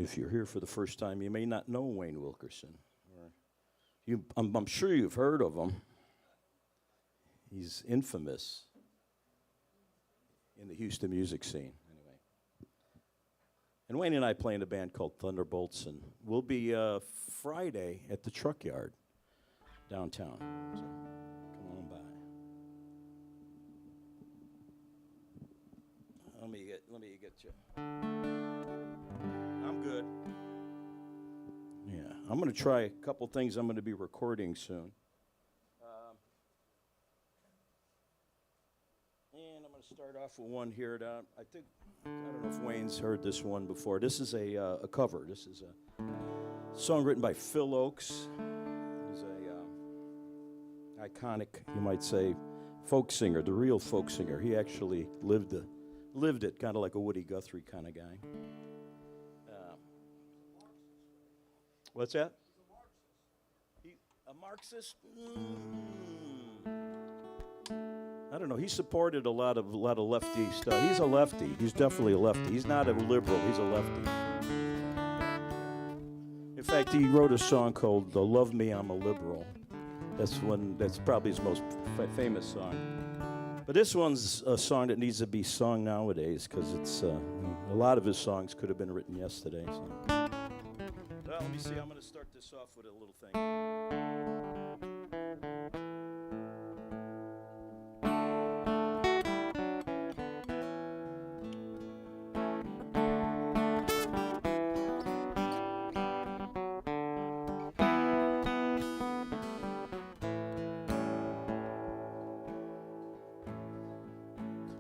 If you're here for the first time, you may not know Wayne Wilkerson. I'm sure you've heard of him. He's infamous in the Houston music scene. Anyway, and Wayne and I play in a band called Thunderbolts, and we'll be Friday at the Truck Yard downtown. So come on by. Let me get you. I'm good. Yeah, I'm going to try a couple things I'm going to be recording soon. And I'm going to start off with one here. I don't know if Wayne's heard this one before. This is a cover. This is a song written by Phil Oakes. He's a iconic, you might say, folk singer, the real folk singer. He actually lived it, kind of like a Woody Guthrie kind of guy. What's that? A Marxist? I don't know. He supported a lot of lefty stuff. He's a lefty. He's definitely a lefty. He's not a liberal. He's a lefty. In fact, he wrote a song called "Love Me, I'm a Liberal." That's probably his most famous song. But this one's a song that needs to be sung nowadays because it's a lot of his songs could have been written yesterday. So. Well, let me see. I'm going to start this off with a little thing.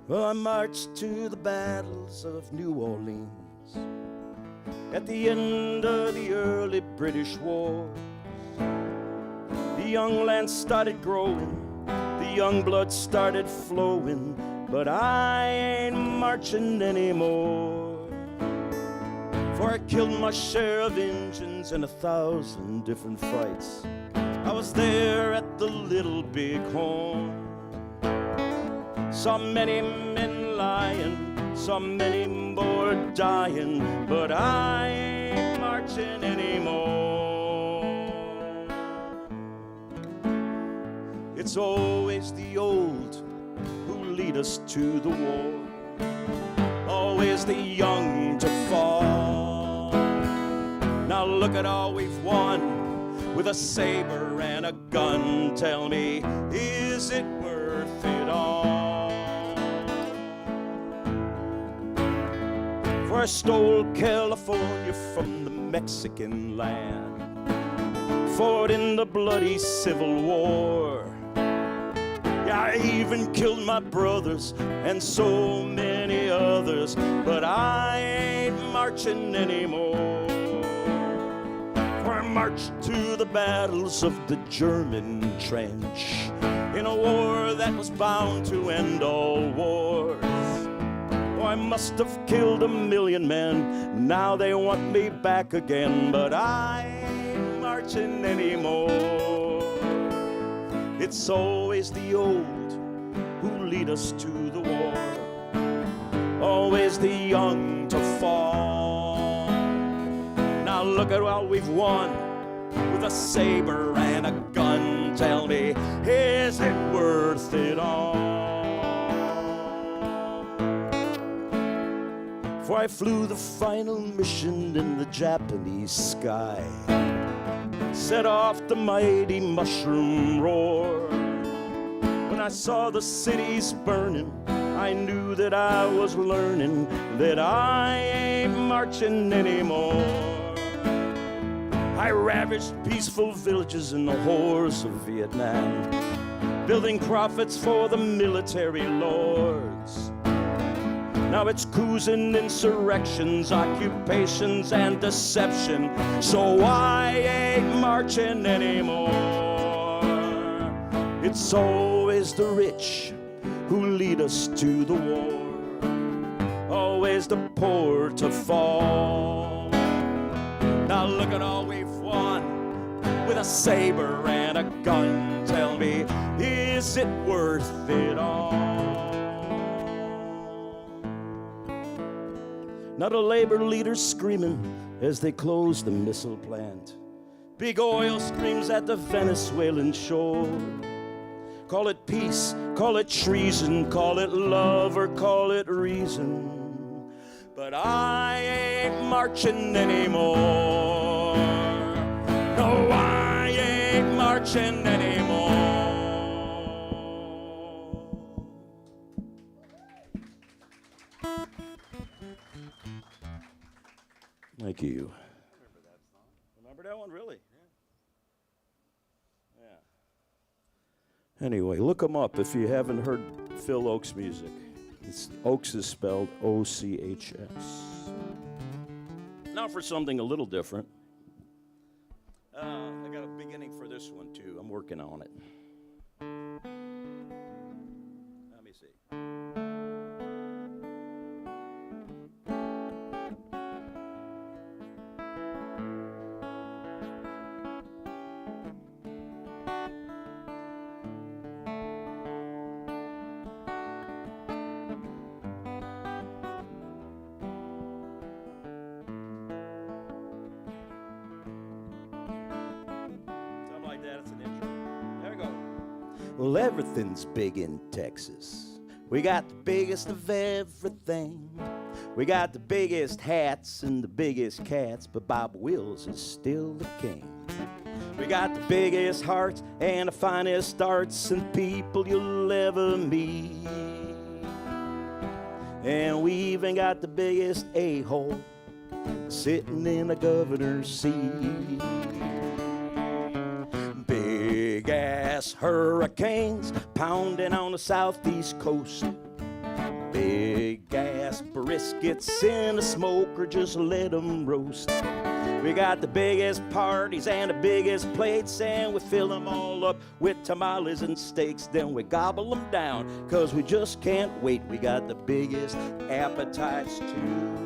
Well, I marched to the battles of New Orleans at the end of the early British War. The young land started growing, the young blood started flowing, but I ain't marching anymore. For I killed my share of Injuns in 1,000 different fights. I was there at the Little Big Horn. Saw many men lying, saw many more dying, but I ain't marching anymore. It's always the old who lead us to the war, always the young to fall. Now look at all we've won with a saber and a gun. Tell me, is it worth it all? For I stole California from the Mexican land, fought in the bloody Civil War. Yeah, I even killed my brothers and so many others, but I ain't marching anymore. For I marched to the battles of the German trench in a war that was bound to end all wars. I must have killed 1,000,000 men. Now they want me back again, but I ain't marching anymore. It's always the old who lead us to the war, always the young to fall. Now look at all we've won with a saber and a gun. Tell me, is it worth it all? For I flew the final mission in the Japanese sky, set off the mighty mushroom roar. When I saw the cities burning, I knew that I was learning that I ain't marching anymore. I ravaged peaceful villages in the horrors of Vietnam, building profits for the military lords. Now it's coups and insurrections, occupations and deception, so I ain't marching anymore. It's always the rich who lead us to the war, always the poor to fall. Now look at all we've won with a saber and a gun. Tell me, is it worth it all? Not a labor leader screaming, as they close the missile plant. Big oil screams at the Venezuelan shore. Call it peace, call it treason, call it love, or call it reason. But I ain't marching anymore. No, I ain't marching anymore. Thank you. Remember that song? Remember that one, really? Yeah. Yeah. Anyway, look them up if you haven't heard Phil Oakes music. Oakes is spelled O-C-H-S. Now for something a little different. I got a beginning for this one too. I'm working on it. Let me see. Well, everything's big in Texas. We got the biggest of everything. We got the biggest hats and the biggest cats, but Bob Wills is still the king. We got the biggest hearts and the finest arts and people you'll ever meet. And we even got the biggest a-hole sitting in the governor's seat. Big-ass hurricanes pounding on the southeast coast. Big-ass briskets in the smoker, just let them roast. We got the biggest parties and the biggest plates, and we fill them all up with tamales and steaks. Then we gobble them down, 'cause we just can't wait. We got the biggest appetites too.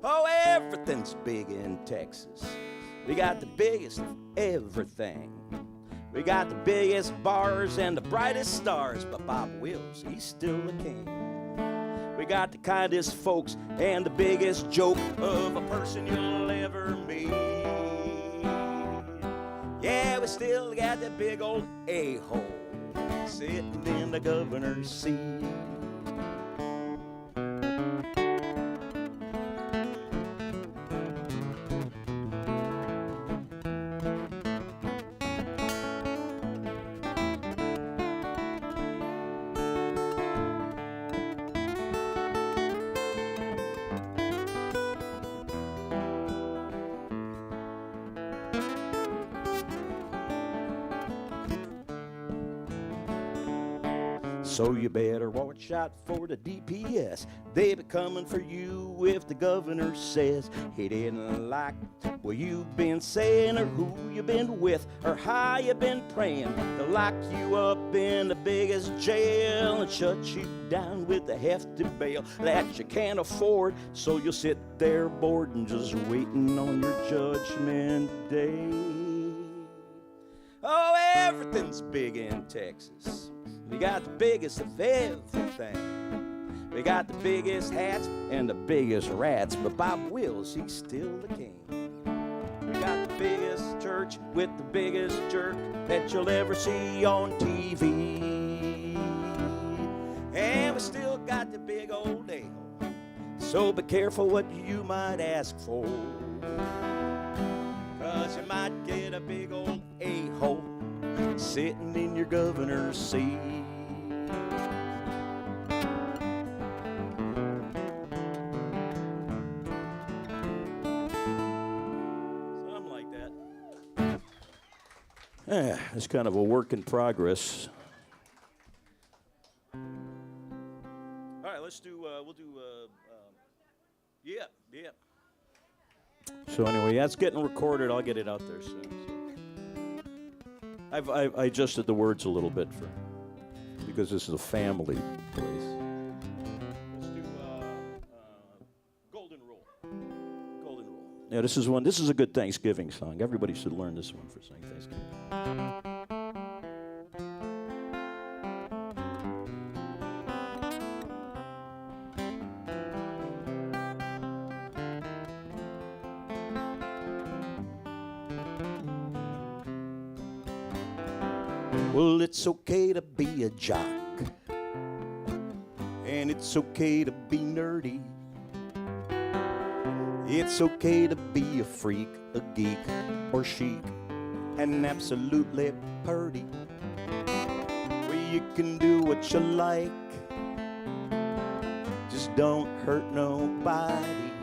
Oh, everything's big in Texas. We got the biggest of everything. We got the biggest bars and the brightest stars, but Bob Wills, he's still the king. We got the kindest folks and the biggest joke of a person you'll ever meet. Yeah, we still got that big old a-hole sitting in the governor's seat. So you better watch out for the DPS. They be coming for you if the governor says he didn't like what you've been saying or who you been with or how you been praying. They'll lock you up in the biggest jail and shut you down with a hefty bail that you can't afford. So you'll sit there bored and just waiting on your judgment day. Oh, everything's big in Texas. We got the biggest of everything. We got the biggest hats and the biggest rats, but Bob Wills, he's still the king. We got the biggest church with the biggest jerk that you'll ever see on TV. And we still got the big old a-hole, so be careful what you might ask for, 'cause you might get a big old a-hole sitting in your governor's seat. Something like that. Yeah, it's kind of a work in progress. All right, we'll do, yeah. So anyway, that's getting recorded. I'll get it out there soon. So. I adjusted the words a little bit because this is a family place. Let's do Golden Rule. Golden Rule. Yeah, this is a good Thanksgiving song. Everybody should learn this one for saying Thanksgiving. Well, it's okay to be a jock, and it's okay to be nerdy. It's okay to be a freak, a geek, or chic, and absolutely purdy. Well, you can do what you like, just don't hurt nobody,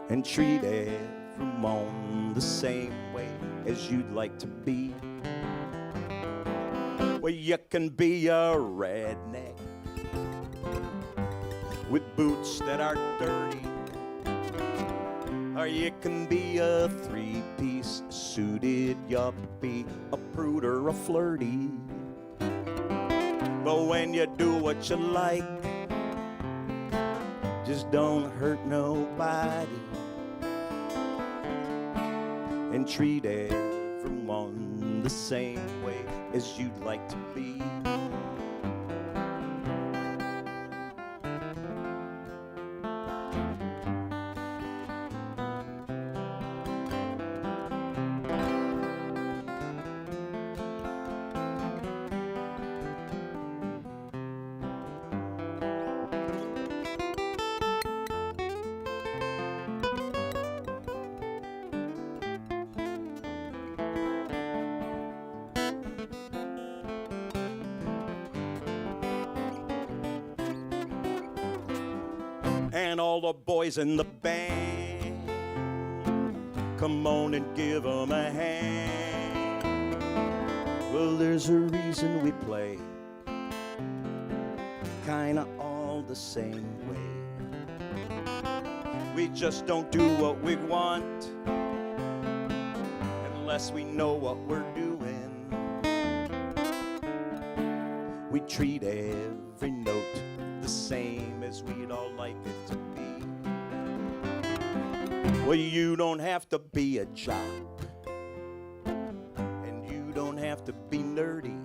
and treat everyone the same way as you'd like to be. Well, you can be a redneck with boots that are dirty, or you can be a three-piece suited yuppie, a prude or a flirty. But when you do what you like, just don't hurt nobody, and treat everyone the same way as you'd like to be. And all the boys in the band, come on and give them a hand. Well, there's a reason we play kinda all the same way. We just don't do what we want unless we know what we're doing. We treat every note the same as we'd all like it to be. Well, you don't have to be a jock, and you don't have to be nerdy.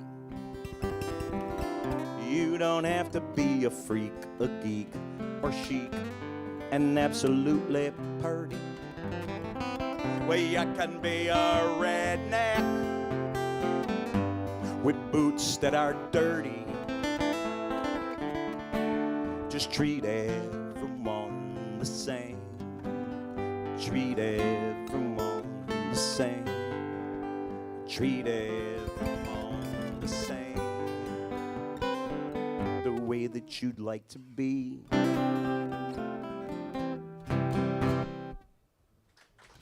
You don't have to be a freak, a geek, or chic, and absolutely purdy. Well, you can be a redneck with boots that are dirty. Just treat everyone the same. Treat everyone the same. Treat everyone the same. The way that you'd like to be.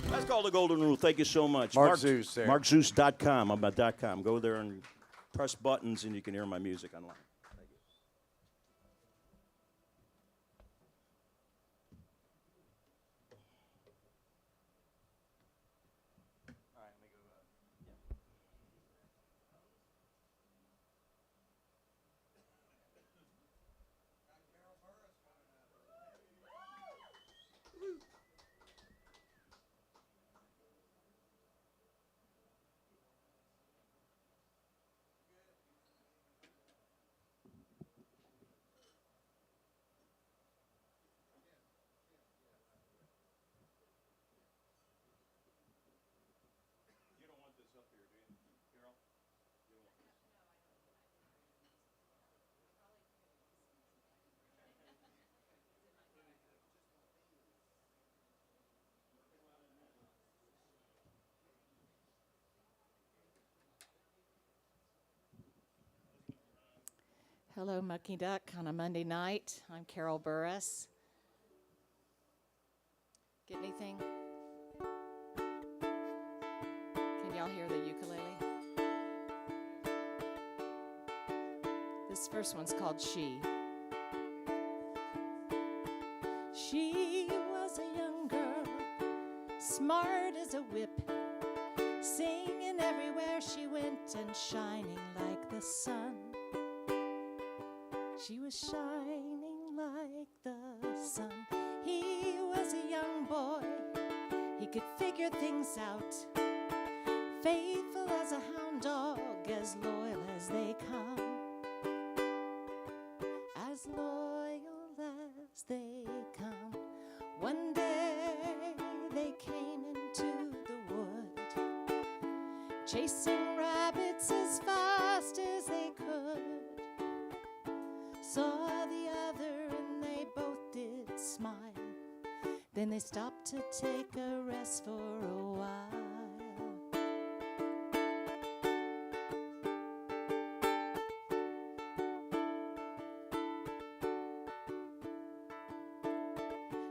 That's called the Golden Rule. Thank you so much. Mark Zeus there. MarkZeus.com. I'm at .com. Go there and press buttons and you can hear my music online. Hello, Mucky Duck on a Monday night. I'm Carol Burris. Get anything? Can y'all hear the ukulele? This first one's called She. She was a young girl, smart as a whip, singing everywhere she went and shining like the sun. She was shining like the sun. He was a young boy. He could figure things out. Faithful as a hound dog, as loyal as they come. As loyal as they come. One day they came into the wood. chasing rabbits as fast as they could. Saw the other and they both did smile. Then they stopped to take a rest for a while.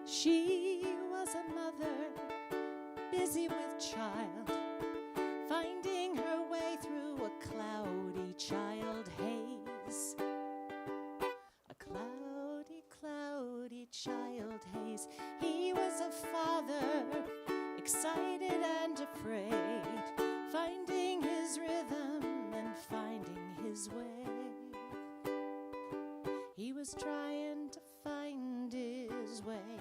She was a mother, busy with child, finding her way through a cloudy child haze. A cloudy, cloudy child haze. He was a father, excited and afraid, finding his rhythm and finding his way. He was trying to find his way.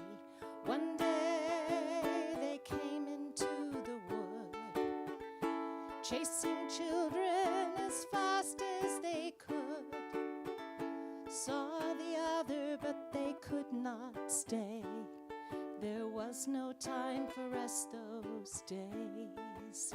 One day they came into the wood, chasing children as fast as they could. Saw the other, but they could not stay. There was no time for rest those days.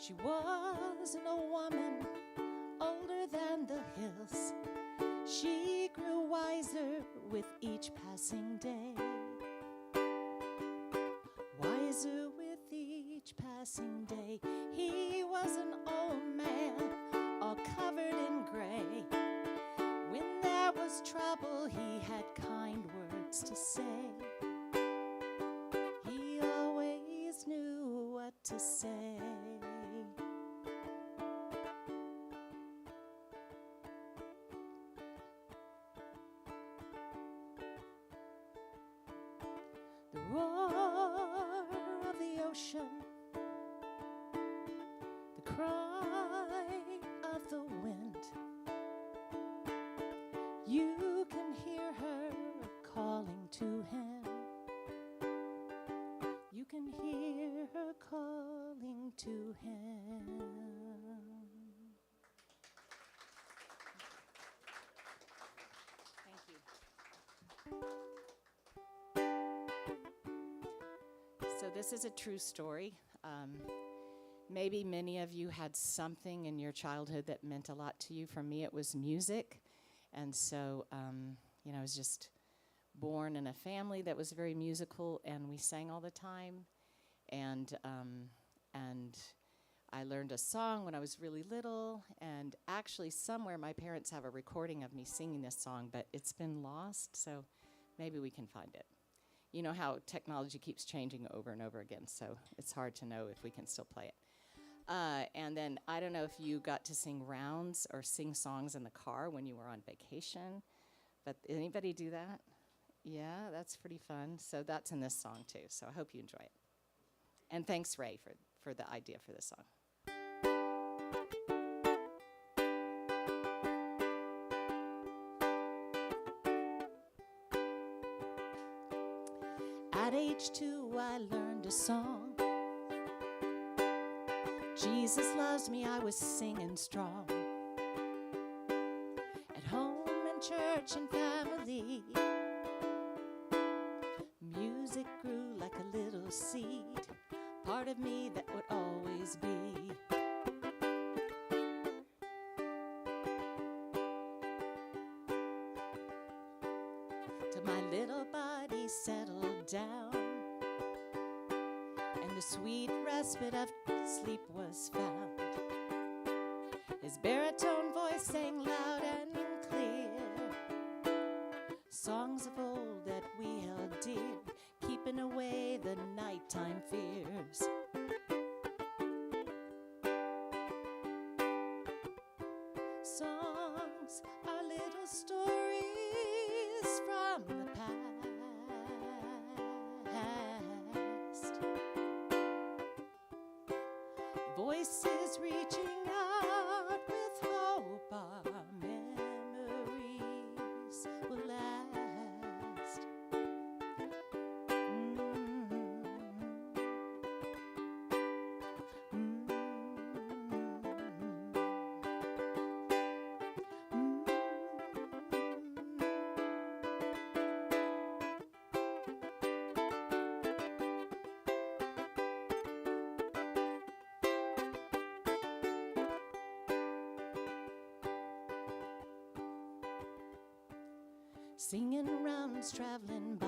She wasn't a woman older than the hills. She grew wiser with each passing day. Wiser with each passing day. He was an old man, all covered in gray. When there was trouble, he had kind words to say. He always knew what to say. The roar of the ocean, the cry of the wind. You can hear her calling to him. You can hear her calling to him. Thank you. So this is a true story. Maybe many of you had something in your childhood that meant a lot to you. For me, it was music. And so, I was just born in a family that was very musical, and we sang all the time. And I learned a song when I was really little. And actually, somewhere my parents have a recording of me singing this song, but it's been lost, so maybe we can find it. You know how technology keeps changing over and over again, so it's hard to know if we can still play it. And then I don't know if you got to sing rounds or sing songs in the car when you were on vacation, but anybody do that? Yeah, that's pretty fun. So that's in this song too, so I hope you enjoy it. And thanks, Ray, for the idea for this song. At age 2, I learned a song. Jesus loves me, I was singing strong. At home and church and family, music grew like a little seed, part of me that would always be. Till my little body settled down, and the sweet respite of sleep was found. His baritone voice sang loud and clear, songs of old that we held dear, keeping away the nighttime fears. Songs are little stories from the past, voices reaching out with hope. Our memories will last. singing rounds traveling by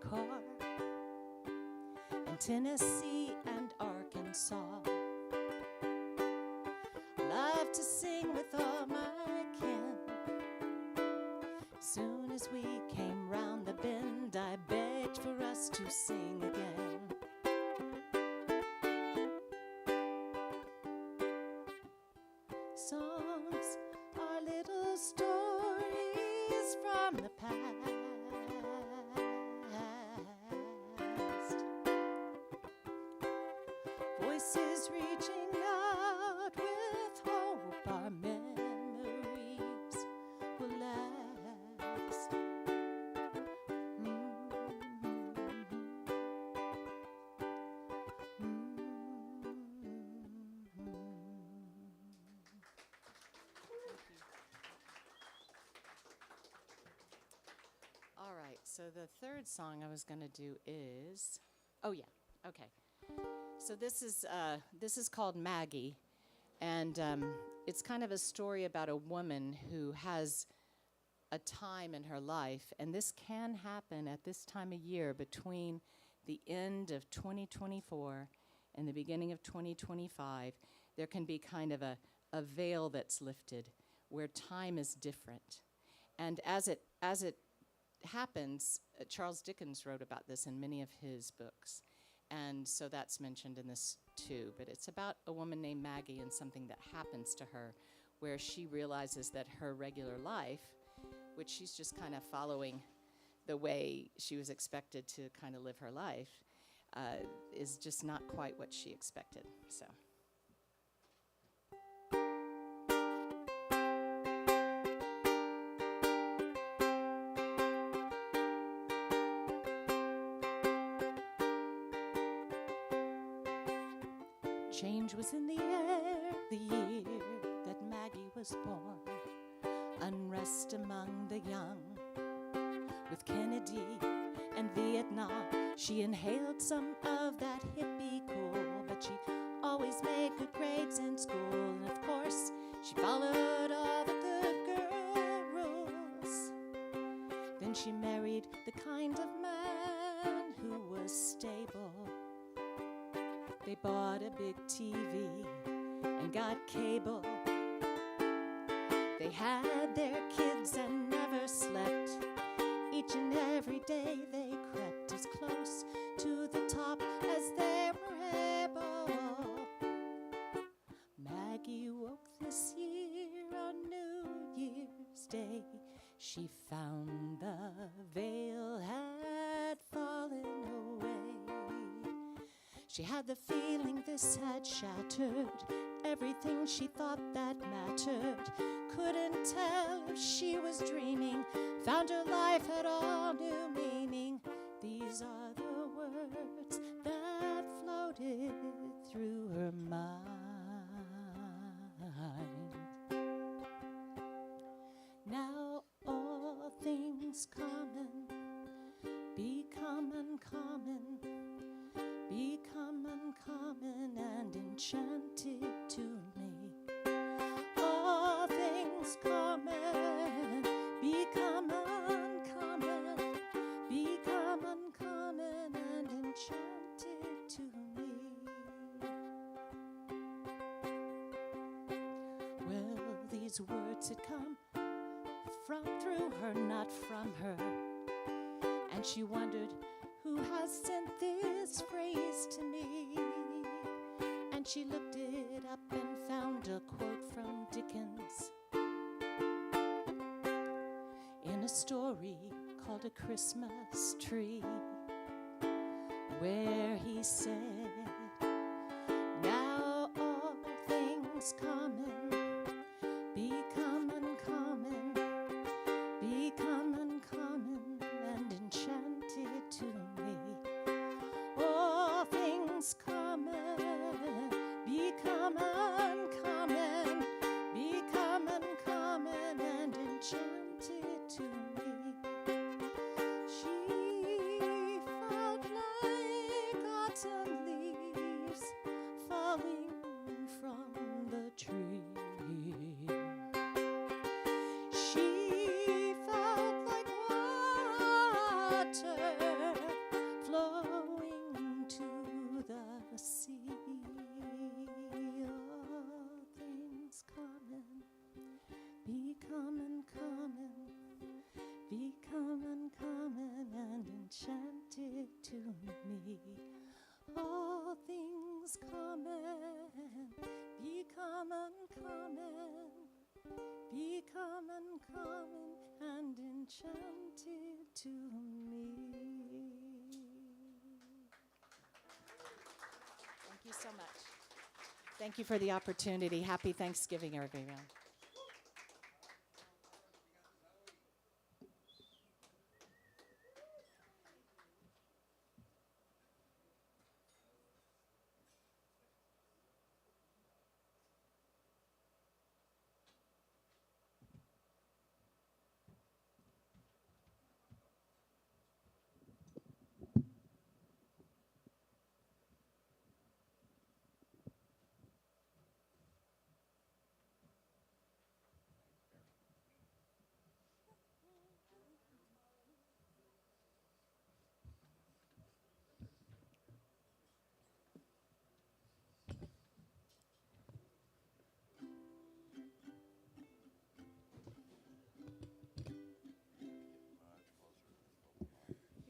car in Tennessee and Arkansas. Love to sing with all my kin. Soon as we came round the bend, I begged for us to sing again. Songs are little stories from the past, voices reaching out with hope. Our memories will last. All right, so the third song I was going to do is, okay. So this is called Maggie, and it's kind of a story about a woman who has a time in her life, and this can happen at this time of year between the end of 2024 and the beginning of 2025. There can be kind of a veil that's lifted where time is different. And as it happens, Charles Dickens wrote about this in many of his books, and so that's mentioned in this too. But it's about a woman named Maggie and something that happens to her where she realizes that her regular life, which she's just kind of following the way she was expected to kind of live her life, is just not quite what she expected. So. Change was in the air the year that Maggie was born. Unrest among the young. With Kennedy and Vietnam, she inhaled some of that hippie cool, but she always made good grades in school. And of course, she followed all the good girl rules. Then she married the kind of man who was stable. They bought a big TV and got cable. They had their kids and never slept. Each and every day they crept as close to the top as they were able. Maggie woke this year on New Year's Day. She found the veil had fallen away. She had the feeling this had shattered everything she thought that mattered. Couldn't tell if she was dreaming. Found her life had all new meaning. These are the words that floated through her mind. Now all things common become uncommon, become uncommon and enchanted to me. All things common become uncommon, become uncommon and enchanted to me. Well, these words had come from through her, not from her, and she wondered, who has sent this phrase to me? And she looked it up and found a quote from Dickens in a story called A Christmas Tree, where he said, now all things common become uncommon, become uncommon and enchanted to me. All things common become uncommon, become uncommon and enchanted to me. She felt like autumn leaves falling from the tree. She felt like uncommon, become uncommon and enchanted to me. Thank you so much. Thank you for the opportunity. Happy Thanksgiving, everyone.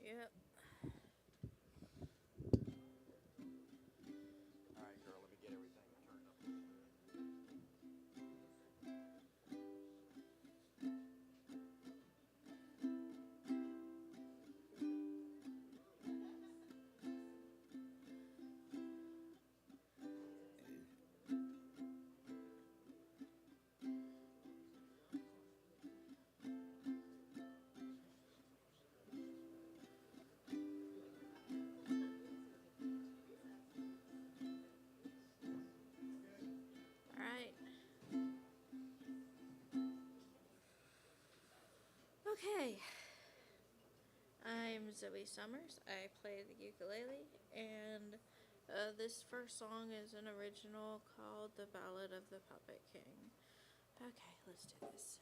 Yep. All right, girl, let me get everything turned up. All right. Okay. I'm Zoe Summers. I play the ukulele, and this first song is an original called "The Ballad of the Puppet King." Okay, let's do this.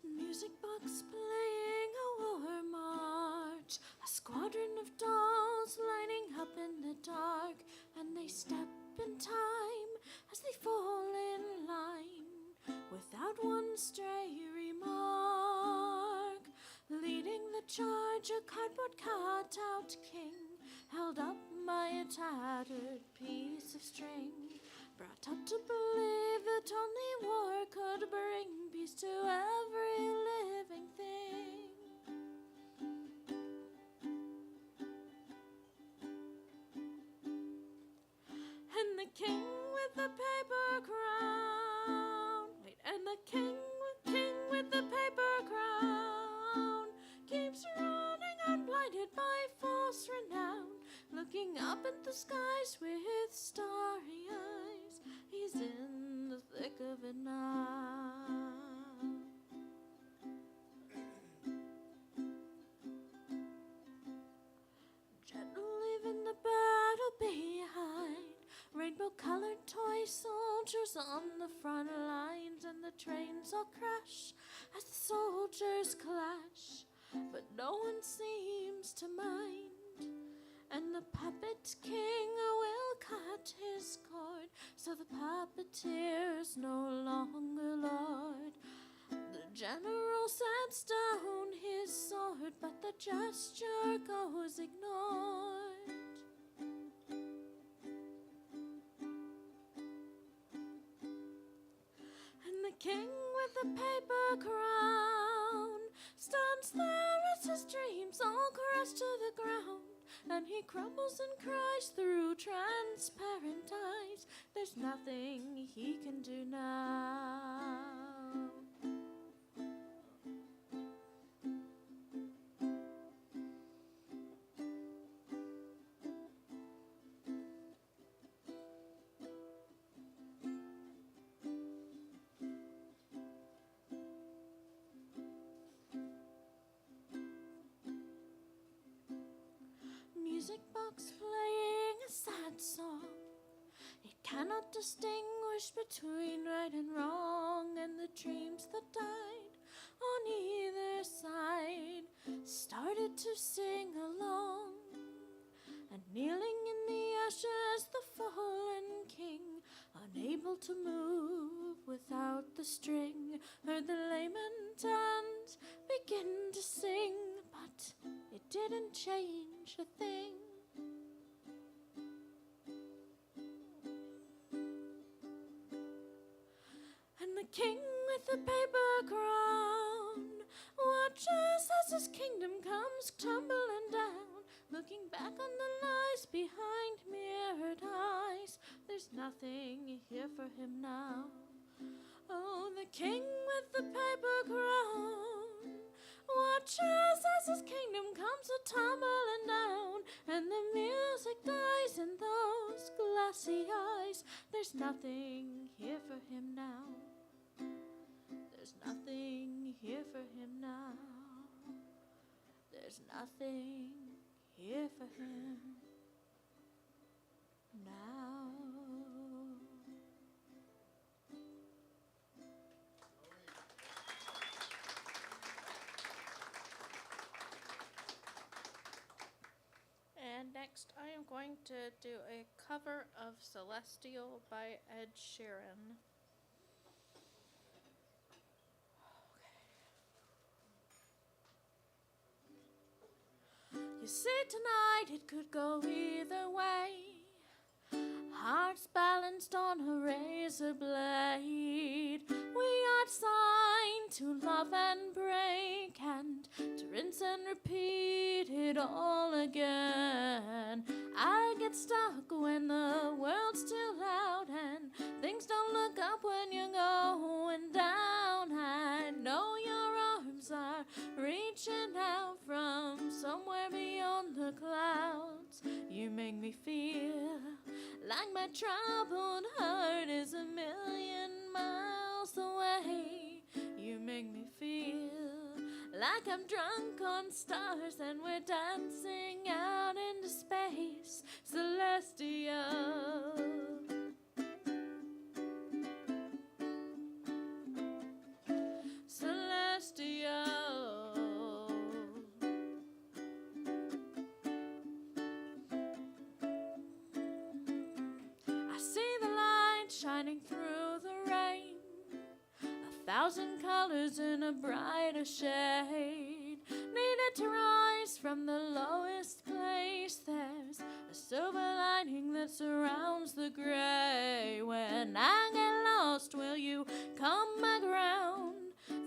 Music box playing a war march, a squadron of dolls lining up in the dark, and they step in time as they fall in line, without one stray remark. Leading the charge, a cardboard cutout king, held up by a tattered piece of string, brought up to believe that only war could bring peace to every living thing. And the king with the paper crown, and the king with the paper crown keeps running unblinded by false renown, looking up at the skies with starry eyes. He's in the thick of it now. Gentle leaving the battle behind, rainbow-colored toy soldiers on the front lines, and the trains all crash as the soldiers clash, but no one seems to mind. And the puppet king will cut his cord, so the puppeteer's no longer lord. The general sets down his sword, but the gesture goes ignored. And the king with the paper crown stands there as his dreams all crash to the ground, and he crumbles and cries through transparent eyes. There's nothing he can do now. Music box playing a sad song, it cannot distinguish between right and wrong, and the dreams that died on either side started to sing along, and kneeling in the ashes the fallen to move without the string. Heard the lament begin to sing, but it didn't change a thing. And the king with the paper crown watches as his kingdom comes tumbling down, looking back on the lies behind mirrored eyes. There's nothing here for him now. Oh, the king with the paper crown watches as his kingdom comes a-tumbling down, and the music dies in those glassy eyes. There's nothing here for him now. There's nothing here for him now. There's nothing here for him now. And next I am going to do a cover of Celestial by Ed Sheeran. You see, tonight it could go either way. Hearts balanced on a razor blade. We are signed to love and break, and to rinse and repeat it all again. I get stuck when the world's too loud and things don't look up when you're going down. I know your arms are reaching out from somewhere beyond the clouds. You make me feel like my troubled heart is 1,000,000 miles away. You make me feel like I'm drunk on stars and we're dancing out into space, celestial. Celestial. I see the light shining through the rain, 1,000 colors in a brighter shade. Needed to rise from the lowest place. There's a silver lining that surrounds the gray. When I get lost, will you come back around?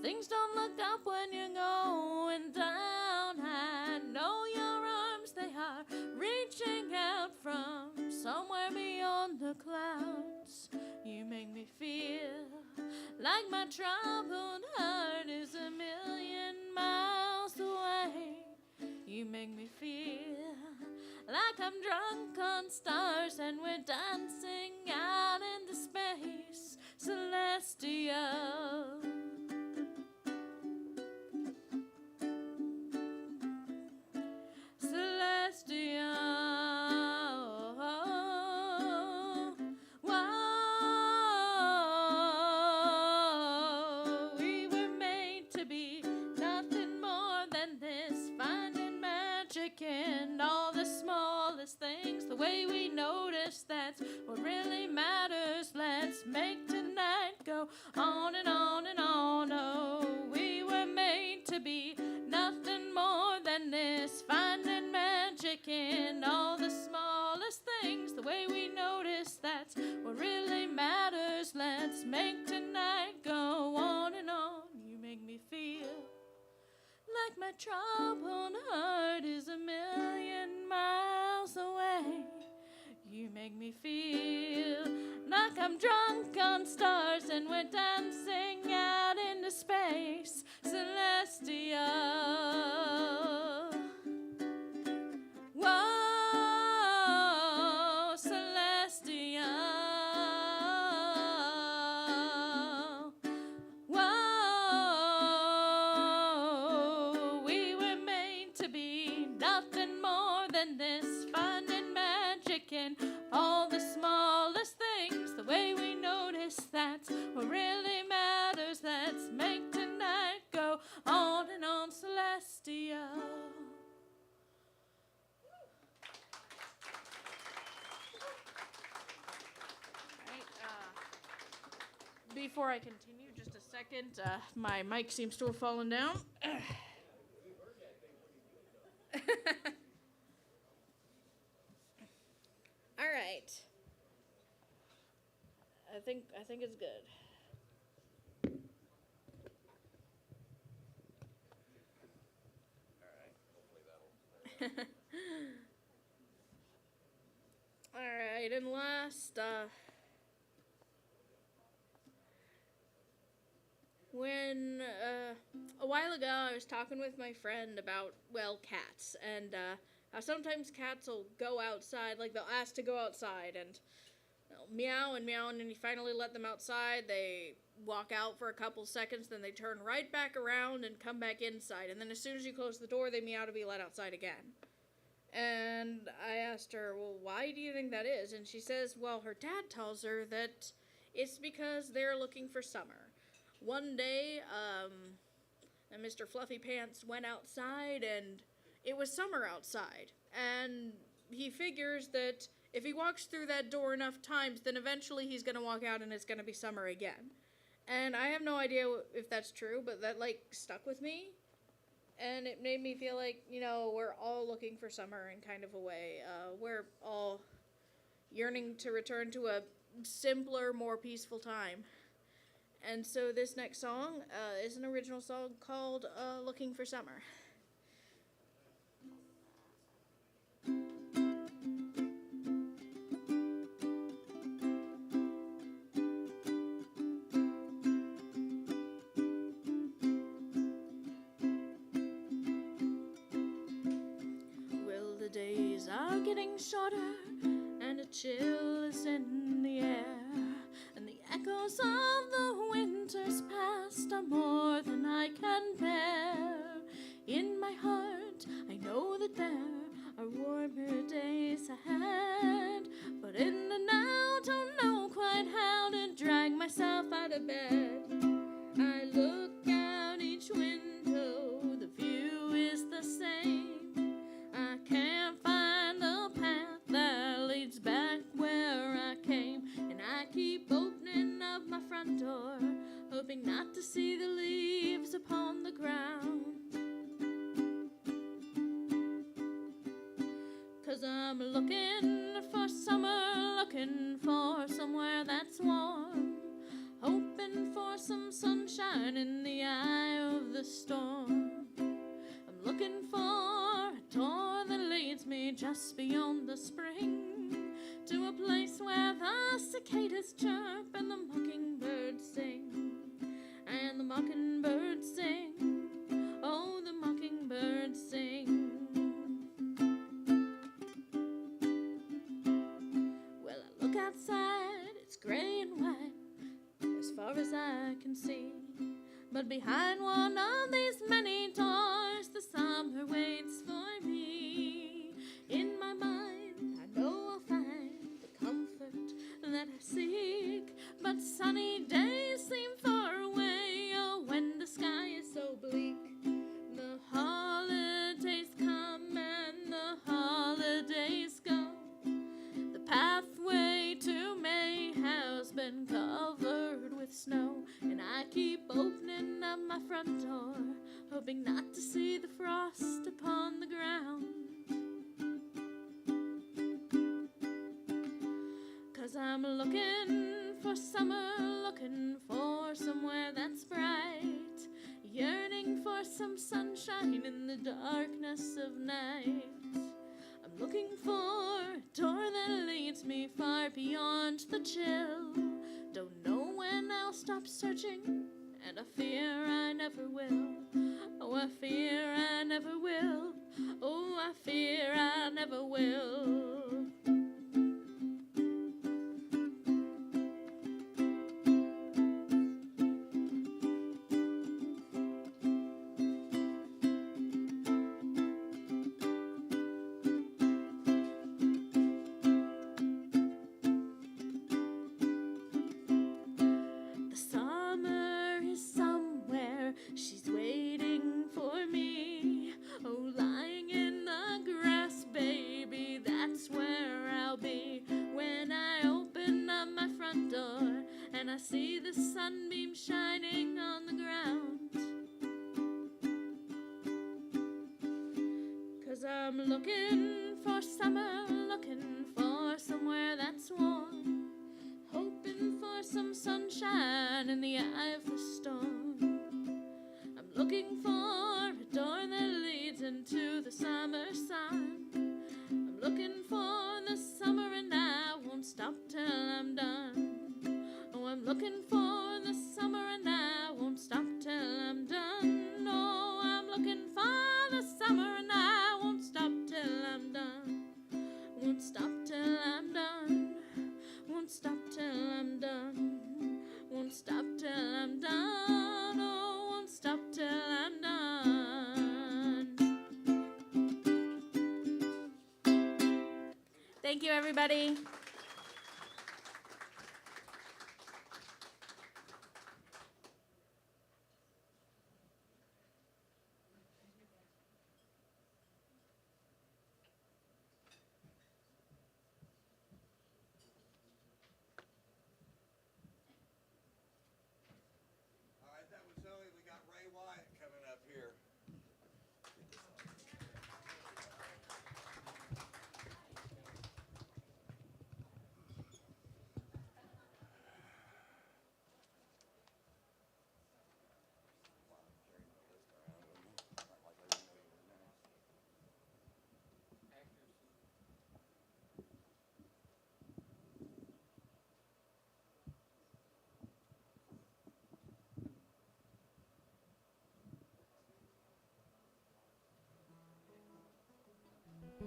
Things don't look up when you're going down. I know your arms, they are reaching out from somewhere beyond the clouds. You make me feel like my troubled heart is 1,000,000 miles away. You make me feel like I'm drunk on stars and we're dancing out into space, celestial. Celestial. And all the smallest things, the way we notice, that's what really matters. Let's make tonight go on and on and on. Oh, we were made to be nothing more than this, finding magic in all the smallest things, the way we notice, that's what really matters. Let's make tonight go on and on. You make me feel like my troubled heart is 1,000,000 miles away. You make me feel like I'm drunk on stars and we're dancing out into space, celestial. Whoa, celestial. This finding magic in all the smallest things, the way we notice, that's what really matters. Let's make tonight go on and on, celestial. Right, before I continue, just a second. My mic seems to have fallen down. All right. I think it's good. All right, and last, when a while ago I was talking with my friend about, well, cats, and how sometimes cats will go outside, like they'll ask to go outside, and they'll meow and meow, and then you finally let them outside. They walk out for a couple seconds, then they turn right back around and come back inside, and then as soon as you close the door, they meow to be let outside again. And I asked her, well, why do you think that is? And she says, well, her dad tells her that it's because they're looking for summer. One day, Mr. Fluffy Pants went outside, and it was summer outside. And he figures that if he walks through that door enough times, then eventually he's going to walk out and it's going to be summer again. And I have no idea if that's true, but that, stuck with me. And it made me feel like, we're all looking for summer in kind of a way. We're all yearning to return to a simpler, more peaceful time. And so this next song is an original song called Looking for Summer. Getting shorter, and a chill is in the air, and the echoes of the winter's past are more than I can bear. In my heart, I know that there are warmer days ahead, but in the now, don't know quite how to drag myself out of bed. I look out each window, the view is the same. I can't find the path that leads back where I came, and I keep opening up my front door, hoping not to see the leaves upon the ground. 'Cause I'm looking for summer, looking for somewhere that's warm, hoping for some sunshine in the eye of the storm. I'm looking for a door that leads me just beyond the spring, to a place where the cicadas chirp and the mockingbirds sing. And the mockingbirds sing, oh, the mockingbirds sing. Well, I look outside, it's gray and white, as far as I can see. But behind one of these many doors, the summer waits for me. In my mind, I know I'll find the comfort that I seek, but sunny days seem far away, oh, when the sky is so bleak. The holidays come and the holidays go. The pathway to May has been covered with snow, and I keep opening up my front door, hoping not to see the frost upon the ground. 'Cause I'm looking for summer, looking for somewhere that's bright, yearning for some sunshine in the darkness of night. I'm looking for a door that leads me far beyond the chill. Don't know when I'll stop searching, and I fear I never will. Oh, I fear I never will. Oh, I fear I never will. She's waiting for me. Oh, lying in the grass, baby, looking for summer, looking for somewhere that's warm, hoping for some sunshine in the eye of the storm. I'm looking for a door that leads into the summer sun. I'm looking for the summer and I won't stop till I'm done. Oh, I'm looking for the summer and I won't stop till I'm done. Oh, I'm looking for the summer and I won't stop till I'm done. Won't stop till I'm done. Won't stop till I'm done. Won't stop till I'm done. Oh, won't stop till I'm done. Thank you, everybody. All right, that was Zoe. We got Ray Wyatt coming up here.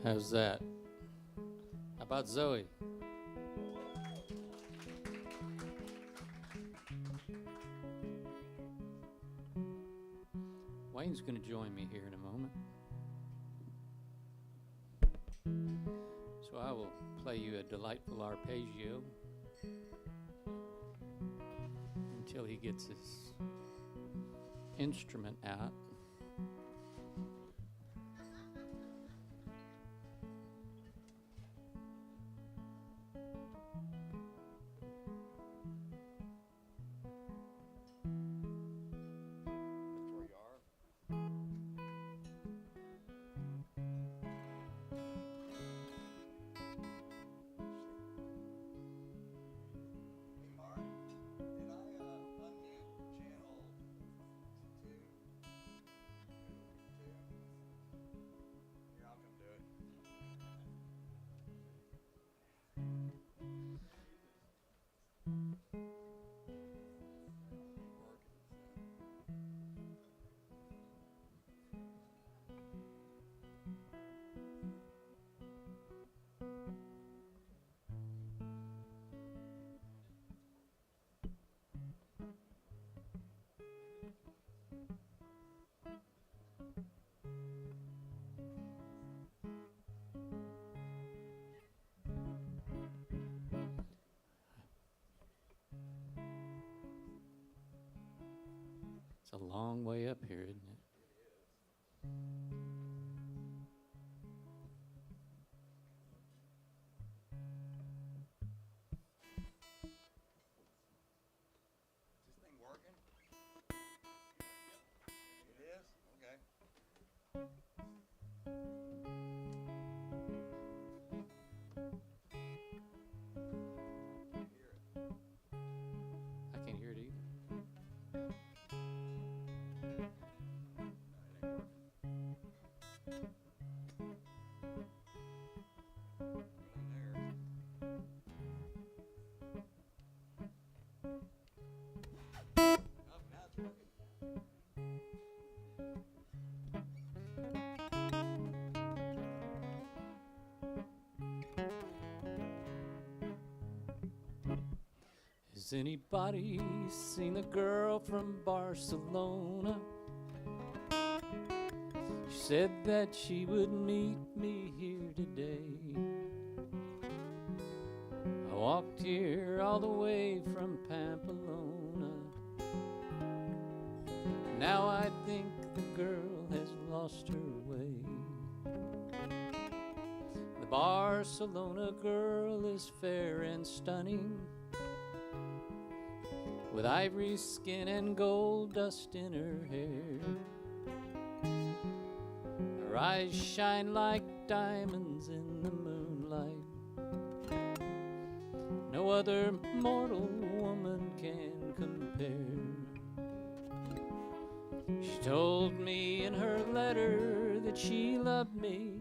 How's that? How about Zoe? Wayne's going to join me here in a moment. So I will play you a delightful arpeggio until he gets his instrument out. It's a long way up here, isn't it? Is this thing working? It is? Okay. Can't hear it. I can't hear it either. Has anybody seen the girl from Barcelona? She said that she would meet me here today. I walked here all the way from Pamplona. Now I think the girl has lost her way. The Barcelona girl is fair and stunning, with ivory skin and gold dust in her hair. Her Her eyes shine like diamonds in the moonlight. No other mortal woman can compare. She told me in her letter that she loved me.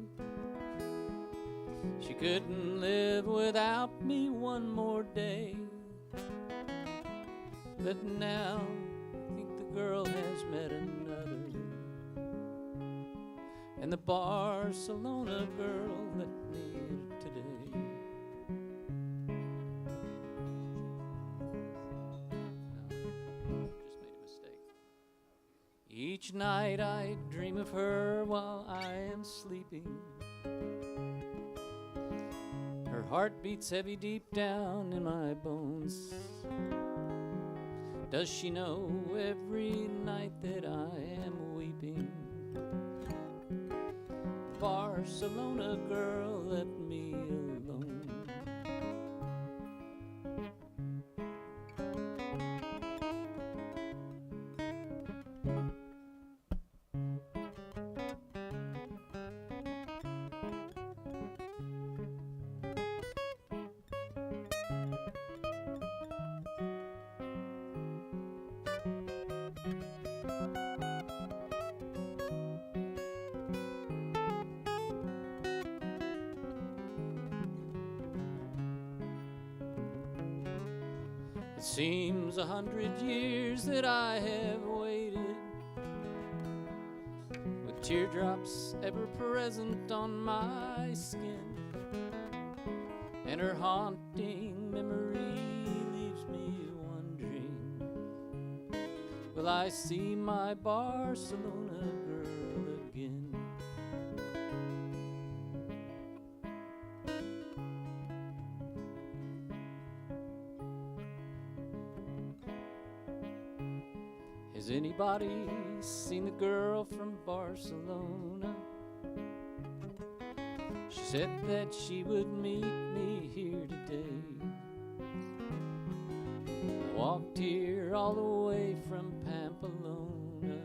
She couldn't live without me one more day. But now I think the girl has met another, and the Barcelona girl left me today. No, just made a mistake. Each night I dream of her while I am sleeping. Her heart beats heavy deep down in my bones. Does she know every night that I am weeping? Barcelona girl left me alone. It seems 100 years that I have waited, with teardrops ever present on my skin, and her haunting memory leaves me wondering, will I see my Barcelona girl again? Has anybody seen the girl from Barcelona? She said that she would meet me here today. I walked here all the way from Pamplona,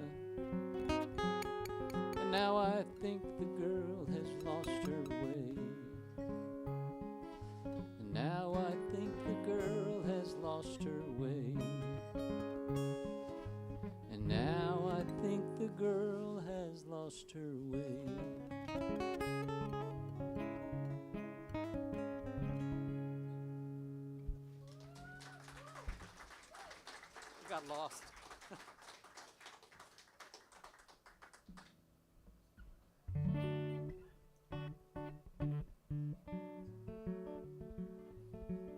and now I think the girl has lost her way. And now I think the girl has lost her way. And now I think the girl has lost her way. We got lost.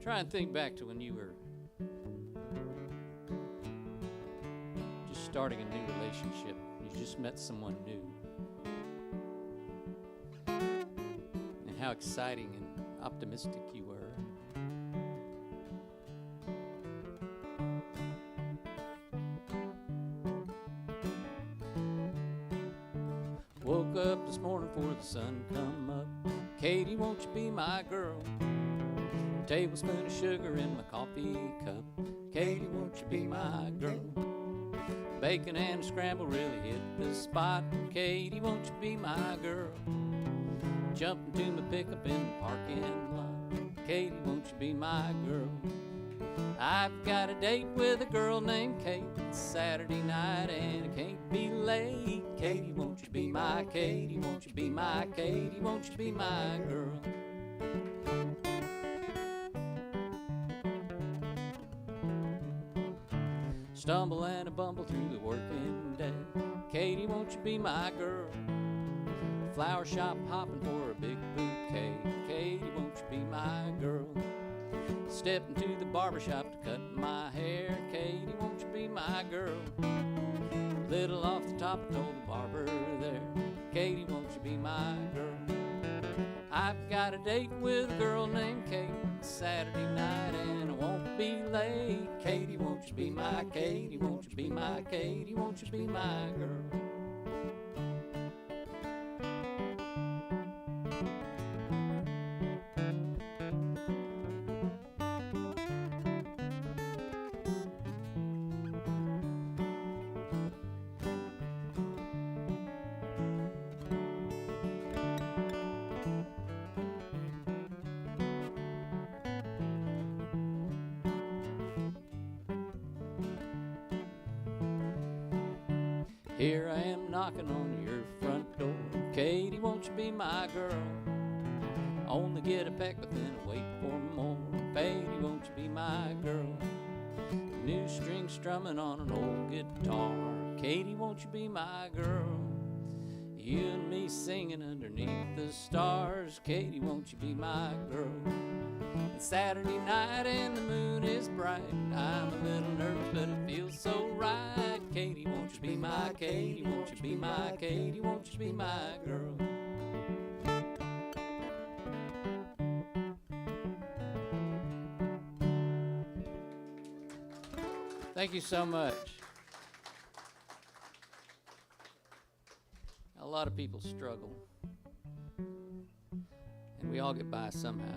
Try and think back to when you were just starting a new relationship. You just met someone new. And how exciting and optimistic you were. Woke up this morning before the sun come up. Katie, won't you be my girl? A tablespoon of sugar in my coffee cup. Katie, won't you be my girl? Bacon and a scramble really hit the spot. Katie, won't you be my girl? Jump into my pickup in the parking lot. Katie, won't you be my girl? I've got a date with a girl named Kate. It's Saturday night and I can't be late. Katie, won't you be my Katie? Won't you be my Katie? Won't you be my girl? Stumble and a bumble through the working day. Katie, won't you be my girl? Flower shop hopping for a big bouquet. Katie, won't you be my girl? Step into the barber shop to cut my hair. Katie, won't you be my girl? Little off the top, I told the barber there. Katie, won't you be my girl? I've got a date with a girl named Kate. It's Saturday night and I won't be late. Katie, won't you be my Katie? Won't you be my Katie? Won't you be my girl? Here I am knocking on your front door. Katie, won't you be my girl? Only get a peck, but then wait for more. Katie, won't you be my girl? New string strumming on an old guitar. Katie, won't you be my girl? You and me singing underneath the stars. Katie, won't you be my girl? It's Saturday night and the moon is bright. I'm a little nervous, but it feels so right. Katie, won't you be my Katie? Won't you be my Katie? Won't you be my girl? Thank you so much. A lot of people struggle, and we all get by somehow.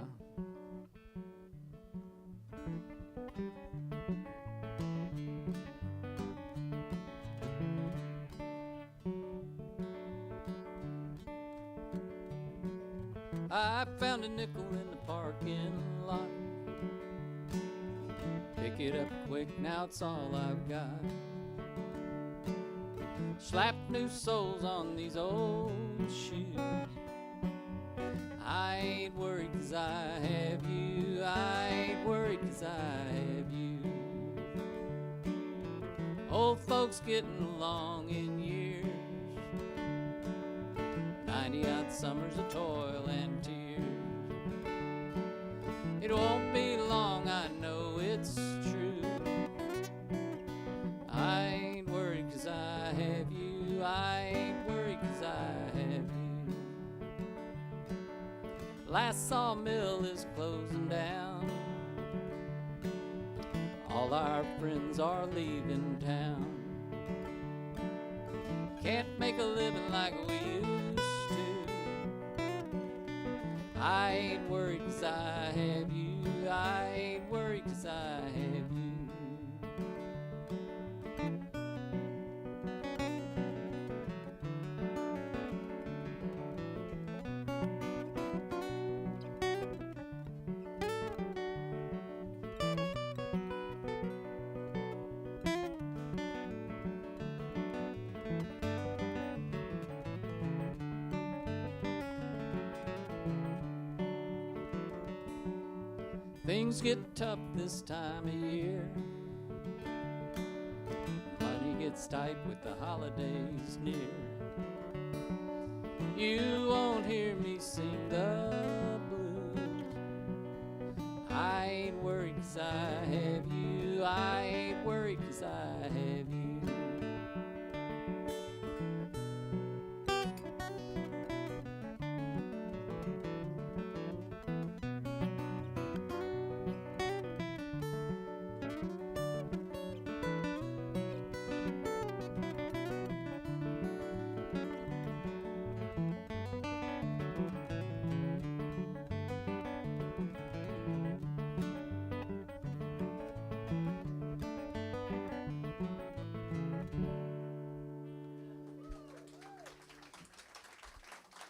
I found a nickel in the parking lot. Pick it up quick, now it's all I've got. Slap new soles on these old shoes. I ain't worried 'cause I have you. I ain't worried 'cause I have you. Old folks getting along in years. 90-odd summers of toil and tears. It won't be long, I know it's true. I ain't worried 'cause I have you. I ain't worried 'cause I have you. Last sawmill is closing down. All our friends are leaving town. Can't make a living like we used to. I ain't worried 'cause I have you. I ain't worried 'cause I have you. Things get tough this time of year. Money gets tight with the holidays near. You won't hear me sing the blues. I ain't worried 'cause I have you. I ain't worried 'cause I have you.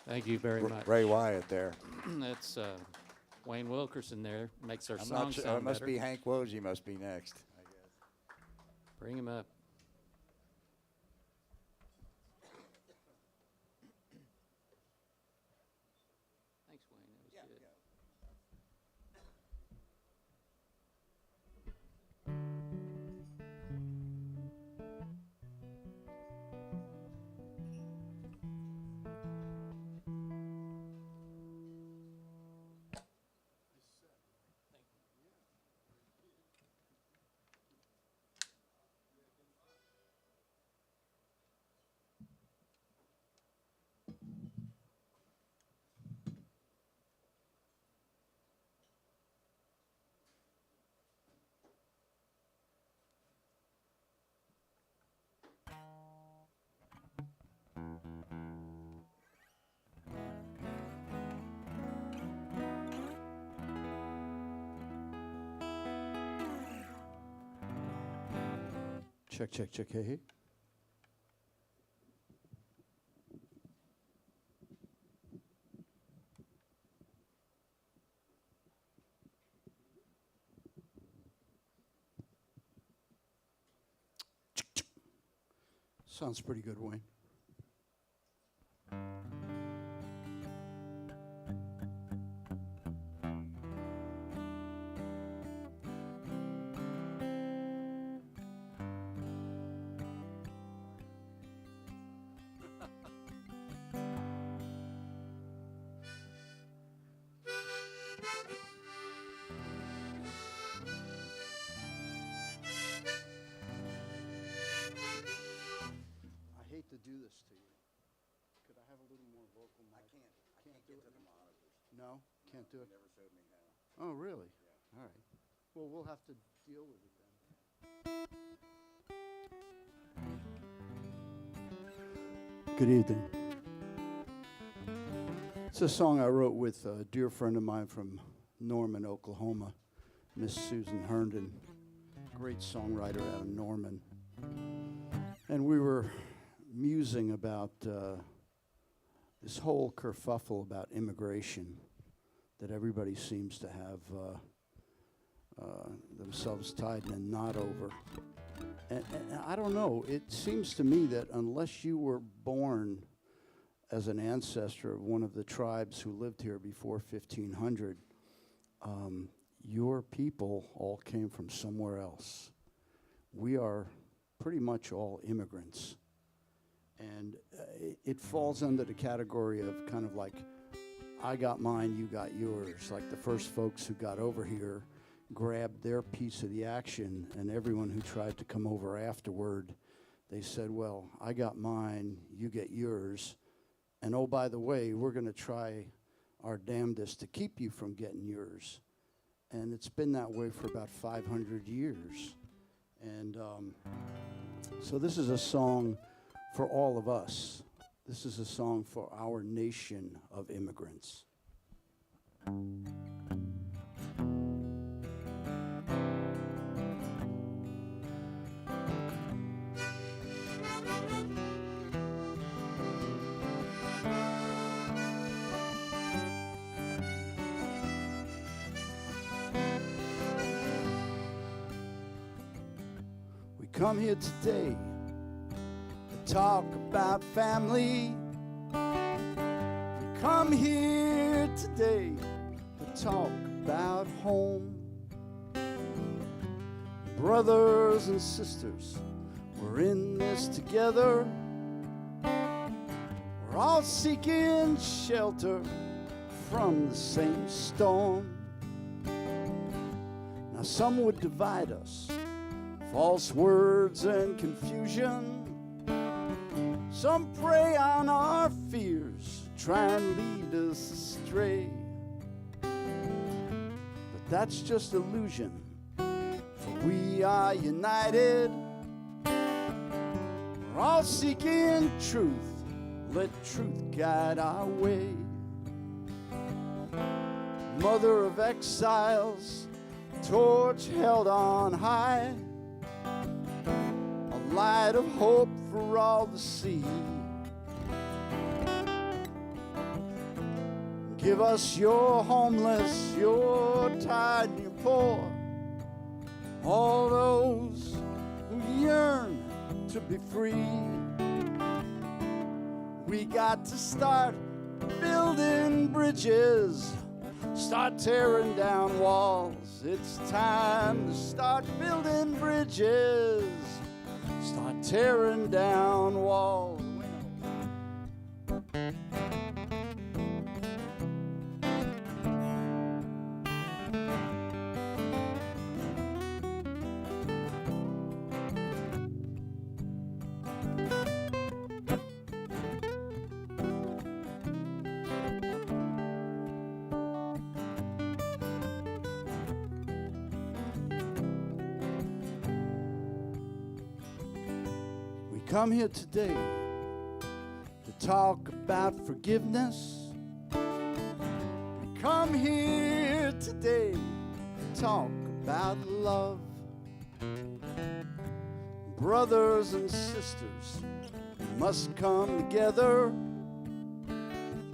Thank you very much. Ray Wyatt there. That's Wayne Wilkerson there. Makes our I'm song not sure. sound It must better. be Hank Wojcicki must be next, I guess. Bring him up. Thanks, Wayne. That was good. Check, check, check. Hey, hey. Sounds pretty good, Wayne. I hate to do this to you. Could I have a little more vocal mic? I can't get to the monitors. No? Can't do it? Never showed me how. Oh, really? All right. Well, we'll have to deal with it then. Good evening. It's a song I wrote with a dear friend of mine from Norman, Oklahoma, Miss Susan Herndon, great songwriter out of Norman. And we were musing about this whole kerfuffle about immigration that everybody seems to have themselves tied in a knot over. And I don't know, it seems to me that unless you were born as an ancestor of one of the tribes who lived here before 1500, your people all came from somewhere else. We are pretty much all immigrants. And it falls under the category of kind of like, I got mine, you got yours. Like the first folks who got over here grabbed their piece of the action, and everyone who tried to come over afterward, they said, well, I got mine, you get yours. And oh, by the way, we're going to try our damnedest to keep you from getting yours. And it's been that way for about 500 years. And so this is a song for all of us. This is a song for our nation of immigrants. We come here today to talk about family. We come here today to talk about home. Brothers and sisters, we're in this together. We're all seeking shelter from the same storm. Now some would divide us, false words and confusion. Some prey on our fears, try and lead us astray. But that's just illusion, for we are united. We're all seeking truth, let truth guide our way. Mother of exiles, torch held on high, a light of hope for all to see. Give us your homeless, your tired and your poor, all those who yearn to be free. We got to start building bridges, start tearing down walls. It's time to start building bridges, start tearing down walls. Come here today to talk about forgiveness. Come here today to talk about love. Brothers and sisters, we must come together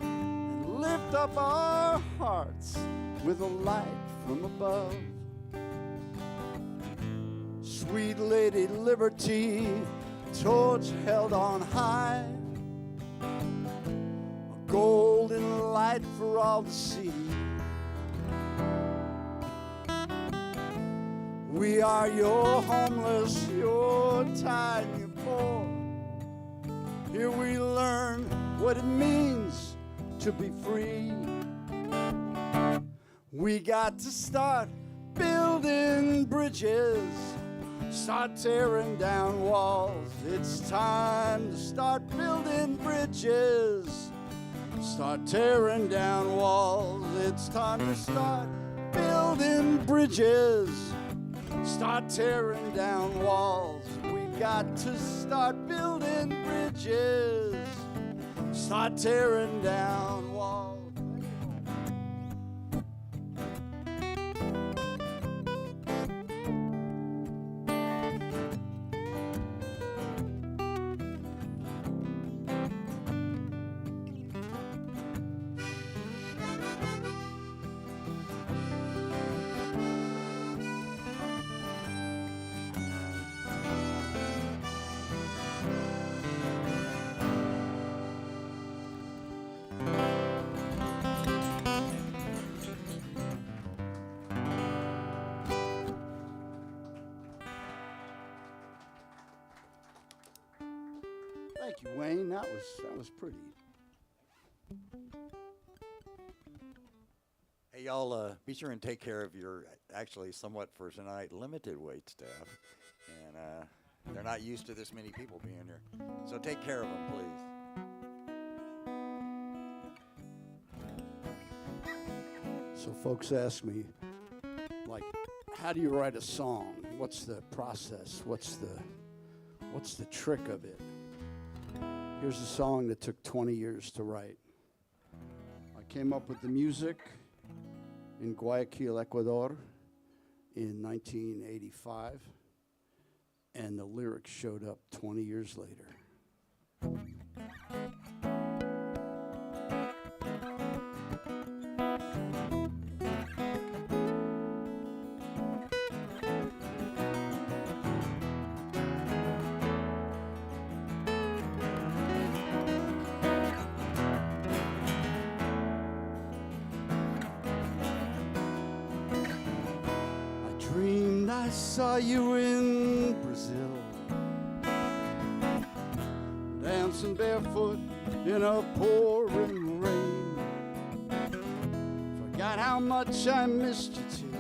and lift up our hearts with a light from above. Sweet Lady Liberty, torch held on high, a golden light for all to see. We are your homeless, your tired, your poor. Here we learn what it means to be free. We got to start building bridges, start tearing down walls. It's time to start building bridges, start tearing down walls. It's time to start building bridges, start tearing down walls. We got to start building bridges, start tearing down walls. Thank you, Wayne. That was pretty. Hey, y'all, be sure and take care of your, actually, somewhat for tonight, limited wait staff. And they're not used to this many people being here. So take care of them, please. So folks ask me, like, how do you write a song? What's the process? What's the trick of it? Here's a song that took 20 years to write. I came up with the music in Guayaquil, Ecuador in 1985, and the lyrics showed up 20 years later. I saw you in Brazil, dancing barefoot in a pouring rain. Forgot how much I missed you too.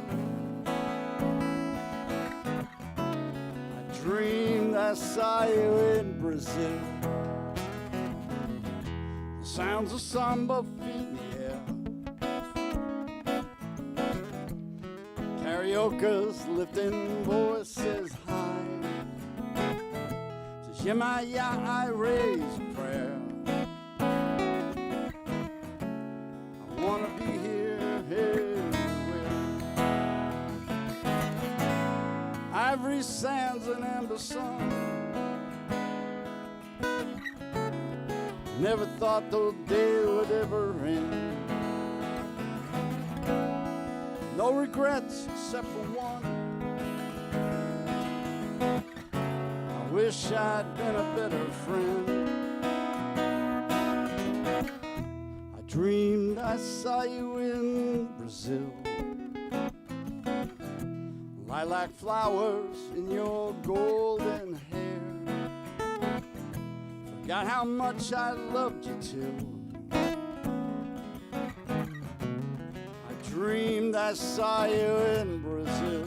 I dreamed I saw you in Brazil. The sounds of samba feet in the air. Carioca's lifting voices high. To Shemaya I raise a prayer. I wanna be here everywhere. Ivory sands and amber sun. Never thought those days would ever end. No regrets except for one. I wish I'd been a better friend. I dreamed I saw you in Brazil. Lilac flowers in your golden hair. Forgot how much I loved you too. Dreamed I saw you in Brazil.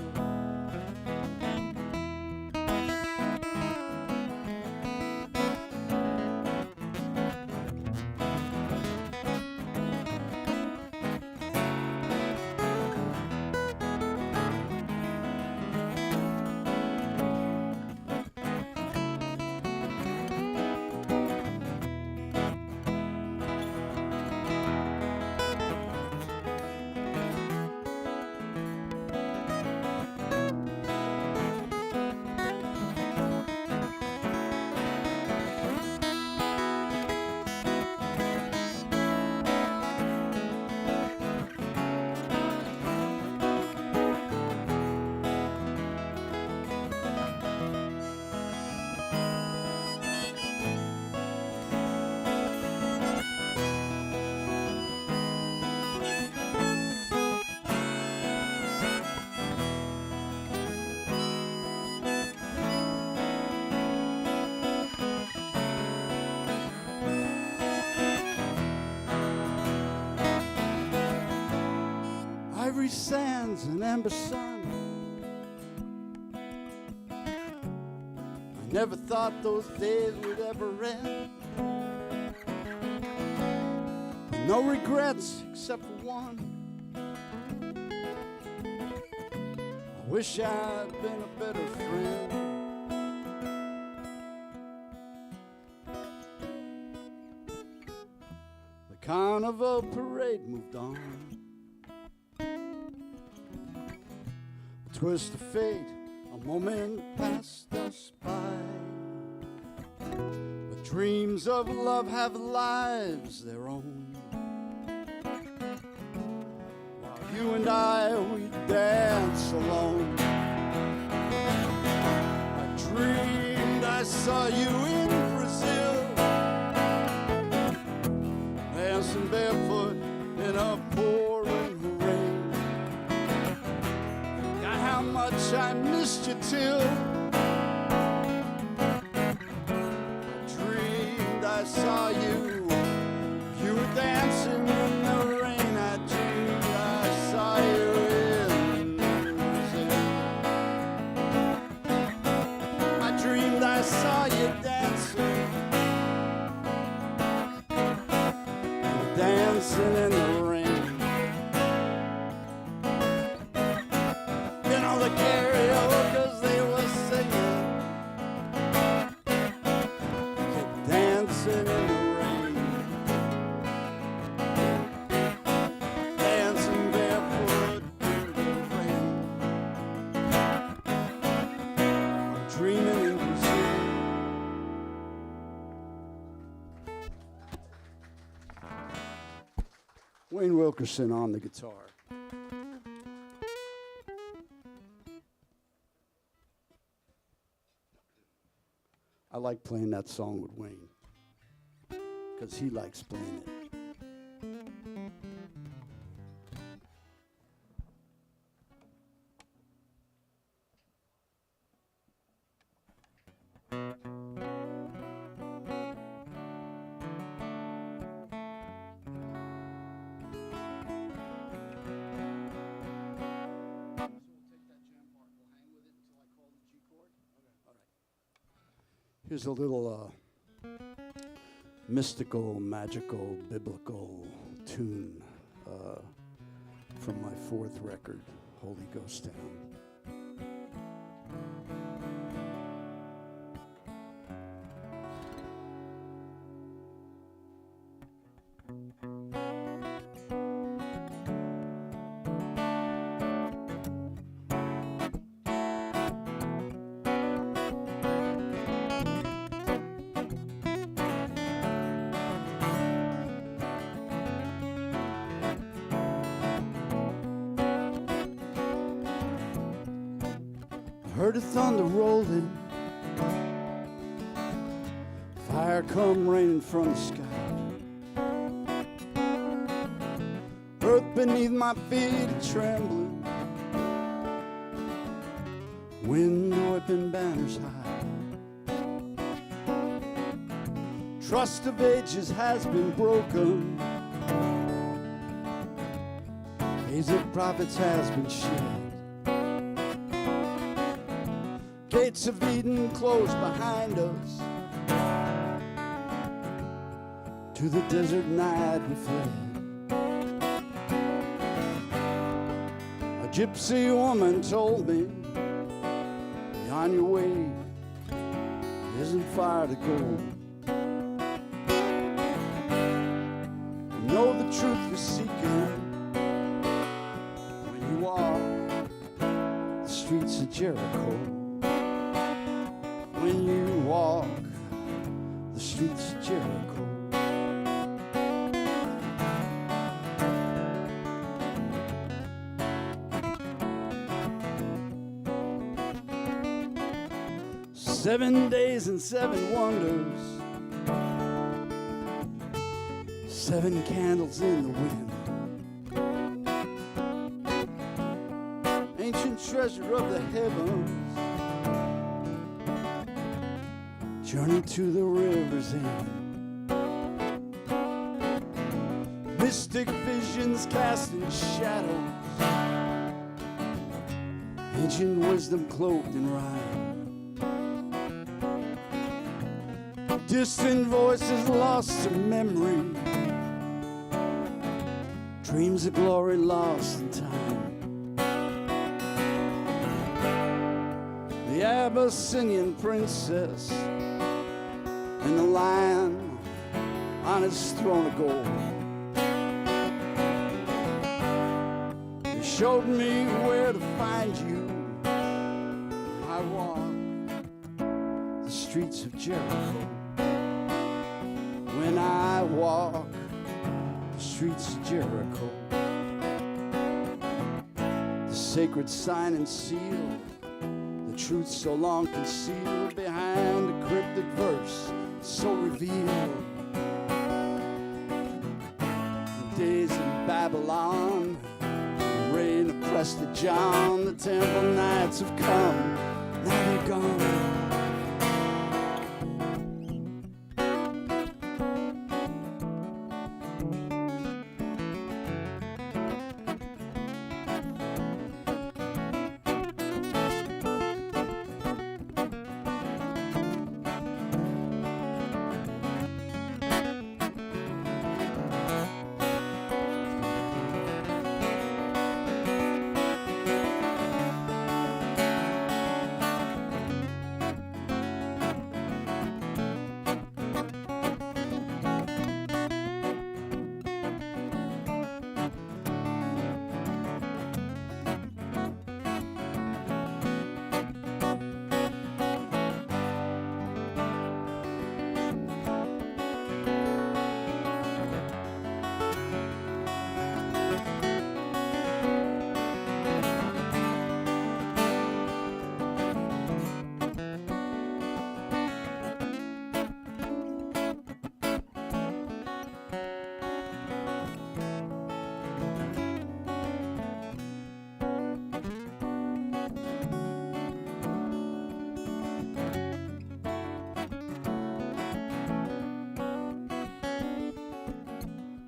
Ivory sands and amber sun. I never thought those days would ever end. No regrets except for one. I wish I'd been a better friend. The carnival parade moved on. A twist of fate, a moment passed us by. But dreams of love have lives their own. While you and I, we dance alone. I dreamed I saw you in Brazil, dancing barefoot in a pouring rain. Forgot how much I missed you till I dreamed I saw you. You were dancing in the rain. I dreamed I saw you in Brazil. I dreamed I saw you dancing. Dancing in the rain. You know the karaoke's they were singing, kept dancing in the rain, dancing barefoot in the rain. I'm dreaming in Brazil. Wayne Wilkerson on the guitar. I like playing that song with Wayne because he likes playing it. Here's a little mystical, magical, biblical tune from my fourth record, Holy Ghost Town. Heard the thunder rolling, fire come raining from the sky. Earth beneath my feet trembling, wind whipping banners high. Trust of ages has been broken, age of prophets has been shed. Gates of Eden closed behind us. To the desert night we fled. A gypsy woman told me, on your way isn't far to go. You know the truth you're seeking when you walk the streets of Jericho. When you walk the streets of Jericho. Seven days and seven wonders, seven candles in the wind, ancient treasure of the heavens, journey to the river's end. Mystic visions casting shadows, ancient wisdom cloaked in rhyme. Distant voices lost to memory, dreams of glory lost in time. The Abyssinian princess and the lion on his throne of gold. They showed me where to find you. I walk the streets of Jericho. When I walk the streets of Jericho, the sacred sign and seal, the truth so long concealed behind a cryptic verse so revealed. The days in Babylon, the reign of Prester John, the temple nights have come, now they're gone.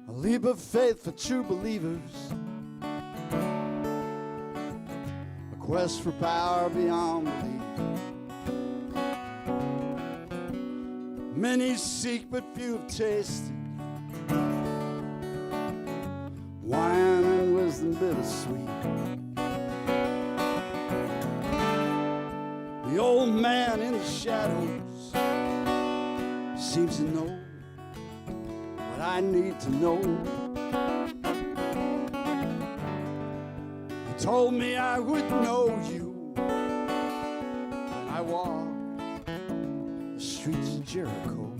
Leap of faith for true believers, a quest for power beyond belief. Many seek but few have tasted wine and wisdom bittersweet. The old man in the shadows seems to know what I need to know. He told me I would know you when I walk the streets of Jericho.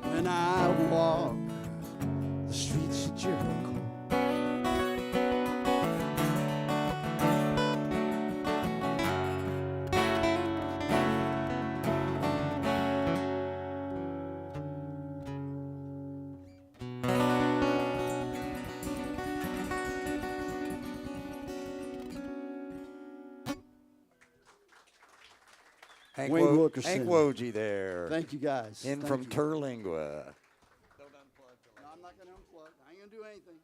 When I walk the streets of Jericho. Hank, Wayne Wilkerson. Hank Wojie there. Thank you guys. In Thank from you. Terlingua. No, I'm not going to unplug. I ain't going to do anything.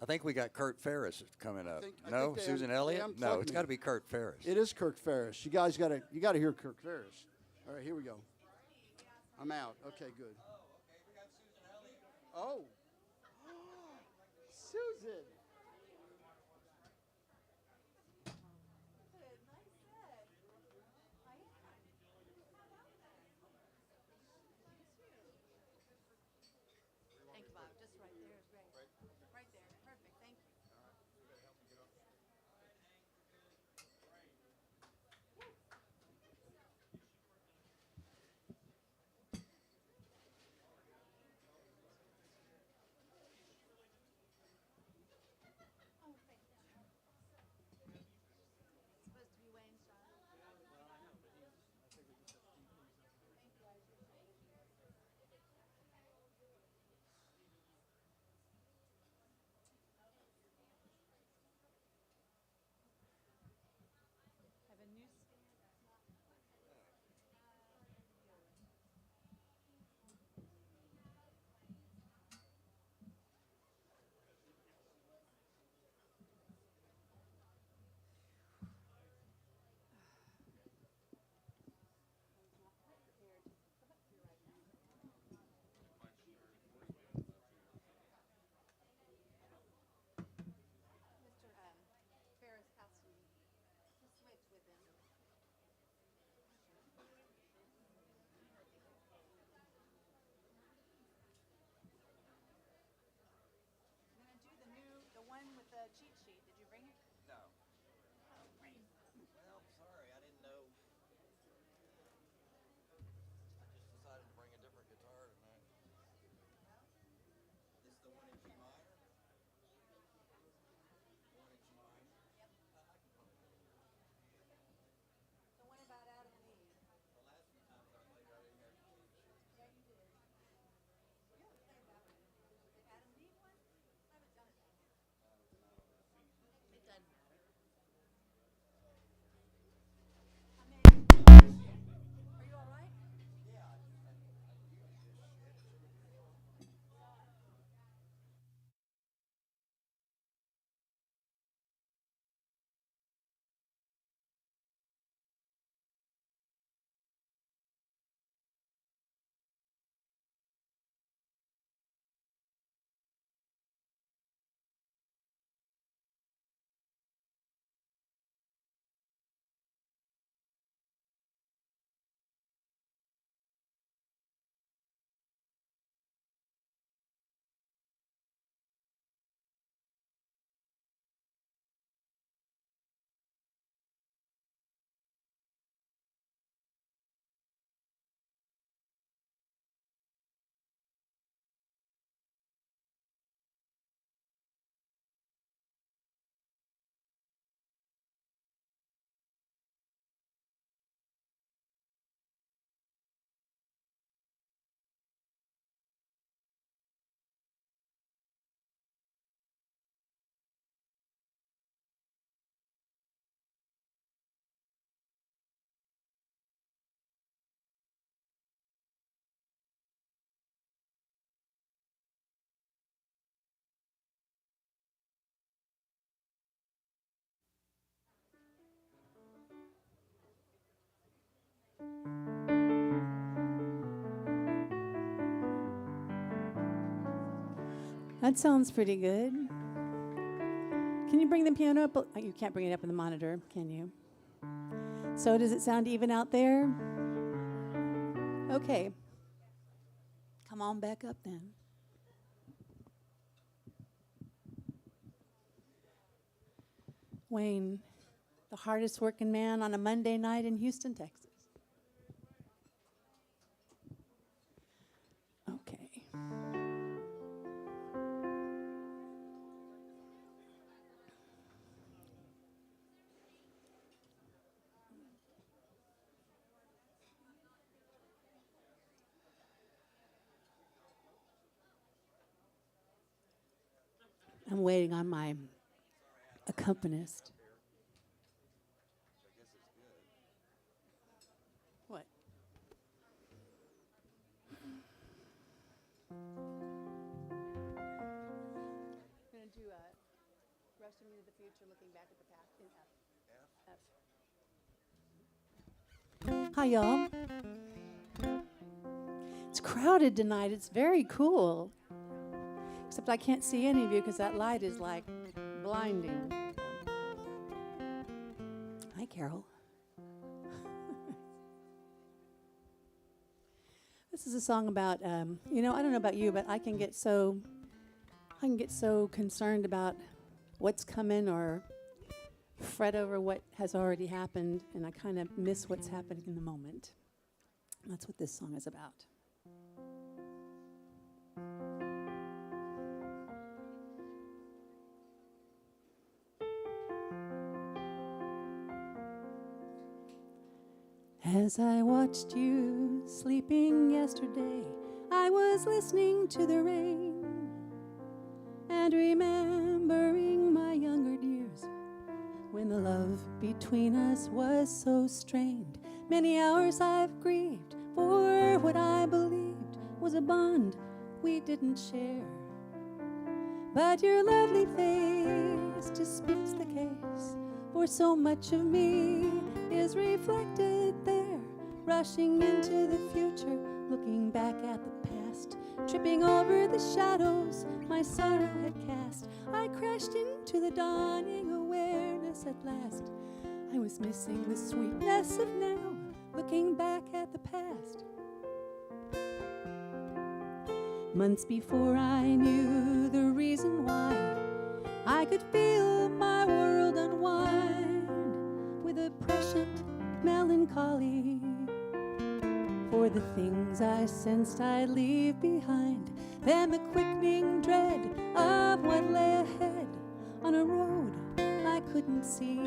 I think we got Kurt Ferris coming up. I No, think they Susan they Elliott? No, unplugged it's me. got to be Kurt Ferris. It is Kirk Ferris. You guys got to hear Kirk Ferris. All right, here we go. I'm out. Okay, good. Oh. Susan. Thank you, Bob. Just right there is great. Right there. Perfect. Thank you. That sounds pretty good. Can you bring the piano up? You can't bring it up in the monitor, can you? So does it sound even out there? Okay. Come on back up then. Wayne, the hardest working man on a Monday night in Houston, Texas. Okay. I'm waiting on my accompanist. What? I'm going to do Rushing into the Future, Looking Back at the Past in F. Hi, y'all. It's crowded tonight. It's very cool. Except I can't see any of you because that light is like blinding. Hi, Carol. This is a song about, I don't know about you, but I can get so concerned about what's coming or fret over what has already happened, and I kind of miss what's happening in the moment. That's what this song is about. As I watched you sleeping yesterday, I was listening to the rain and remembering my younger years when the love between us was so strained. Many hours I've grieved for what I believed was a bond we didn't share. But your lovely face disputes the case, for so much of me is reflected there, rushing into the future, looking back at the past, tripping over the shadows my sorrow had cast. I crashed into the dawning awareness at last. I was missing the sweetness of now, looking back at the past. Months before I knew the reason why, I could feel my world unwind with a prescient melancholy for the things I sensed I'd leave behind, then the quickening dread of what lay ahead on a road I couldn't see,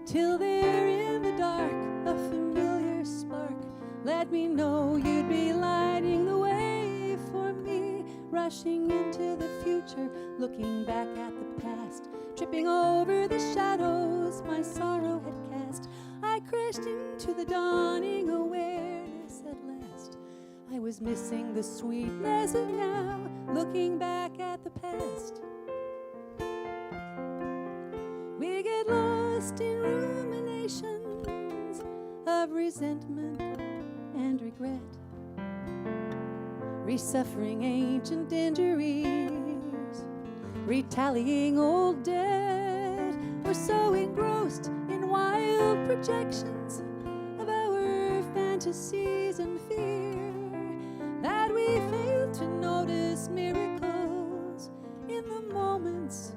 till there in the dark a familiar spark let me know you'd be lighting the way for me, rushing into the future, looking back at the past, tripping over the shadows my sorrow had cast. I crashed into the dawning awareness at last. I was missing the sweetness of now, looking back at the past. We get lost in ruminations of resentment and regret, resuffering ancient injuries, retallying old debt. We're so engrossed in wild projections of our fantasies and fear that we fail to notice miracles in the moments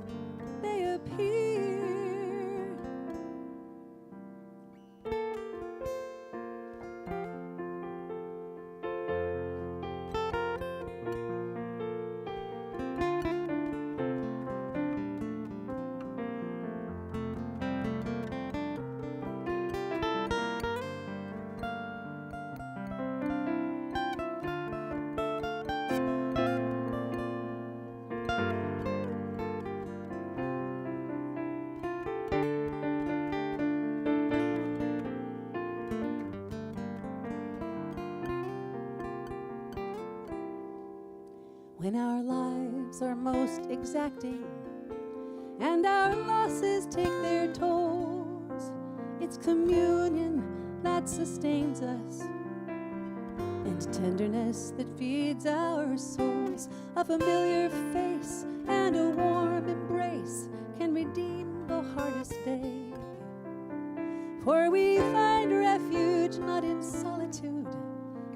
they appear. When our lives are most exacting and our losses take their tolls, it's communion that sustains us, and tenderness that feeds our souls. A familiar face and a warm embrace can redeem the hardest day. For we find refuge not in solitude,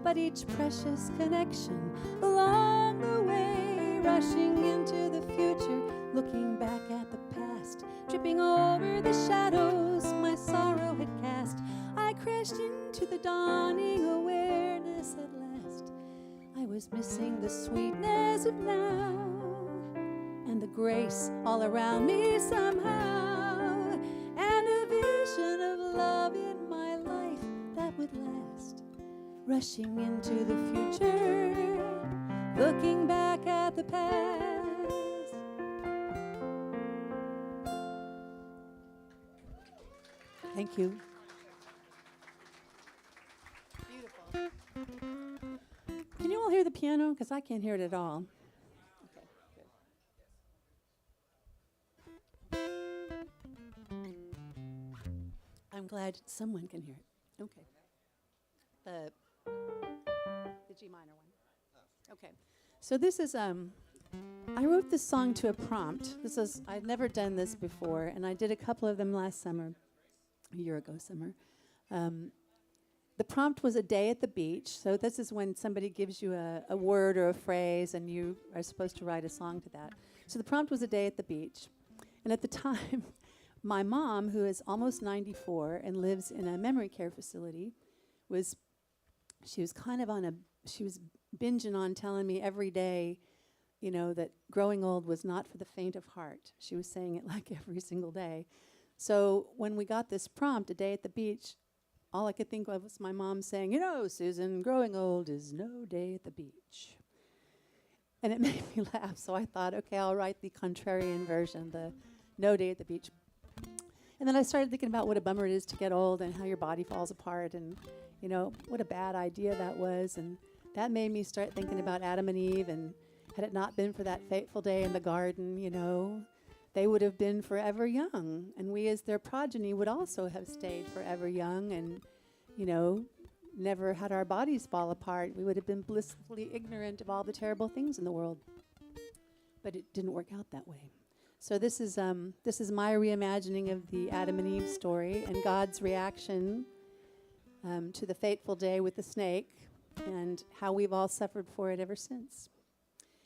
but each precious connection along the way, rushing into the future, looking back at the past, tripping over the shadows my sorrow had cast. I crashed into the dawning awareness at last. I was missing the sweetness of now and the grace all around me somehow, and a vision of love in my life that would last. Rushing into the future, looking back at the past. Thank you. Beautiful. Can you all hear the piano? Because I can't hear it at all. Okay, good. I'm glad someone can hear it. Okay. The G minor one. Okay. So this is I wrote this song to a prompt. I'd never done this before, and I did a couple of them last summer, a year ago summer. The prompt was a day at the beach. So this is when somebody gives you a word or a phrase, and you are supposed to write a song to that. So the prompt was a day at the beach. And at the time, my mom, who is almost 94 and lives in a memory care facility, she was binging on telling me every day, that growing old was not for the faint of heart. She was saying it like every single day. So when we got this prompt, a day at the beach, all I could think of was my mom saying, Susan, growing old is no day at the beach. And it made me laugh, so I thought, okay, I'll write the contrarian version, the no day at the beach. And then I started thinking about what a bummer it is to get old and how your body falls apart, and what a bad idea that was. And that made me start thinking about Adam and Eve, and had it not been for that fateful day in the garden, they would have been forever young. And we as their progeny would also have stayed forever young and, never had our bodies fall apart. We would have been blissfully ignorant of all the terrible things in the world. But it didn't work out that way. So this is my reimagining of the Adam and Eve story and God's reaction to the fateful day with the snake, and how we've all suffered for it ever since.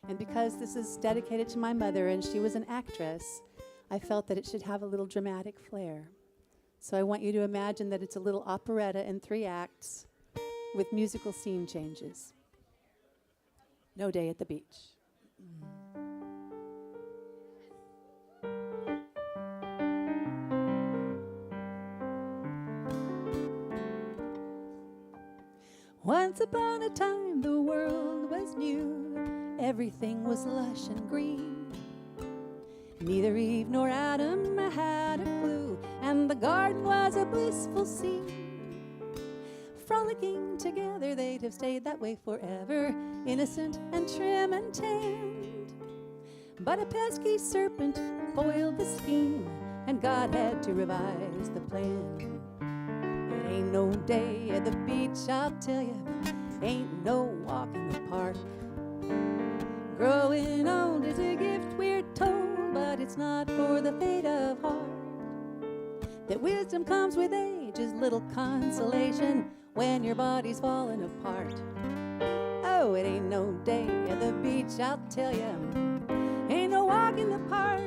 And because this is dedicated to my mother and she was an actress, I felt that it should have a little dramatic flair. So I want you to imagine that it's a little operetta in 3 acts with musical scene changes. No day at the beach. Once upon a time the world was new, everything was lush and green. Neither Eve nor Adam had a clue, and the garden was a blissful scene. Frolicking together they'd have stayed that way forever, innocent and trim and tanned. But a pesky serpent foiled the scheme, and God had to revise the plan. It ain't no day at the beach, I'll tell you, ain't no walk in the park. Growing old is a gift, we're told, but it's not for the faint of heart. That wisdom comes with age is little consolation when your body's falling apart. Oh, it ain't no day at the beach, I'll tell you, ain't no walk in the park.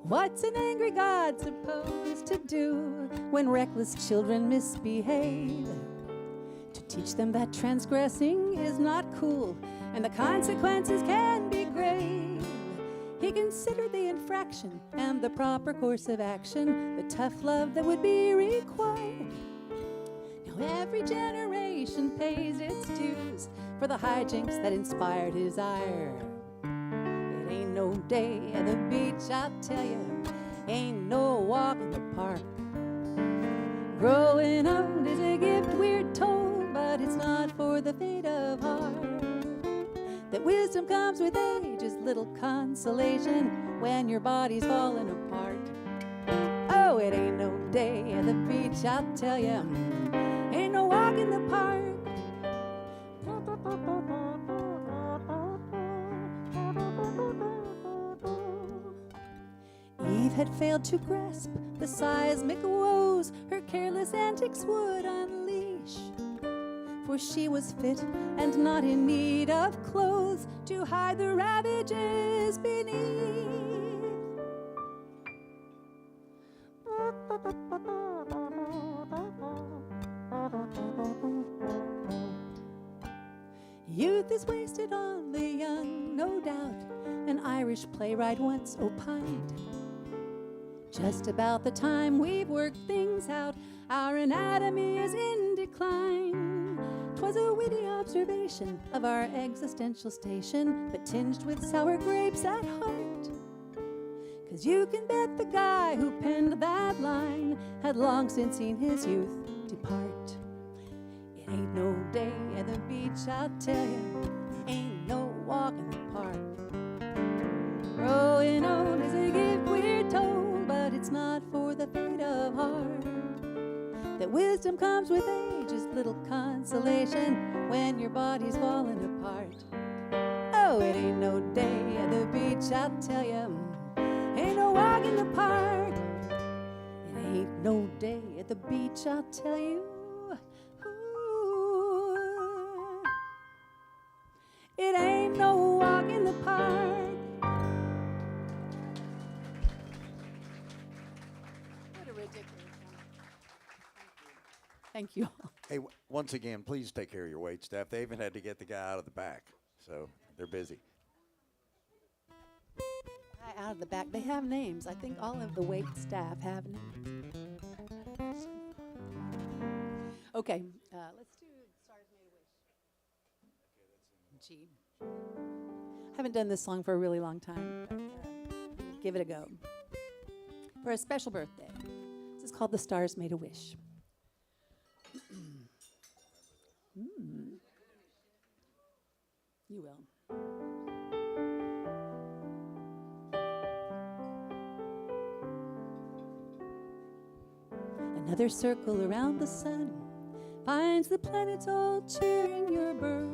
What's an angry God supposed to do when reckless children misbehave? To teach them that transgressing is not cool and the consequences can be grave. He considered the infraction and the proper course of action, the tough love that would be required. Now every generation pays its dues for the hijinks that inspired his ire. It ain't no day at the beach, I'll tell you, ain't no walk in the park. Growing old is a gift, we're told, but it's not for the faint of heart. That wisdom comes with age is little consolation when your body's falling apart. it ain't no day at the beach, I'll tell you. Ain't no walk in the park. Eve had failed to grasp the seismic woes her careless antics would unleash. For she was fit and not in need of clothes to hide the ravages beneath. Youth is wasted on the young, no doubt, an Irish playwright once opined. Just about the time we've worked things out, our anatomy is in decline. 'Twas a witty observation of our existential station, but tinged with sour grapes at heart. 'Cause you can bet the guy who penned that line had long since seen his youth depart. It ain't no day at the beach, I'll tell you. Ain't no walk in the park. Growing old is a gift we're told, but it's not for the faint of heart. That wisdom comes with age is little consolation when your body's falling apart. Oh, it ain't no day at the beach, I'll tell you. Ain't no walk in the park. It ain't no day at the beach, I'll tell you. Ooh. It ain't no walk in the park. What a ridiculous one. Thank you all. Hey, once again, please take care of your wait staff. They even had to get the guy out of the back, so they're busy. Out of the back, they have names. I think all of the wait staff have names. Okay, let's do Stars Made a Wish. Gee. Haven't done this song for a really long time, but give it a go. For a special birthday. This is called The Stars Made a Wish. You will. Another circle around the sun finds the planets all cheering your birth.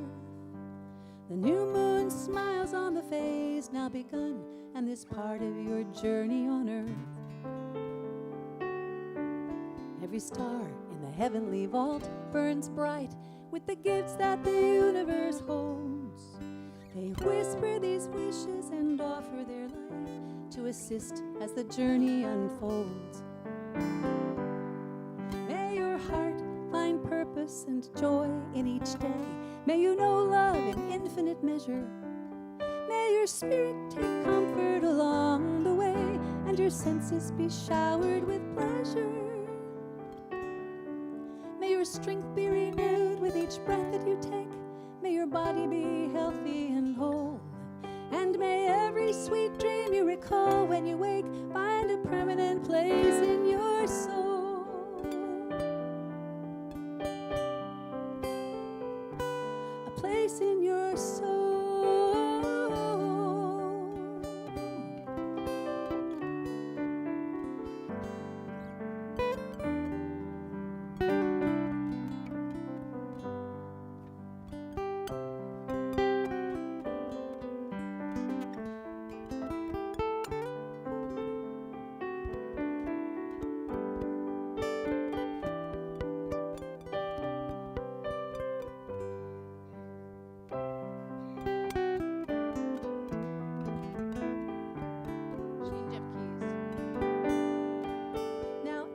The new moon smiles on the phase now begun, and this part of your journey on earth. Every star in the heavenly vault burns bright with the gifts that the universe holds. They whisper these wishes and offer their light to assist as the journey unfolds. May your heart find purpose and joy in each day. May you know love in infinite measure. May your spirit take comfort along the way, and your senses be showered with pleasure. May your strength be renewed with each breath that you take. May your body be healthy and whole. And may every sweet dream you recall when you wake find a permanent place in your soul. A place in your soul.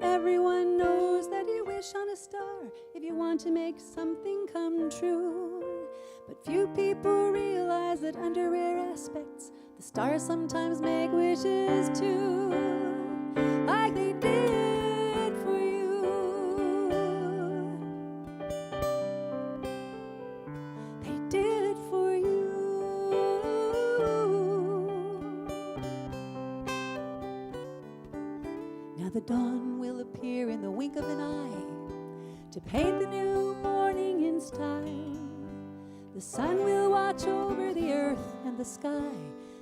Everyone knows that you wish on a star if you want to make something come true. But few people realize that under rare aspects, the stars sometimes make wishes too, like they did for you. They did it for you. Now the dawn will appear in the wink of an eye to paint the new morning in style. The sun will watch over the earth and the sky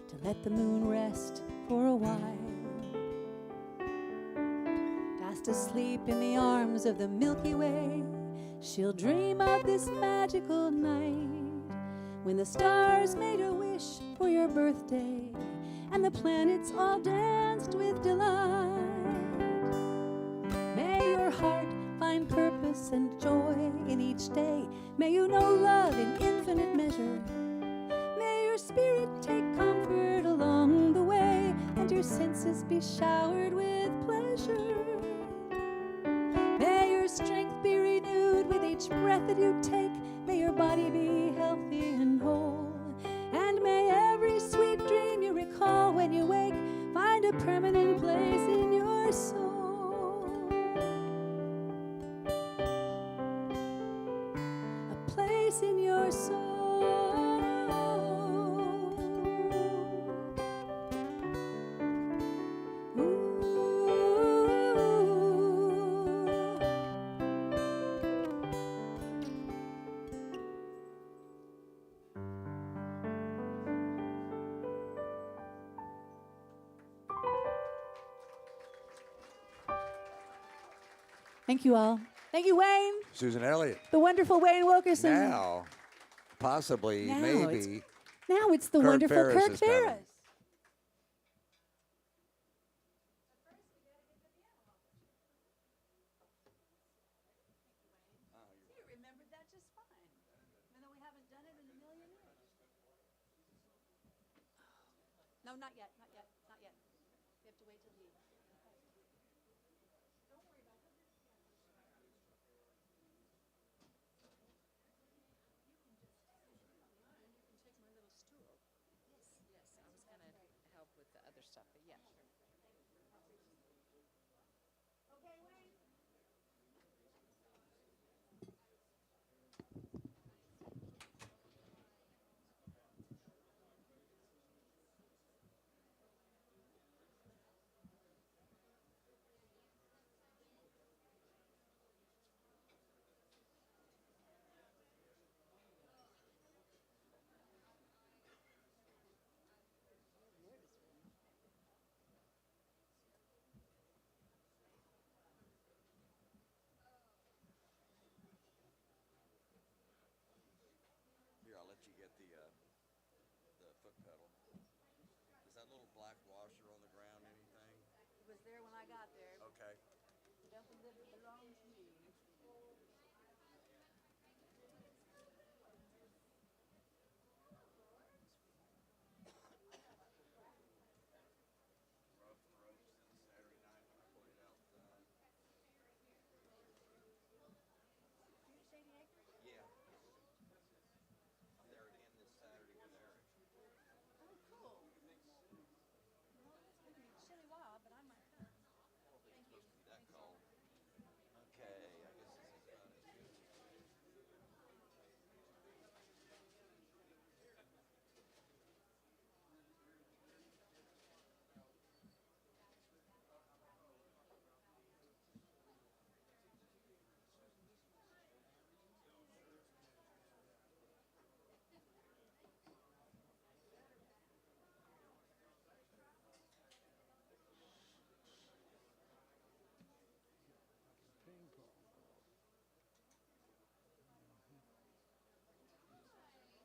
to let the moon rest for a while. fast asleep in the arms of the Milky Way. She'll dream of this magical night when the stars made a wish for your birthday and the planets all danced with delight. May your heart find purpose and joy in each day. May you know love in infinite measure. May your spirit take comfort along the way and your senses be showered with pleasure. May your strength be renewed with each breath that you take. May your body be healthy and whole. And may every sweet dream you recall when you wake find a permanent place in your soul. A place in your soul. Thank you all. Thank you, Wayne. Susan Elliott. The wonderful Wayne Wilkerson. Now, possibly, Now maybe. Now it's the Kurt wonderful Ferris Kurt is coming. Ferris. You remembered that just fine, even though we haven't done it in a million years. No, not yet, not yet, not yet. We have to wait till he. Here, I'll let you get the foot pedal. Is that little black washer on the ground anything? It was there when I got there. Okay. Doesn't belong to me. Yeah. I'm there again this Saturday with Eric. Oh, cool. Well, it's been a chilly while, but I might come. Thank you. Supposed to be that cold. Okay, I guess this is about as good as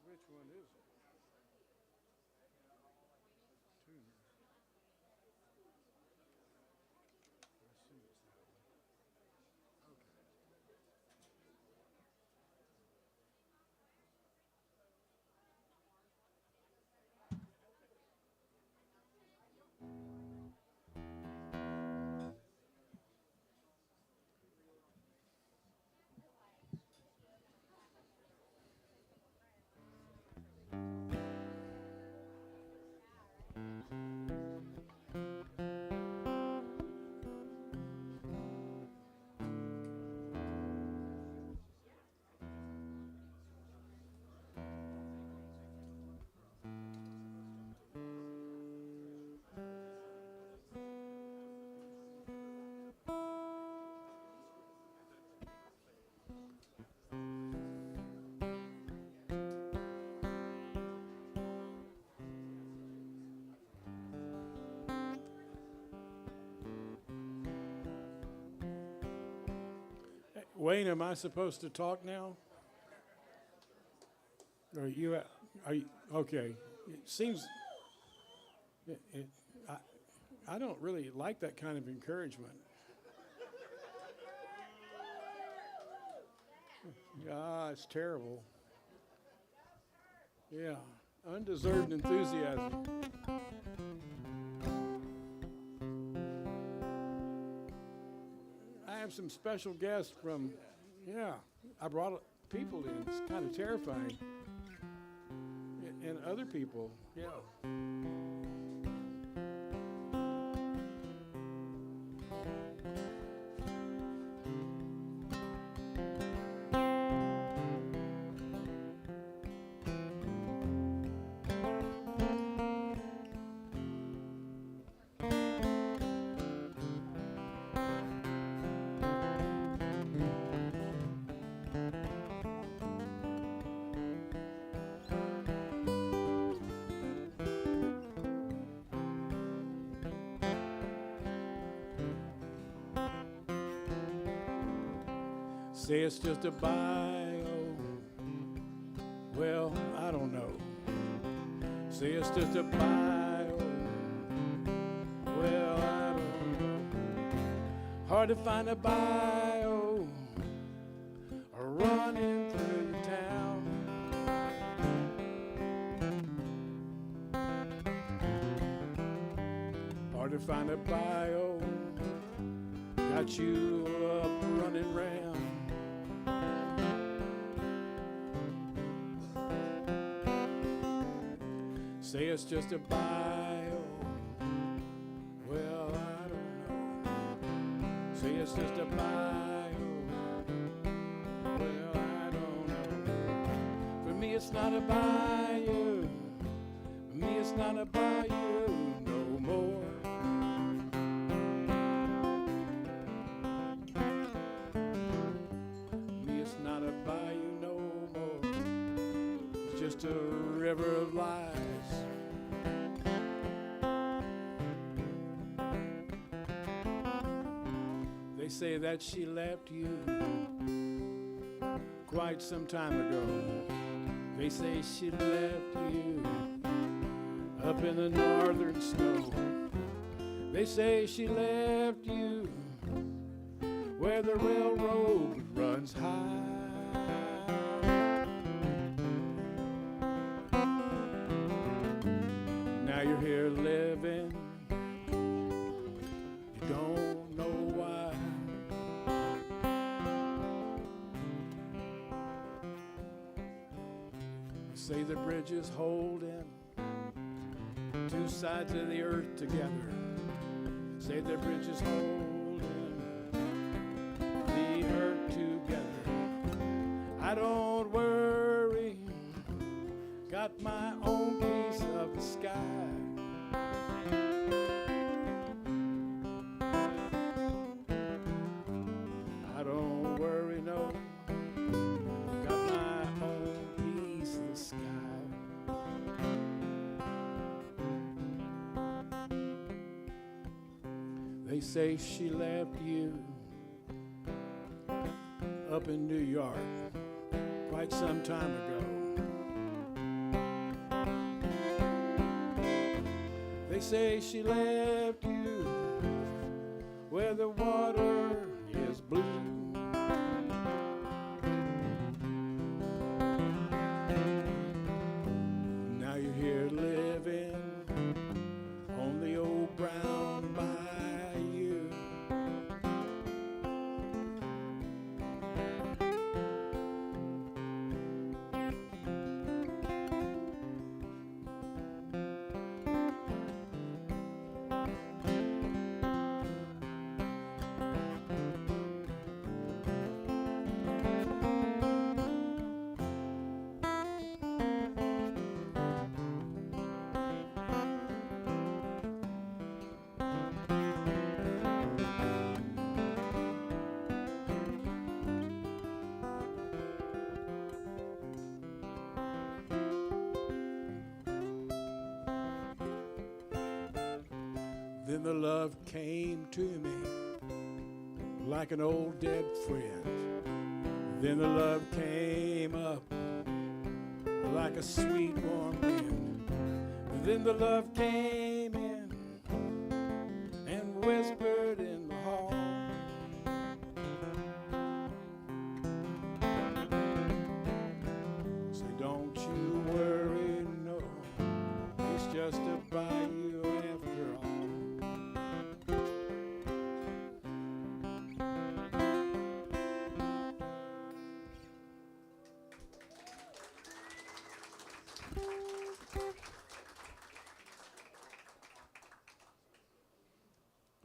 Which one is it? Tuner. I assume it's that one. Okay. Wayne, am I supposed to talk now? Are you okay? It seems I don't really like that kind of encouragement. Yeah, it's terrible. Yeah, undeserved enthusiasm. I have some special guests from, I brought people in. It's kind of terrifying. And other people, yeah. Say it's just a bio. Well, I don't know. Say it's just a bio. Well, I don't know. Hard to find a bio running through the town. Hard to find a bio. Got you up running round. Say it's just a bio. Well, I don't know. Say it's just a bio. Well, I don't know. For me, it's not a bio. For me, it's not a bio no more. For me, it's not a bayou no more. It's just a river of lies. They say that she left you quite some time ago. They say she left you up in the northern snow. They say she left you where the railroad runs high. Now you're here living. You don't know why. Say the bridge is holding two sides of the earth together. Say the bridge is holding the earth together. I don't worry, got my own piece of the sky. I don't worry, no. They say she left you up in New York quite some time ago. They say she left you where the water is blue. Now you're here living on the old brown bayou. Then the love came to me like an old dead friend. Then the love came up like a sweet warm wind. Then the love came in and whispered in the hall. Say, don't you worry, no, it's just about you after all.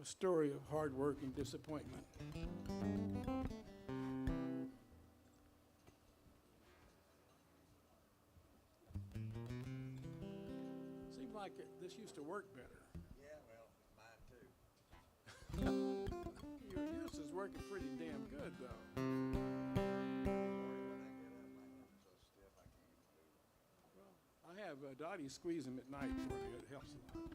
A story of hard work and disappointment. Seems like this used to work better. Yeah, well, mine too. Yours is working pretty damn good, though. I have Dottie squeeze them at night for me. It helps a lot.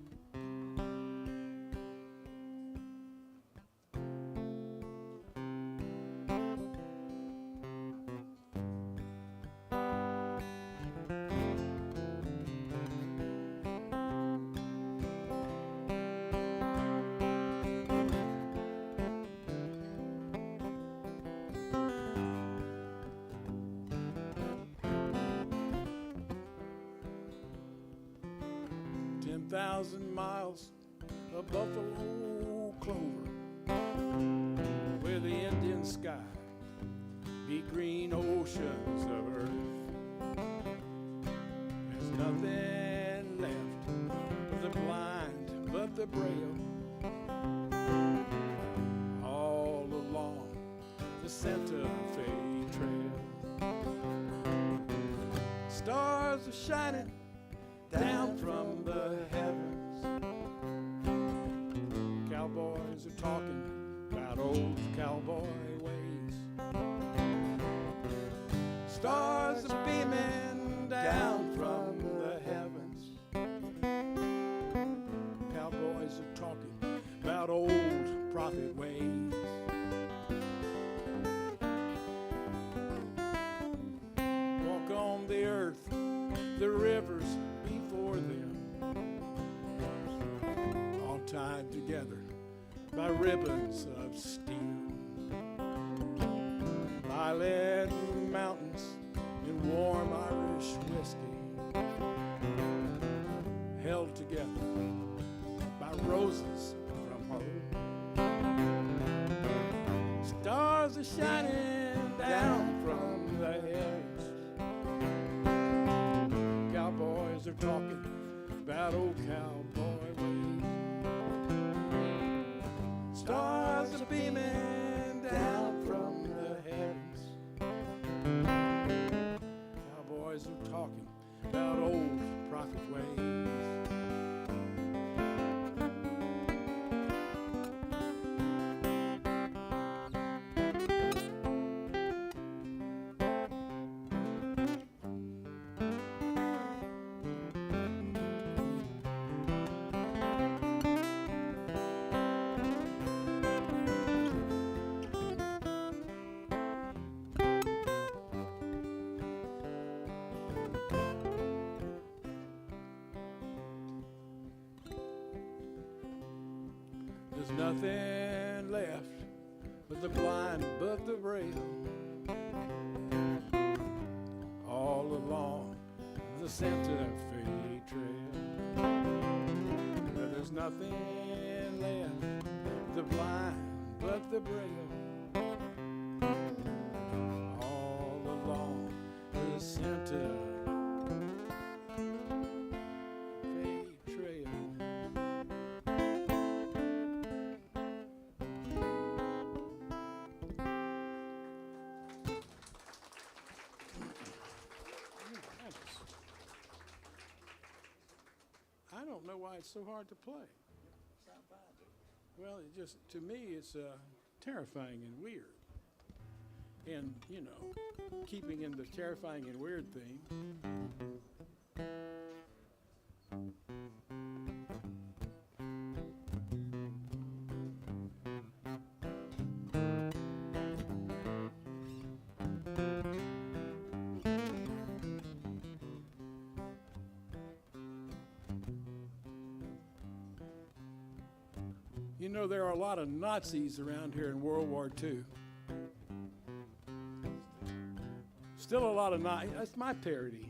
Thousand miles of buffalo clover, where the Indian sky beat green oceans of earth. There's nothing left for the blind but the braille. All along the Santa Fe Trail, stars are shining down from the heavens. Cowboys are talking about old cowboy ways. Stars are beaming down from the heavens. Cowboys are talking about old prophet ways. Walk on the earth, the rivers before them, all tied together by ribbons of steel. Violet mountains and warm Irish whiskey, held together by roses from home. Stars are shining down from the heavens. Cowboys are talking about old cowboy ways. Stars are beaming down from the heavens. Cowboys are talking about old prophet ways. There's nothing left but the blind, but the braille. All along the Santa Fe Trail, there's nothing left but the blind, but the braille. All along the Santa Fe Trail. I don't know why it's so hard to play. Well, it just, to me, it's terrifying and weird. And, you know, keeping in the terrifying and weird theme. You know, there are a lot of Nazis around here in World War II. Still a lot of Nazis. That's my parody.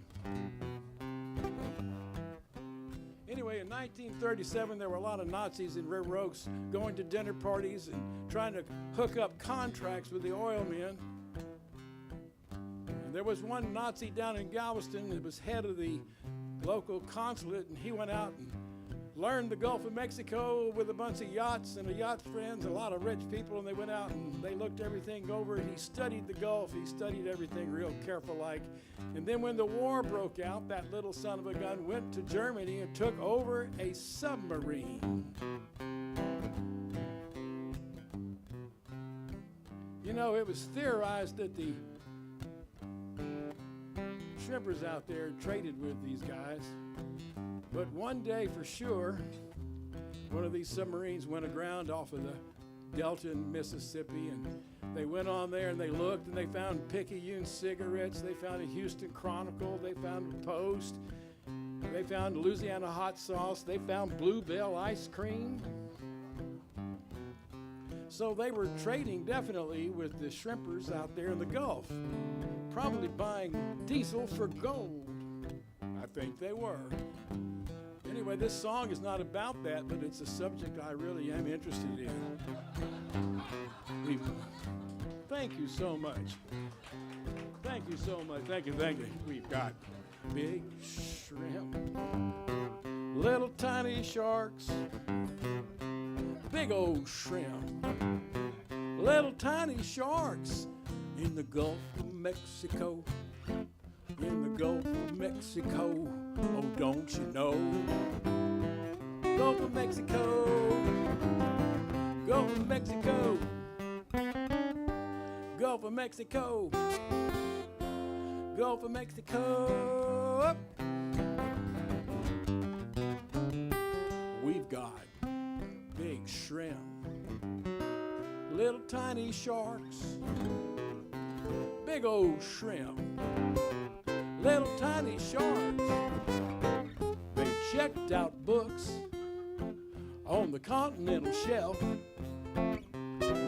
Anyway, in 1937, there were a lot of Nazis in River Oaks going to dinner parties and trying to hook up contracts with the oil men. And there was one Nazi down in Galveston that was head of the local consulate, and he went out and learned the Gulf of Mexico with a bunch of yachts and a yacht friends, a lot of rich people, and they went out and they looked everything over, and he studied the Gulf. He studied everything real careful like. And then when the war broke out, that little son of a gun went to Germany and took over a submarine. You know, it was theorized that the shrimpers out there traded with these guys. But one day for sure, one of these submarines went aground off of the Delta in Mississippi, and they went on there and they looked and they found Picayune cigarettes, they found a Houston Chronicle, they found a Post, they found Louisiana hot sauce, they found Bluebell ice cream. So they were trading definitely with the shrimpers out there in the Gulf, probably buying diesel for gold. I think they were. Anyway, this song is not about that, but it's a subject I really am interested in. Thank you so much. Thank you so much. Thank you, thank you. We've got big shrimp, little tiny sharks, big old shrimp, little tiny sharks in the Gulf of Mexico. In the Gulf of Mexico, oh, don't you know? Gulf of Mexico, Gulf of Mexico, Gulf of Mexico, Gulf of Mexico. We've got big shrimp, little tiny sharks, big old shrimp, little tiny sharks. They checked out books on the continental shelf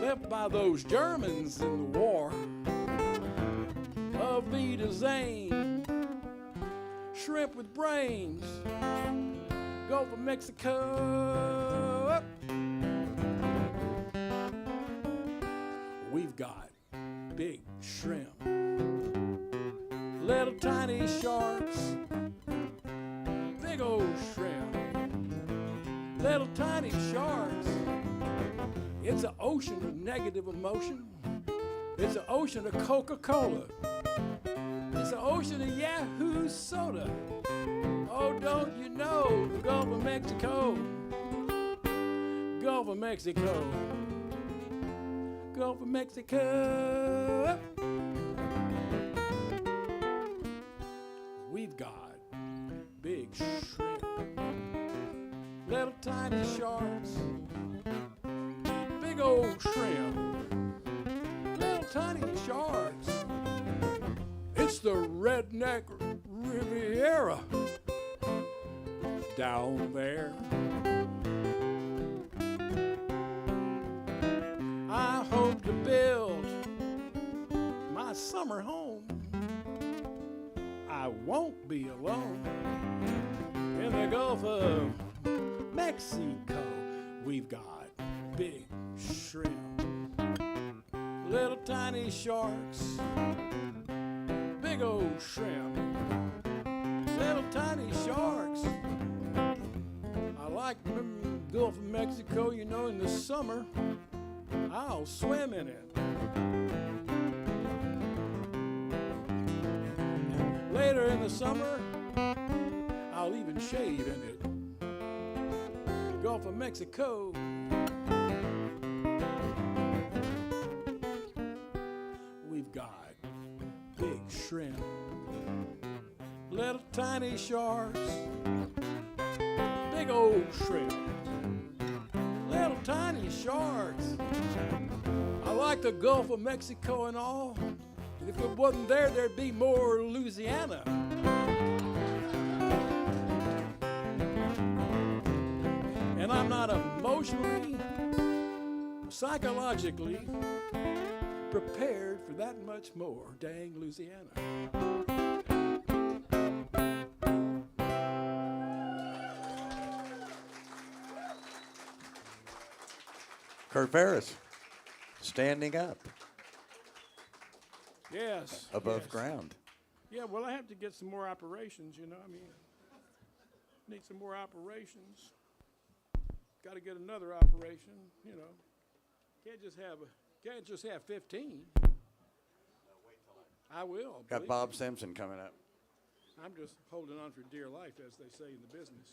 left by those Germans in the war. Of Vida Zane, shrimp with brains, Gulf of Mexico. We've got big shrimp, little tiny sharks, big old shrimp, little tiny sharks. It's an ocean of negative emotion. It's an ocean of Coca-Cola. It's an ocean of Yahoo soda. Oh, don't you know the Gulf of Mexico? Gulf of Mexico. Gulf of Mexico. We've got big shrimp, little tiny sharks, big old shrimp, little tiny sharks. It's the redneck Riviera down there. I hope to build my summer home. I won't be alone in the Gulf of Mexico. We've got big shrimp, little tiny sharks, big old shrimp, little tiny sharks. I like the Gulf of Mexico, you know, in the summer, I'll swim in it. Later in the summer, I'll even shave in it. Gulf of Mexico. We've got big shrimp, little tiny sharks, big old shrimp, little tiny sharks. I like the Gulf of Mexico and all. If it wasn't there, there'd be more Louisiana. And I'm not a emotionally, psychologically prepared for that much more. Dang Louisiana. Kurt Ferris, standing up Yes. above yes. ground. Yeah, well, I have to get some more operations, you know. I mean, need some more operations. Got to get another operation, you know. Can't just have 15. I will. Got believe Bob me. Simpson coming up. I'm just holding on for dear life, as they say in the business.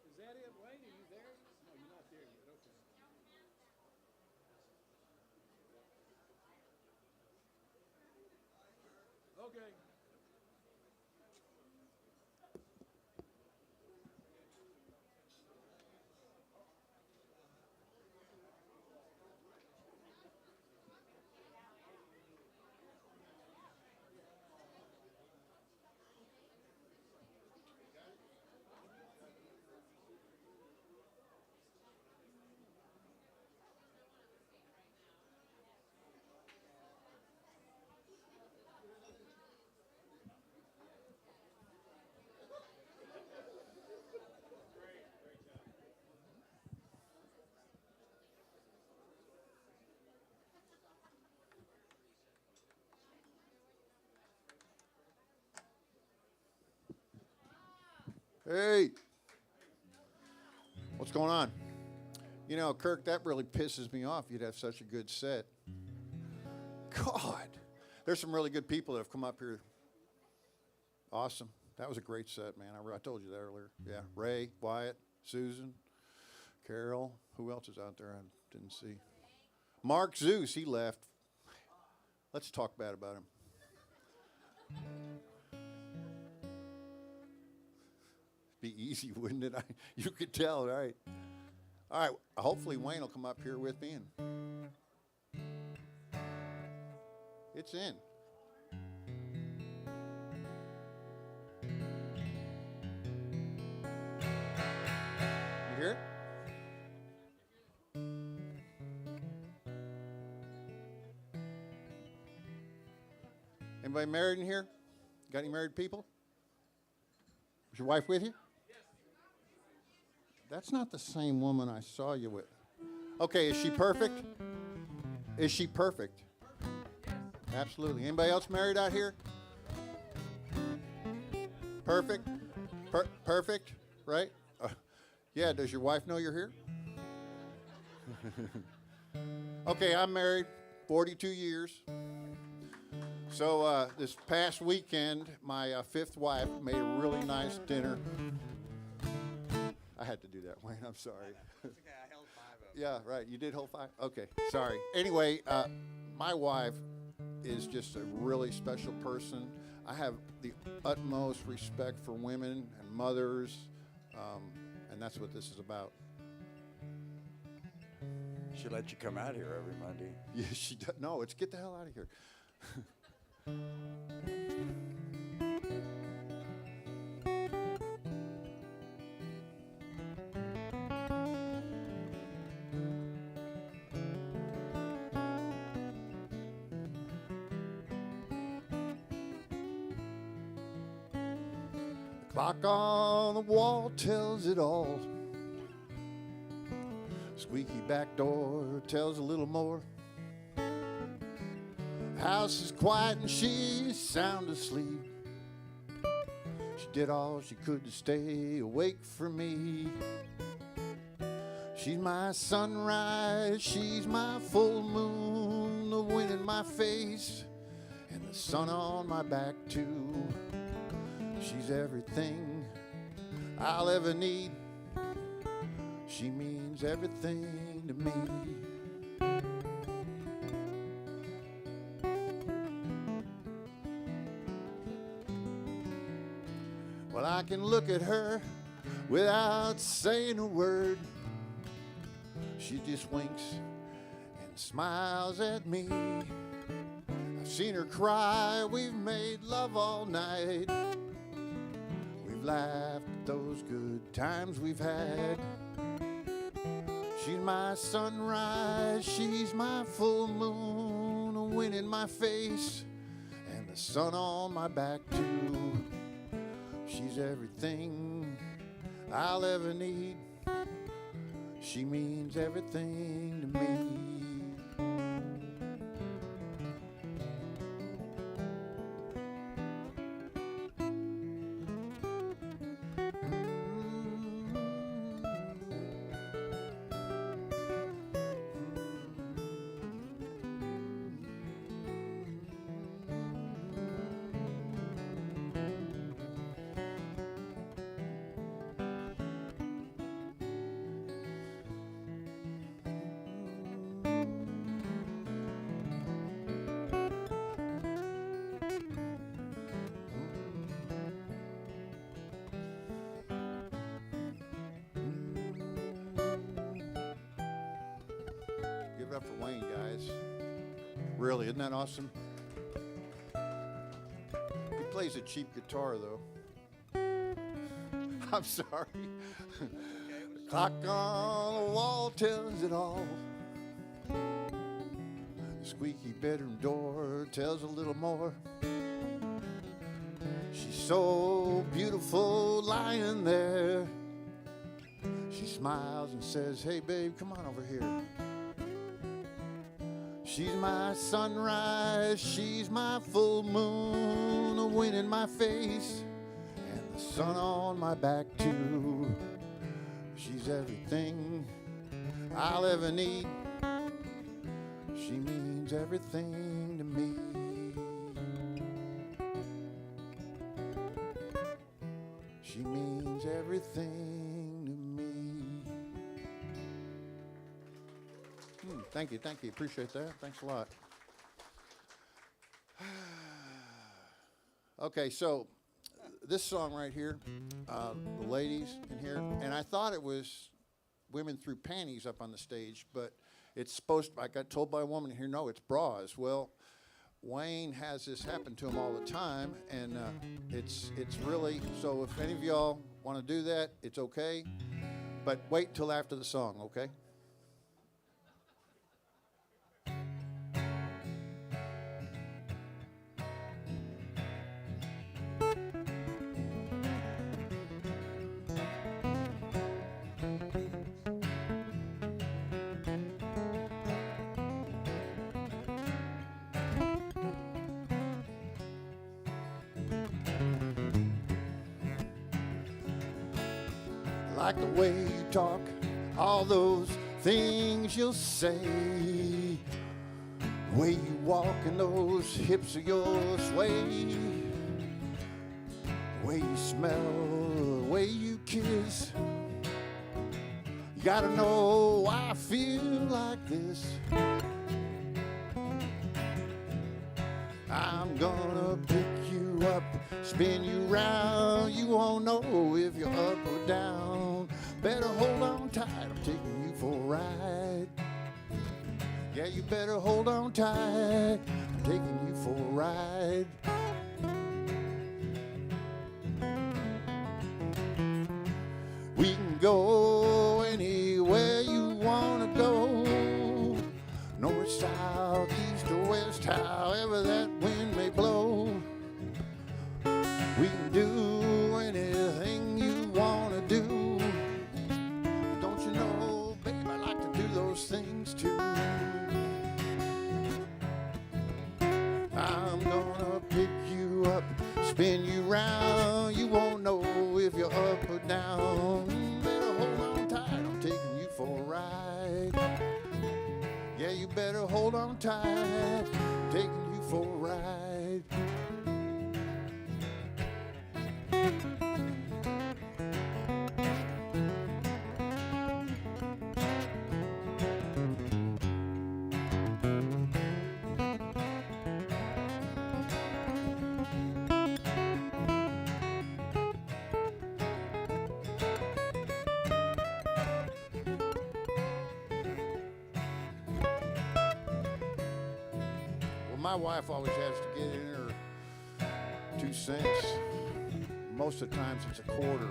Is that it, Wayne? Are you there? No, you're not there yet. Okay. Okay. Hey, what's going on? You know, Kirk, that really pisses me off. You'd have such a good set. God, there's some really good people that have come up here. Awesome. That was a great set, man. I told you that earlier. Yeah, Ray, Wyatt, Susan, Carol. Who else is out there I didn't see? Mark Zeus, he left. Let's talk bad about him. Be easy, wouldn't it? You could tell, right? All right, hopefully Wayne will come up here with me and it's in. You hear it? Anybody married in here? Got any married people? Is your wife with you? That's not the same woman I saw you with. Okay, is she perfect? Is she perfect? Absolutely. Anybody else married out here? Perfect? Perfect, right? Yeah, does your wife know you're here? Okay, I'm married 42 years. So this past weekend, my fifth wife made a really nice dinner. I had to do that, Wayne. I'm sorry. It's okay, I held 5 of them. Yeah, right. You did hold 5? Okay, sorry. Anyway, my wife is just a really special person. I have the utmost respect for women and mothers, and that's what this is about. She let you come out here every Monday. Yeah, she does. No, it's get the hell out of here. Clock on the wall tells it all. Squeaky back door tells a little more. House is quiet and she's sound asleep. She did all she could to stay awake for me. She's my sunrise, she's my full moon, the wind in my face, and the sun on my back too. She's everything I'll ever need. She means everything to me. Well, I can look at her without saying a word. She just winks and smiles at me. I've seen her cry, we've made love all night. We've laughed at those good times we've had. She's my sunrise, she's my full moon, a wind in my face, and the sun on my back too. She's everything I'll ever need. She means everything to me. Give it up for Wayne, guys. Really, isn't that awesome? He plays a cheap guitar, though. I'm sorry. The clock on the wall tells it all. The squeaky bedroom door tells a little more. She's so beautiful lying there. She smiles and says, "Hey, babe, come on over here." She's my sunrise, she's my full moon, a wind in my face, and the sun on my back too. She's everything I'll ever need. She means everything to me. She means everything to me. Thank you, appreciate that. Thanks a lot. Okay, so this song right here, the ladies in here, and I thought it was women threw panties up on the stage, but it's supposed to, I got told by a woman here, no, it's bras. Well, Wayne has this happen to him all the time, and it's really, so if any of y'all want to do that, it's okay, but wait till after the song, okay? Like the way you talk, all those things you'll say, the way you walk and those hips of yours sway, the way you smell, the way you kiss. You gotta know why I feel like this. I'm gonna pick you up, spin you round. You won't know if you're up or down. Better hold on tight, I'm taking you for a ride. Yeah, you better hold on tight, I'm taking you for a ride. We can go anywhere you wanna go, north, south, east, or west, however that wind may blow. We can do anything you want to do. Don't you know, babe, I like to do those things too. I'm gonna pick you up, spin you round. You won't know if you're up or down. Better hold on tight, I'm taking you for a ride. Yeah, you better hold on tight, I'm taking you for a ride. Well, my wife always has to get in her 2 cents. Most of the times it's a quarter.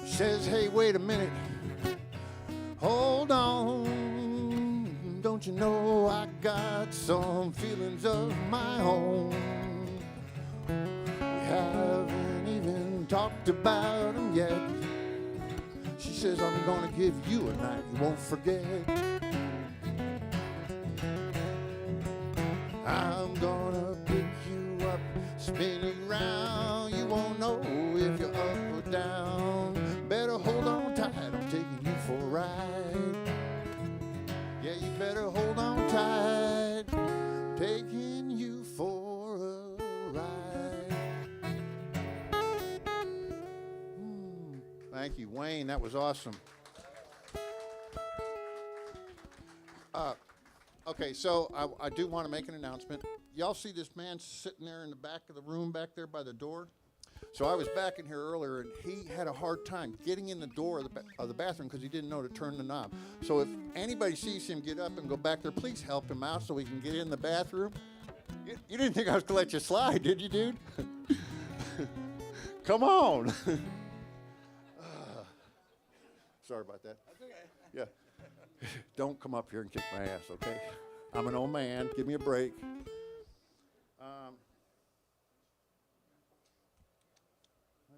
She says, hey, wait a minute. Hold on. Don't you know I got some feelings of my own? We haven't even talked about them yet. She says, I'm gonna give you a night you won't forget. I'm gonna pick you up, spin you round. You won't know if you're up or down. Better hold on tight, I'm taking you for a ride. Yeah, you better hold on tight, taking you for a ride. Thank you, Wayne. That was awesome. Okay, so I do want to make an announcement. Y'all see this man sitting there in the back of the room back there by the door? So I was back in here earlier, and he had a hard time getting in the door of the bathroom because he didn't know to turn the knob. So if anybody sees him get up and go back there, please help him out so he can get in the bathroom. You didn't think I was going to let you slide, did you, dude? Come on. Sorry about that. That's okay. Yeah. Don't come up here and kick my ass, okay? I'm an old man. Give me a break. Let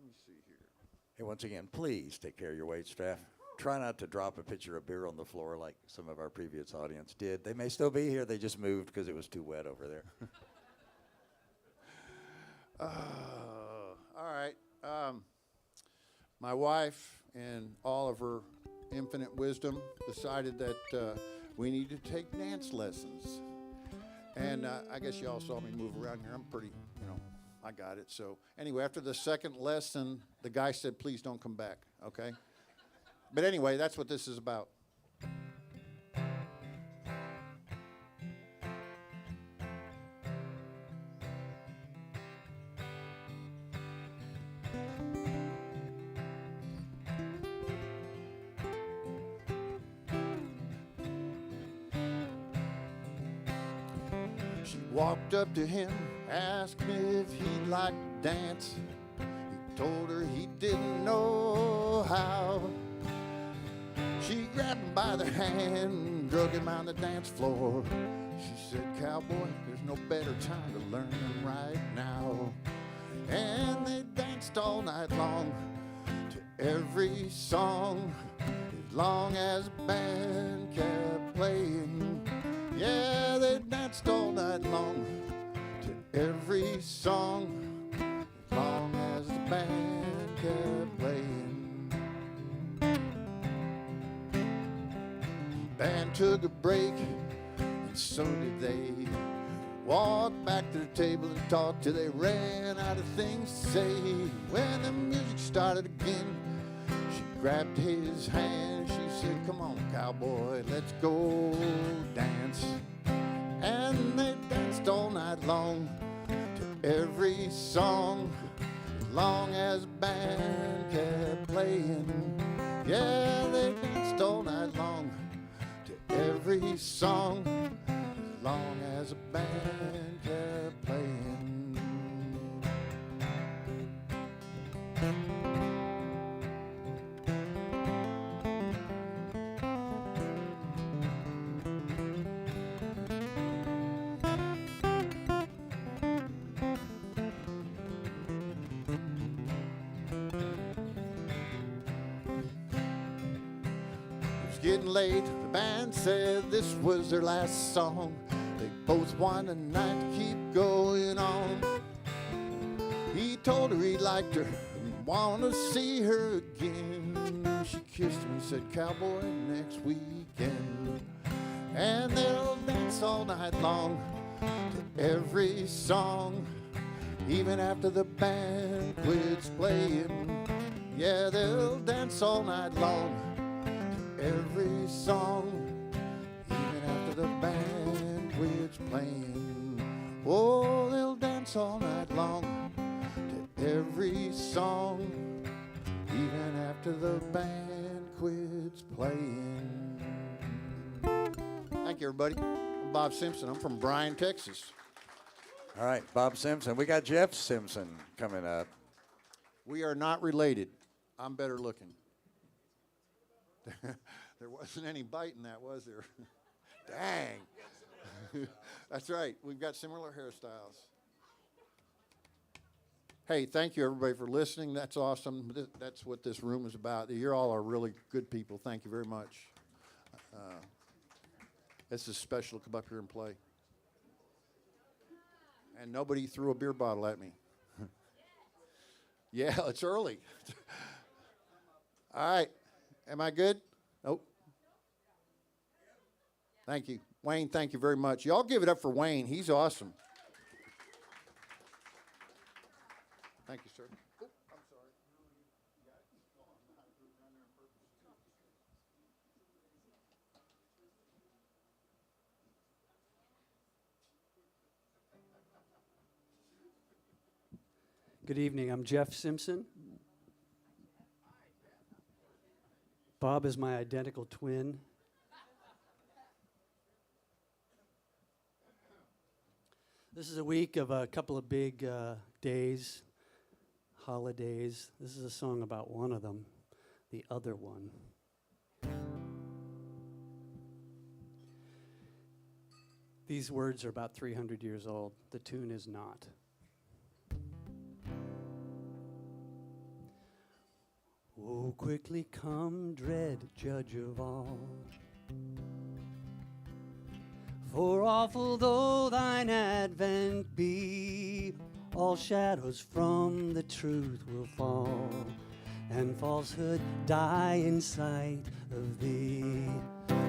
me see here. Hey, once again, please take care of your wait staff. Try not to drop a pitcher of beer on the floor like some of our previous audience did. They may still be here. They just moved because it was too wet over there. All right. My wife, in all of her infinite wisdom, decided that we need to take dance lessons. And I guess y'all saw me move around here. I'm pretty, I got it. So anyway, after the second lesson, the guy said, please don't come back, okay? But anyway, that's what this is about. She walked up to him, asked him if he'd like to dance. He told her he didn't know how. She grabbed him by the hand, drug him on the dance floor. She said, cowboy, there's no better time to learn than right now. And they danced all night long to every song, as long as the band kept playing. Yeah, they danced all night long to every song, as long as the band kept playing. Band took a break, and so did they. Walked back to the table and talked till they ran out of things to say. When the music started again, she grabbed his hand. She said, come on, cowboy, let's go dance. And they danced all night long to every song, as long as the band kept playing. Yeah, they danced all night long to every song, as long as the band kept playing. Getting late, the band said this was their last song. They both wanted a night to keep going on. He told her he liked her and wanted to see her again. She kissed him and said, cowboy, next weekend. And they'll dance all night long to every song, even after the band quits playing. Yeah, they'll dance all night long every song, even after the band quits playing. Oh, they'll dance all night long to every song, even after the band quits playing. everybody. I'm Bob Simpson. I'm from Bryan, Texas. All right, Bob Simpson. We got Jeff Simpson coming up. We are not related. I'm better looking. There wasn't any bite in that, was there? Dang. That's right. We've got similar hairstyles. Hey, thank you, everybody, for listening. That's awesome. That's what this room is about. You all are really good people. Thank you very much. This is special to come up here and play. And nobody threw a beer bottle at me. Yeah, it's early. All right. Am I good? Nope. Thank you. Wayne, thank you very much. Y'all give it up for Wayne. He's awesome. Thank you, sir. Oh, I'm sorry. Good evening. I'm Jeff Simpson. Bob is my identical twin. This is a week of a couple of big days, holidays. This is a song about one of them, the other one. These words are about 300 years old. The tune is not. Oh, quickly come, dread judge of all. For awful though thine advent be, all shadows from the truth will fall, and falsehood die in sight of thee.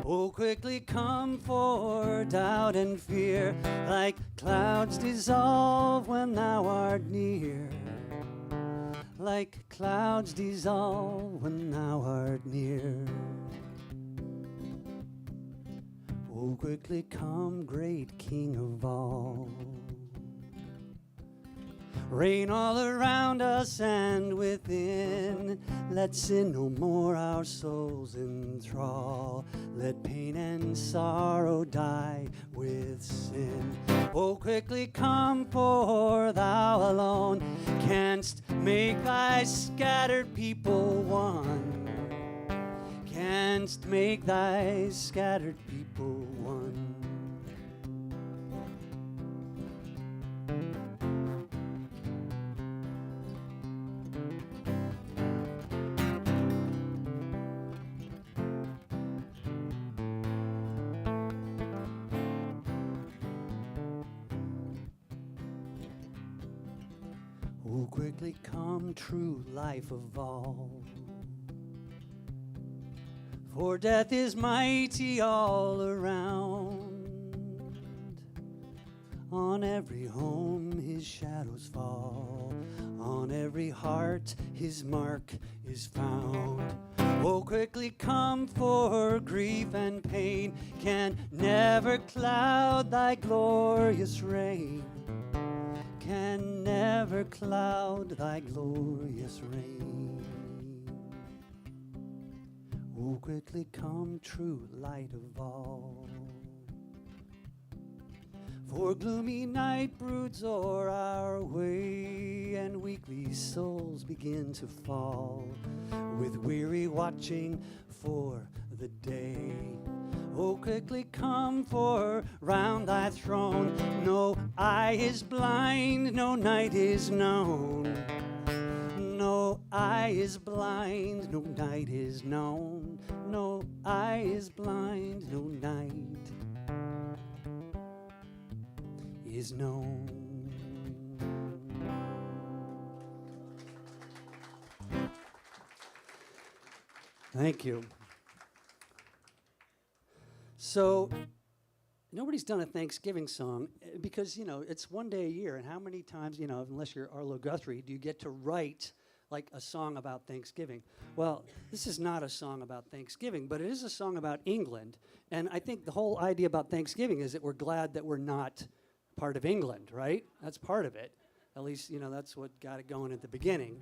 Oh, quickly come, for doubt and fear, like clouds dissolve when thou art near. Like clouds dissolve when thou art near. Oh, quickly come, great King of all. Reign all around us and within. Let sin no more our souls enthrall. Let pain and sorrow die with sin. Oh, quickly come, for thou alone canst make thy scattered people one. Canst make thy scattered people one. Oh, quickly come, true life of all. For death is mighty all around. On every home his shadows fall. On every heart his mark is found. Oh, quickly come, for grief and pain can never cloud thy glorious reign. Can never cloud thy glorious reign. Oh, quickly come, true light of all. For gloomy night broods o'er our way, and weakly souls begin to fall, with weary watching for the day. Oh, quickly come, for round thy throne no eye is blind, no night is known. No eye is blind, no night is known. No eye is blind, no night is known. Thank you. So, nobody's done a Thanksgiving song because, it's one day a year, and how many times, unless you're Arlo Guthrie, do you get to write like a song about Thanksgiving? Well, this is not a song about Thanksgiving, but it is a song about England, and I think the whole idea about Thanksgiving is that we're glad that we're not part of England, right? That's part of it. At least, that's what got it going at the beginning.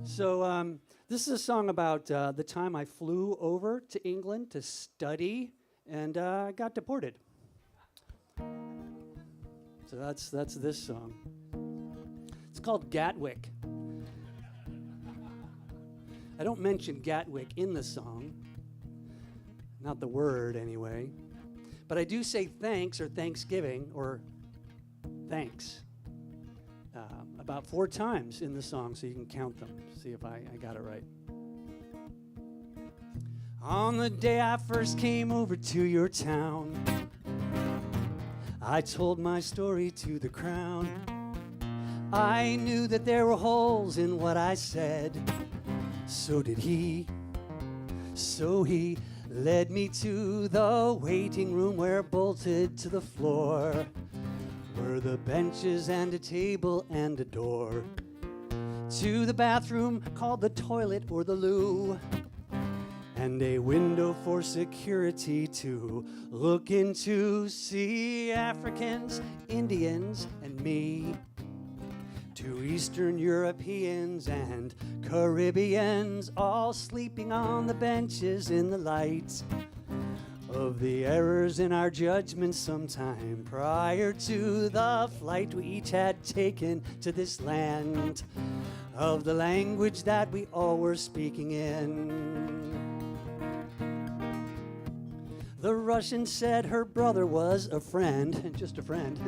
So this is a song about the time I flew over to England to study and got deported. So that's this song. It's called Gatwick. I don't mention Gatwick in the song, not the word anyway, but I do say thanks or Thanksgiving or thanks about 4 times in the song, so you can count them, see if I got it right. On the day I first came over to your town, I told my story to the crown. I knew that there were holes in what I said. So did he. So he led me to the waiting room where bolted to the floor were the benches and a table and a door to the bathroom called the toilet or the loo, and a window for security to look into, see Africans, Indians, and me. 2 Eastern Europeans and Caribbeans all sleeping on the benches in the light of the errors in our judgment sometime prior to the flight we each had taken to this land of the language that we all were speaking in. The Russian said her brother was a friend, just a friend.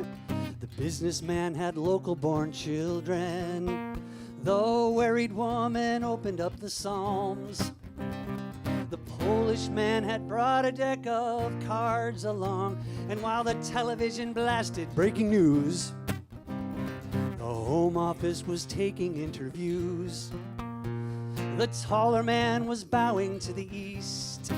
The businessman had local-born children. The worried woman opened up the Psalms. The Polish man had brought a deck of cards along, and while the television blasted breaking news, the Home Office was taking interviews. The taller man was bowing to the east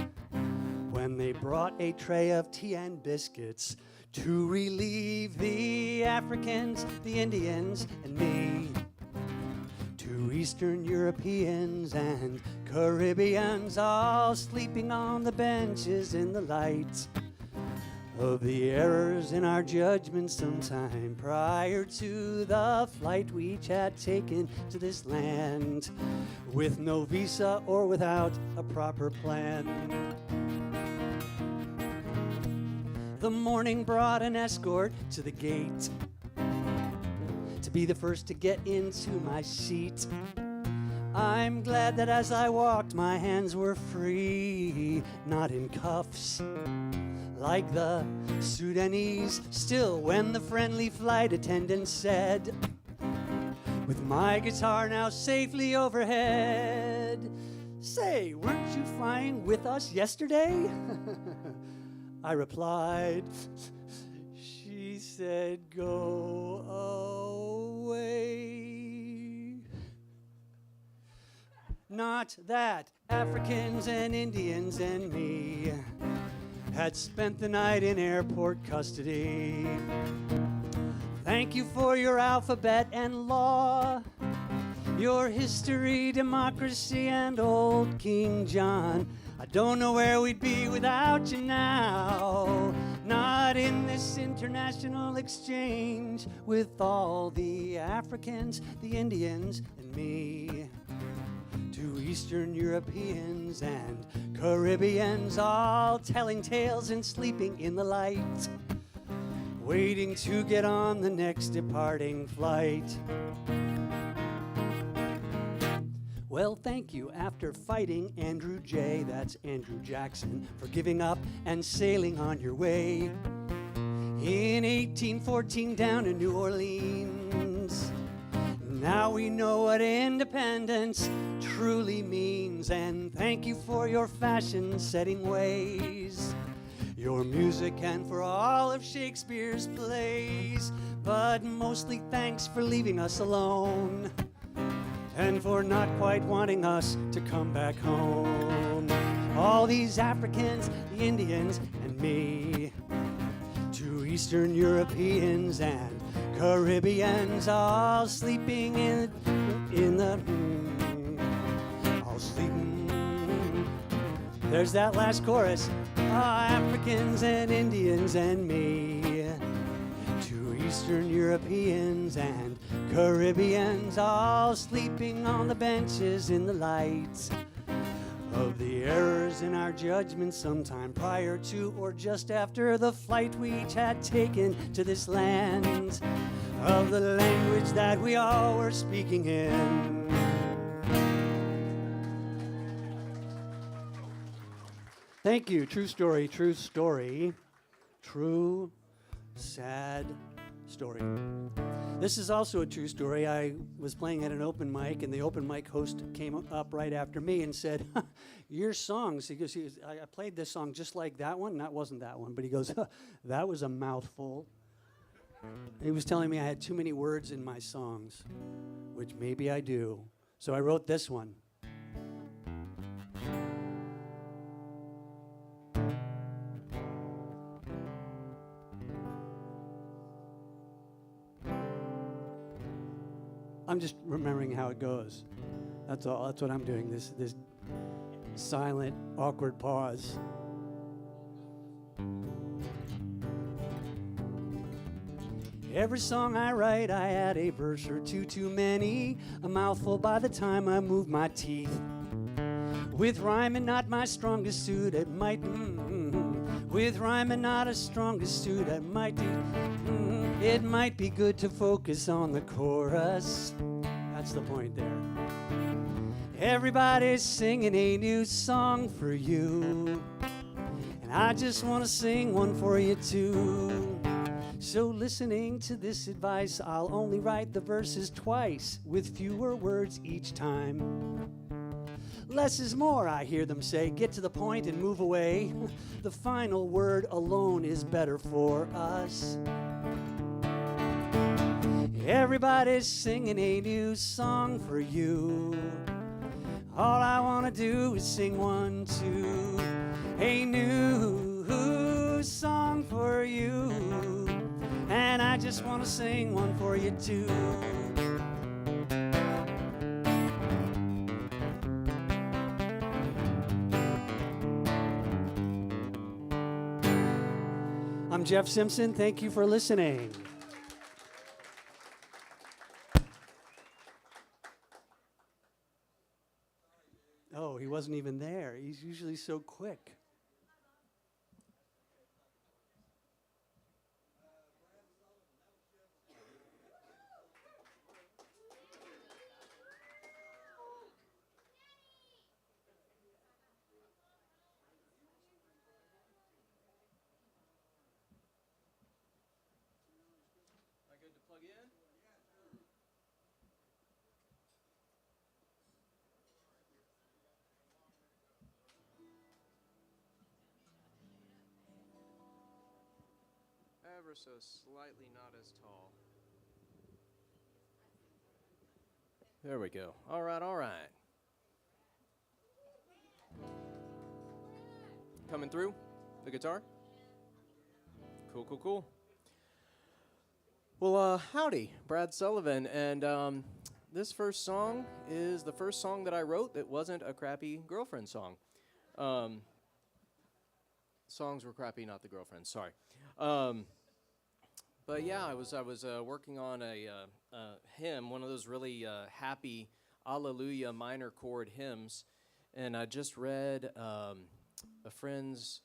when they brought a tray of tea and biscuits to relieve the Africans, the Indians, and me. 2 Eastern Europeans and Caribbeans all sleeping on the benches in the light of the errors in our judgment sometime prior to the flight we each had taken to this land with no visa or without a proper plan. The morning brought an escort to the gate to be the first to get into my seat. I'm glad that as I walked, my hands were free, not in cuffs, like the Sudanese. Still, when the friendly flight attendant said, with my guitar now safely overhead, "Say, weren't you flying with us yesterday?" I replied, she said, "Go away." Not that Africans and Indians and me had spent the night in airport custody. Thank you for your alphabet and law, your history, democracy, and old King John. I don't know where we'd be without you now. Not in this international exchange with all the Africans, the Indians, and me. 2 Eastern Europeans and Caribbeans all telling tales and sleeping in the light, waiting to get on the next departing flight. Well, thank you after fighting Andrew J., that's Andrew Jackson, for giving up and sailing on your way in 1814 down to New Orleans. Now we know what independence truly means, and thank you for your fashion-setting ways, your music, and for all of Shakespeare's plays. But mostly thanks for leaving us alone, and for not quite wanting us to come back home. All these Africans, the Indians, and me, 2 Eastern Europeans and Caribbeans, all sleeping in the all sleeping. There's that last chorus. Africans and Indians and me, 2 Eastern Europeans and Caribbeans, all sleeping on the benches in the lights of the errors in our judgment sometime prior to or just after the flight we each had taken to this land of the language that we all were speaking in. Thank you. True story, true story. True, sad story. This is also a true story. I was playing at an open mic, and the open mic host came up right after me and said, your songs, he goes, I played this song just like that one, and that wasn't that one, but he goes, that was a mouthful. He was telling me I had too many words in my songs, which maybe I do. So I wrote this one. I'm just remembering how it goes. That's all. That's what I'm doing. This silent, awkward pause. Every song I write, I add a verse or two too many, a mouthful by the time I move my teeth. With rhyme and not my strongest suit, it might. With rhyme and not a strongest suit, it might be. It might be good to focus on the chorus. That's the point there. Everybody's singing a new song for you, and I just want to sing one for you too. So listening to this advice, I'll only write the verses twice with fewer words each time. Less is more, I hear them say. Get to the point and move away. The final word alone is better for us. Everybody's singing a new song for you. All I want to do is sing one, two. A new song for you. And I just want to sing one for you too. I'm Jeff Simpson. Thank you for listening. Oh, he wasn't even there. He's usually so quick. Ever so slightly not as tall. There we go. All right, all right. Coming through the guitar? Cool, cool, cool. Well, howdy, Brad Sullivan, and this first song is the first song that I wrote that wasn't a crappy girlfriend song. Songs were crappy, not the girlfriend, sorry. But yeah, I was working on a hymn, one of those really happy Alleluia minor chord hymns, and I just read a friend's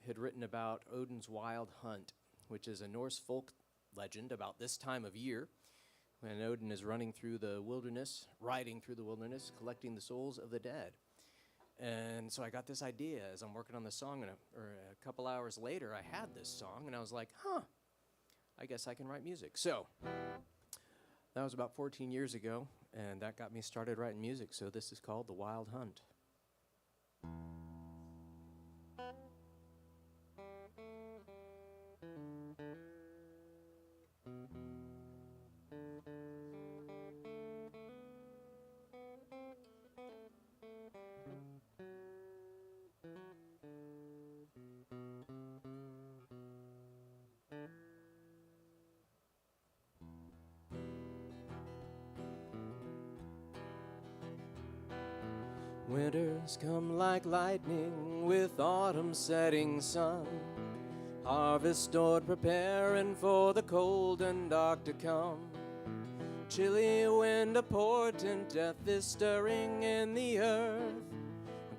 had written about Odin's Wild Hunt, which is a Norse folk legend about this time of year, when Odin is running through the wilderness, riding through the wilderness, collecting the souls of the dead. And so I got this idea as I'm working on the song, and a couple hours later, I had this song, and I was like, I guess I can write music. So that was about 14 years ago, and that got me started writing music. So this is called The Wild Hunt. Winters come like lightning with autumn's setting sun. Harvest stored preparing for the cold and dark to come. Chilly wind a portent, death is stirring in the earth.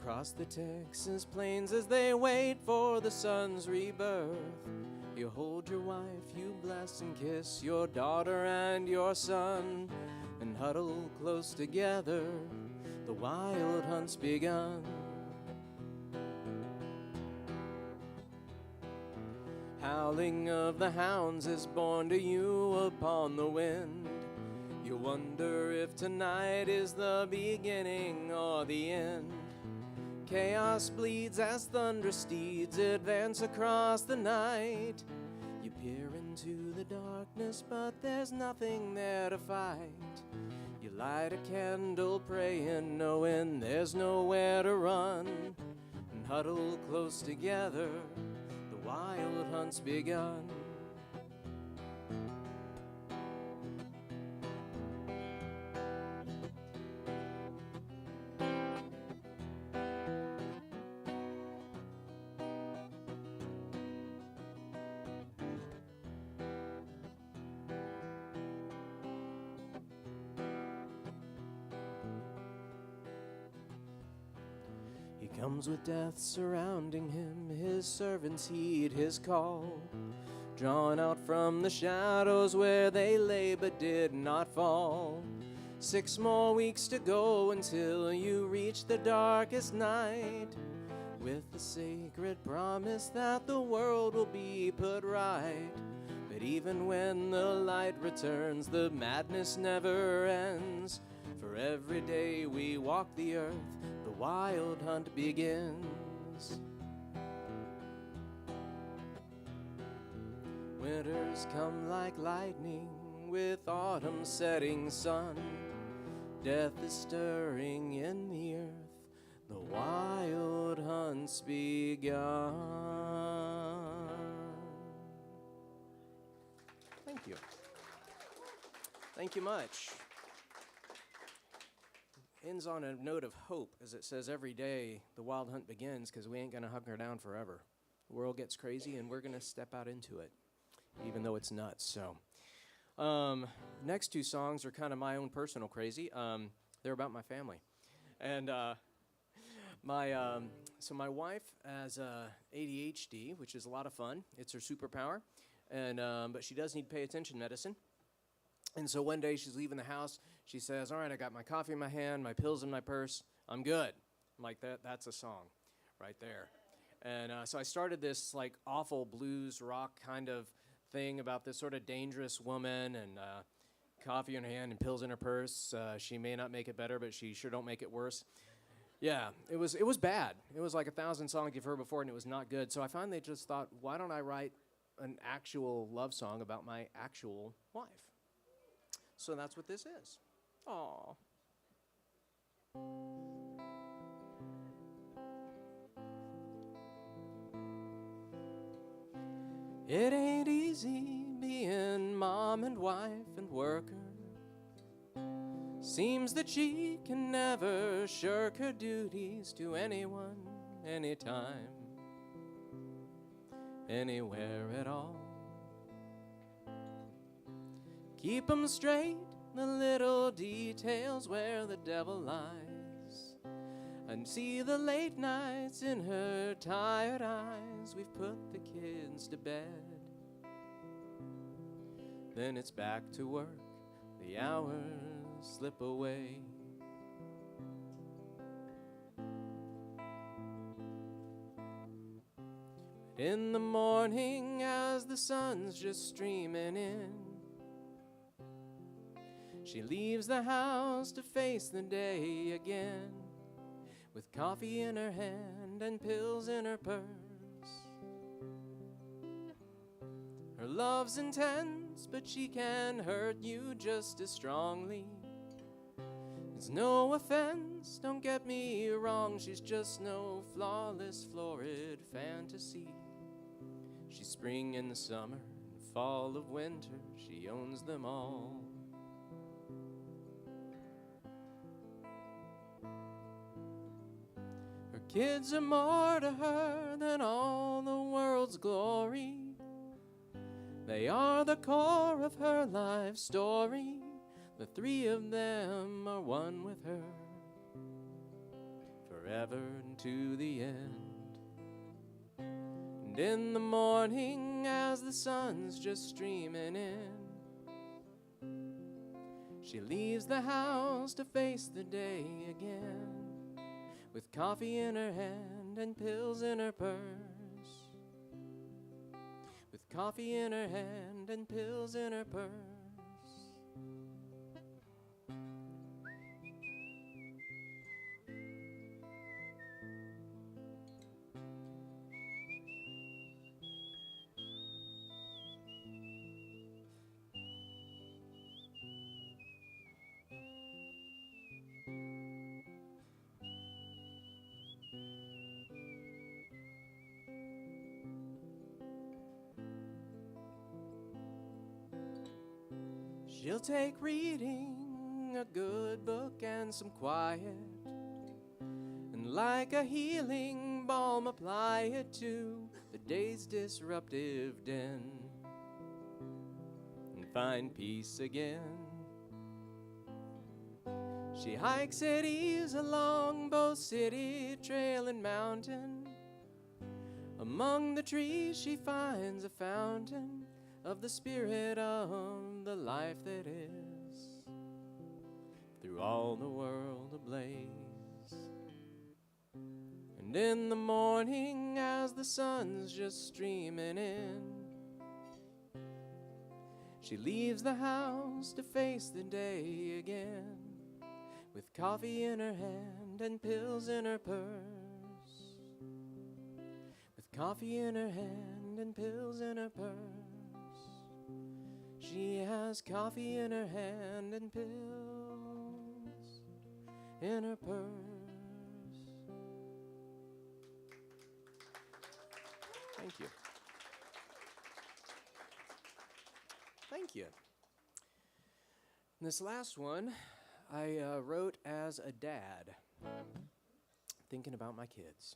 Across the Texas plains as they wait for the sun's rebirth, you hold your wife, you bless and kiss your daughter and your son, and huddle close together, the wild hunt's begun. Howling of the hounds is borne to you upon the wind. You wonder if tonight is the beginning or the end. Chaos bleeds as thunderous steeds advance across the night. You peer into the darkness, but there's nothing there to fight. You light a candle praying, knowing there's nowhere to run, and huddle close together, the wild hunt's begun. He comes with death surrounding him, his servants heed his call, drawn out from the shadows where they lay but did not fall. 6 more weeks to go until you reach the darkest night, with the sacred promise that the world will be put right. But even when the light returns, the madness never ends. For every day we walk the earth, the wild hunt begins. Winters come like lightning with autumn's setting sun. Death is stirring in the earth, the wild hunt's begun. Thank you. Thank you much. Ends on a note of hope, as it says every day the wild hunt begins, because we ain't going to hunker down forever. The world gets crazy, and we're going to step out into it, even though it's nuts. So, next 2 songs are kind of my own personal crazy. They're about my family. And so my wife has ADHD, which is a lot of fun. It's her superpower. And but she does need to pay attention medicine. And so one day she's leaving the house. She says, all right, I got my coffee in my hand, my pills in my purse. I'm good. I'm like, that's a song right there. And so I started this like awful blues rock kind of thing about this sort of dangerous woman and coffee in her hand and pills in her purse. She may not make it better, but she sure don't make it worse. Yeah, it was bad. It was like 1,000 songs you've heard before, and it was not good. So I finally just thought, why don't I write an actual love song about my actual wife? So that's what this is. Aww. It ain't easy being mom and wife and worker. Seems that she can never shirk her duties to anyone, anytime, anywhere at all. Keep 'em straight, the little details where the devil lies, and see the late nights in her tired eyes. We've put the kids to bed, then it's back to work, the hours slip away. In the morning as the sun's just streaming in, she leaves the house to face the day again, with coffee in her hand and pills in her purse. Her love's intense, but she can hurt you just as strongly. It's no offense, don't get me wrong, she's just no flawless, florid fantasy. She's spring in the summer and fall of winter, she owns them all. Her kids are more to her than all the world's glory. They are the core of her life story. The 3 of them are one with her forever and to the end. And in the morning, as the sun's just streaming in, she leaves the house to face the day again, with coffee in her hand and pills in her purse. With coffee in her hand and pills in her purse. She'll take reading a good book and some quiet, and like a healing balm apply it to the day's disruptive din, and find peace again. She hikes at ease along both city, trail, and mountain. Among the trees she finds a fountain of the spirit of the life that is, through all the world ablaze. And in the morning, as the sun's just streaming in, she leaves the house to face the day again, with coffee in her hand and pills in her purse. With coffee in her hand and pills in her purse. She has coffee in her hand and pills in her purse. Thank you. Thank you. And this last one I wrote as a dad, thinking about my kids.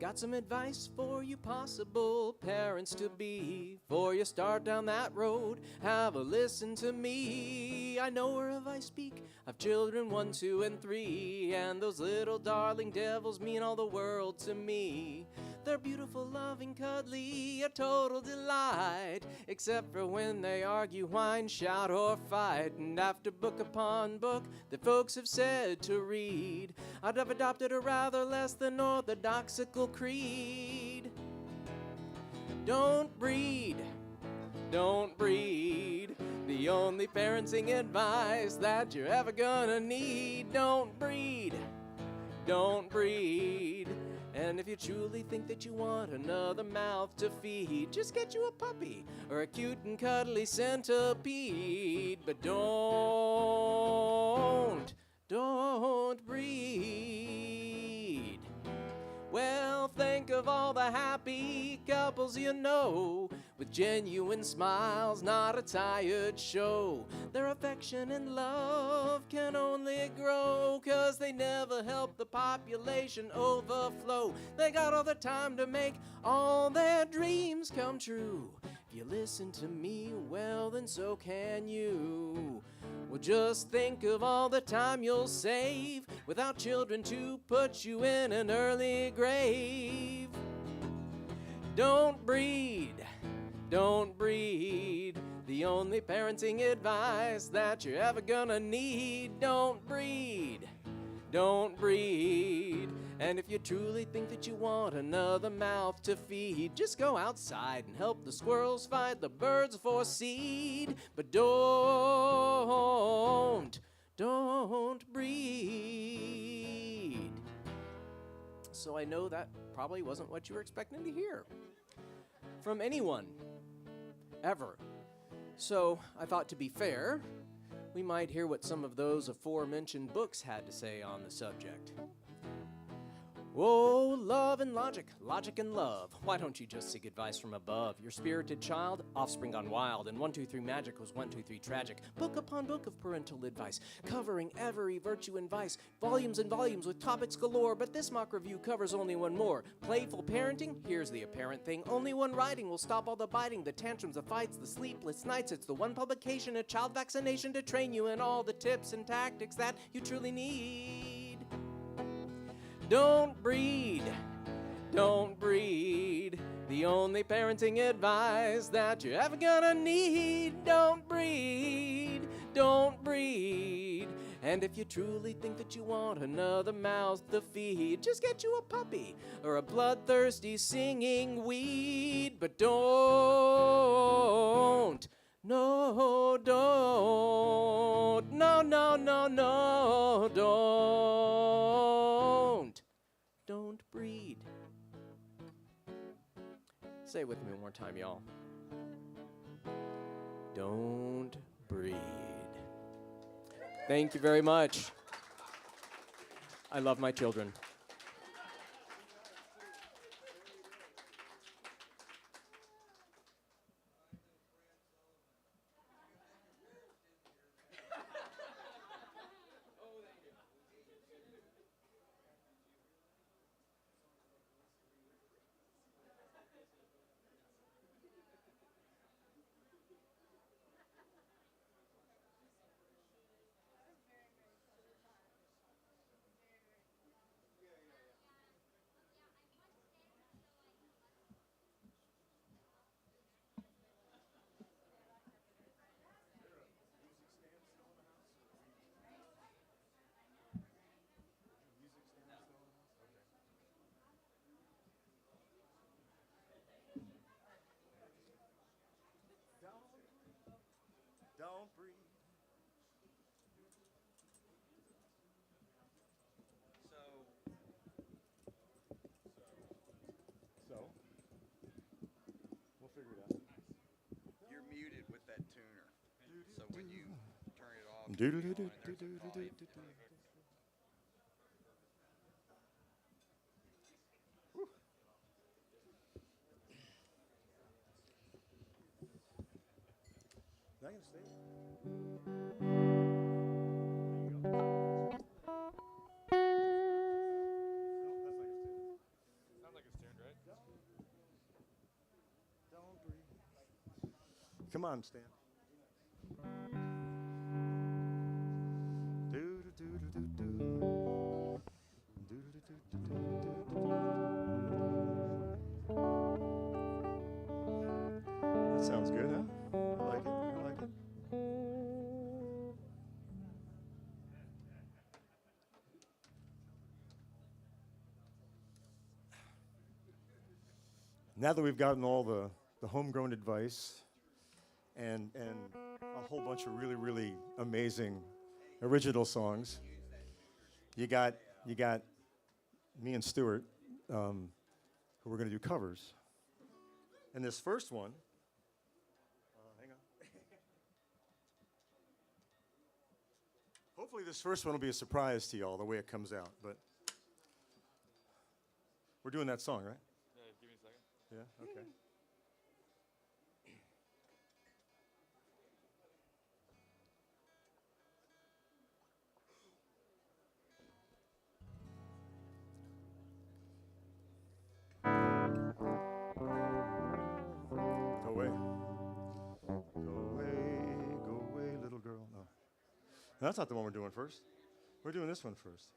Got some advice for you possible parents to be. Before you start down that road, have a listen to me. I know whereof I speak, I've children 1, 2, and 3, and those little darling devils mean all the world to me. They're beautiful, loving, cuddly, a total delight, except for when they argue, whine, shout, or fight. And after book upon book that folks have said to read, I've adopted a rather less than orthodoxical creed. Don't breed, don't breed, the only parenting advice that you're ever gonna need. Don't breed, don't breed. And if you truly think that you want another mouth to feed, just get you a puppy or a cute and cuddly centipede. But don't breed. Well, think of all the happy couples you know, with genuine smiles, not a tired show. Their affection and love can only grow, 'cause they never help the population overflow. They got all the time to make all their dreams come true. If you listen to me, well, then so can you. Well, just think of all the time you'll save without children to put you in an early grave. Don't breed, don't breed, the only parenting advice that you're ever gonna need. Don't breed, don't breed. And if you truly think that you want another mouth to feed, just go outside and help the squirrels fight the birds for seed. But don't breed. So I know that probably wasn't what you were expecting to hear from anyone, ever. So I thought, to be fair, we might hear what some of those aforementioned books had to say on the subject. Oh, love and logic, logic and love. Why don't you just seek advice from above? Your spirited child, offspring gone wild, and 1, 2, 3 magic was 1, 2, 3 tragic. Book upon book of parental advice, covering every virtue and vice. Volumes and volumes with topics galore, but this mock review covers only one more. Playful parenting, here's the apparent thing. Only one writing will stop all the biting, the tantrums, the fights, the sleepless nights. It's the one publication, a child vaccination to train you in all the tips and tactics that you truly need. Don't breed, don't breed. The only parenting advice that you're ever gonna need. Don't breed, don't breed. And if you truly think that you want another mouth to feed, just get you a puppy or a bloodthirsty singing weed. But don't, no, don't, no, no, no, no, don't breed. Say it with me one more time, y'all. Don't breed. Thank you very much. I love my children. Don't breathe. So, we'll figure it out. You're muted with that tuner. So when you turn it off, Not gonna stay. Come on, Stan. That sounds good, huh? I like it. I like it. Now that we've gotten all the homegrown advice and a whole bunch of really, really amazing original songs, you got me and Stuart, who we're going to do covers. And this first one, hang on. Hopefully this first one will be a surprise to y'all the way it comes out. But we're doing that song, right? Yeah, give me a second. Yeah, okay. Go away. Go away, little girl. No. That's not the one we're doing first. We're doing this one first.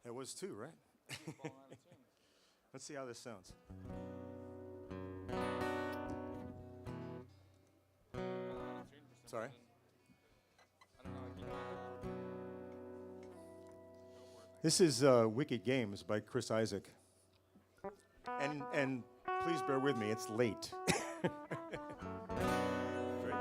That was two, right? Let's see how this sounds. Sorry? This is Wicked Games by Chris Isaac. And please bear with me, it's late. Great.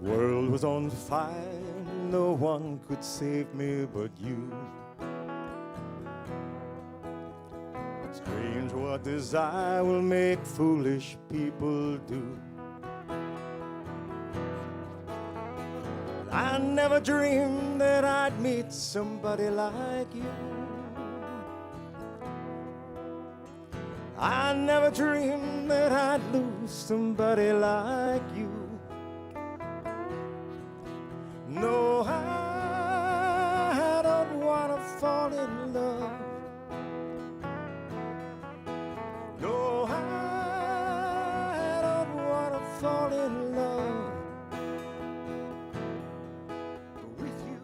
World was on fire, no one could save me but you. Strange what desire will make foolish people do. I never dreamed that I'd meet somebody like you. I never dreamed that I'd lose somebody like you. No, I don't want to fall in love. No, I don't want to fall in love with you.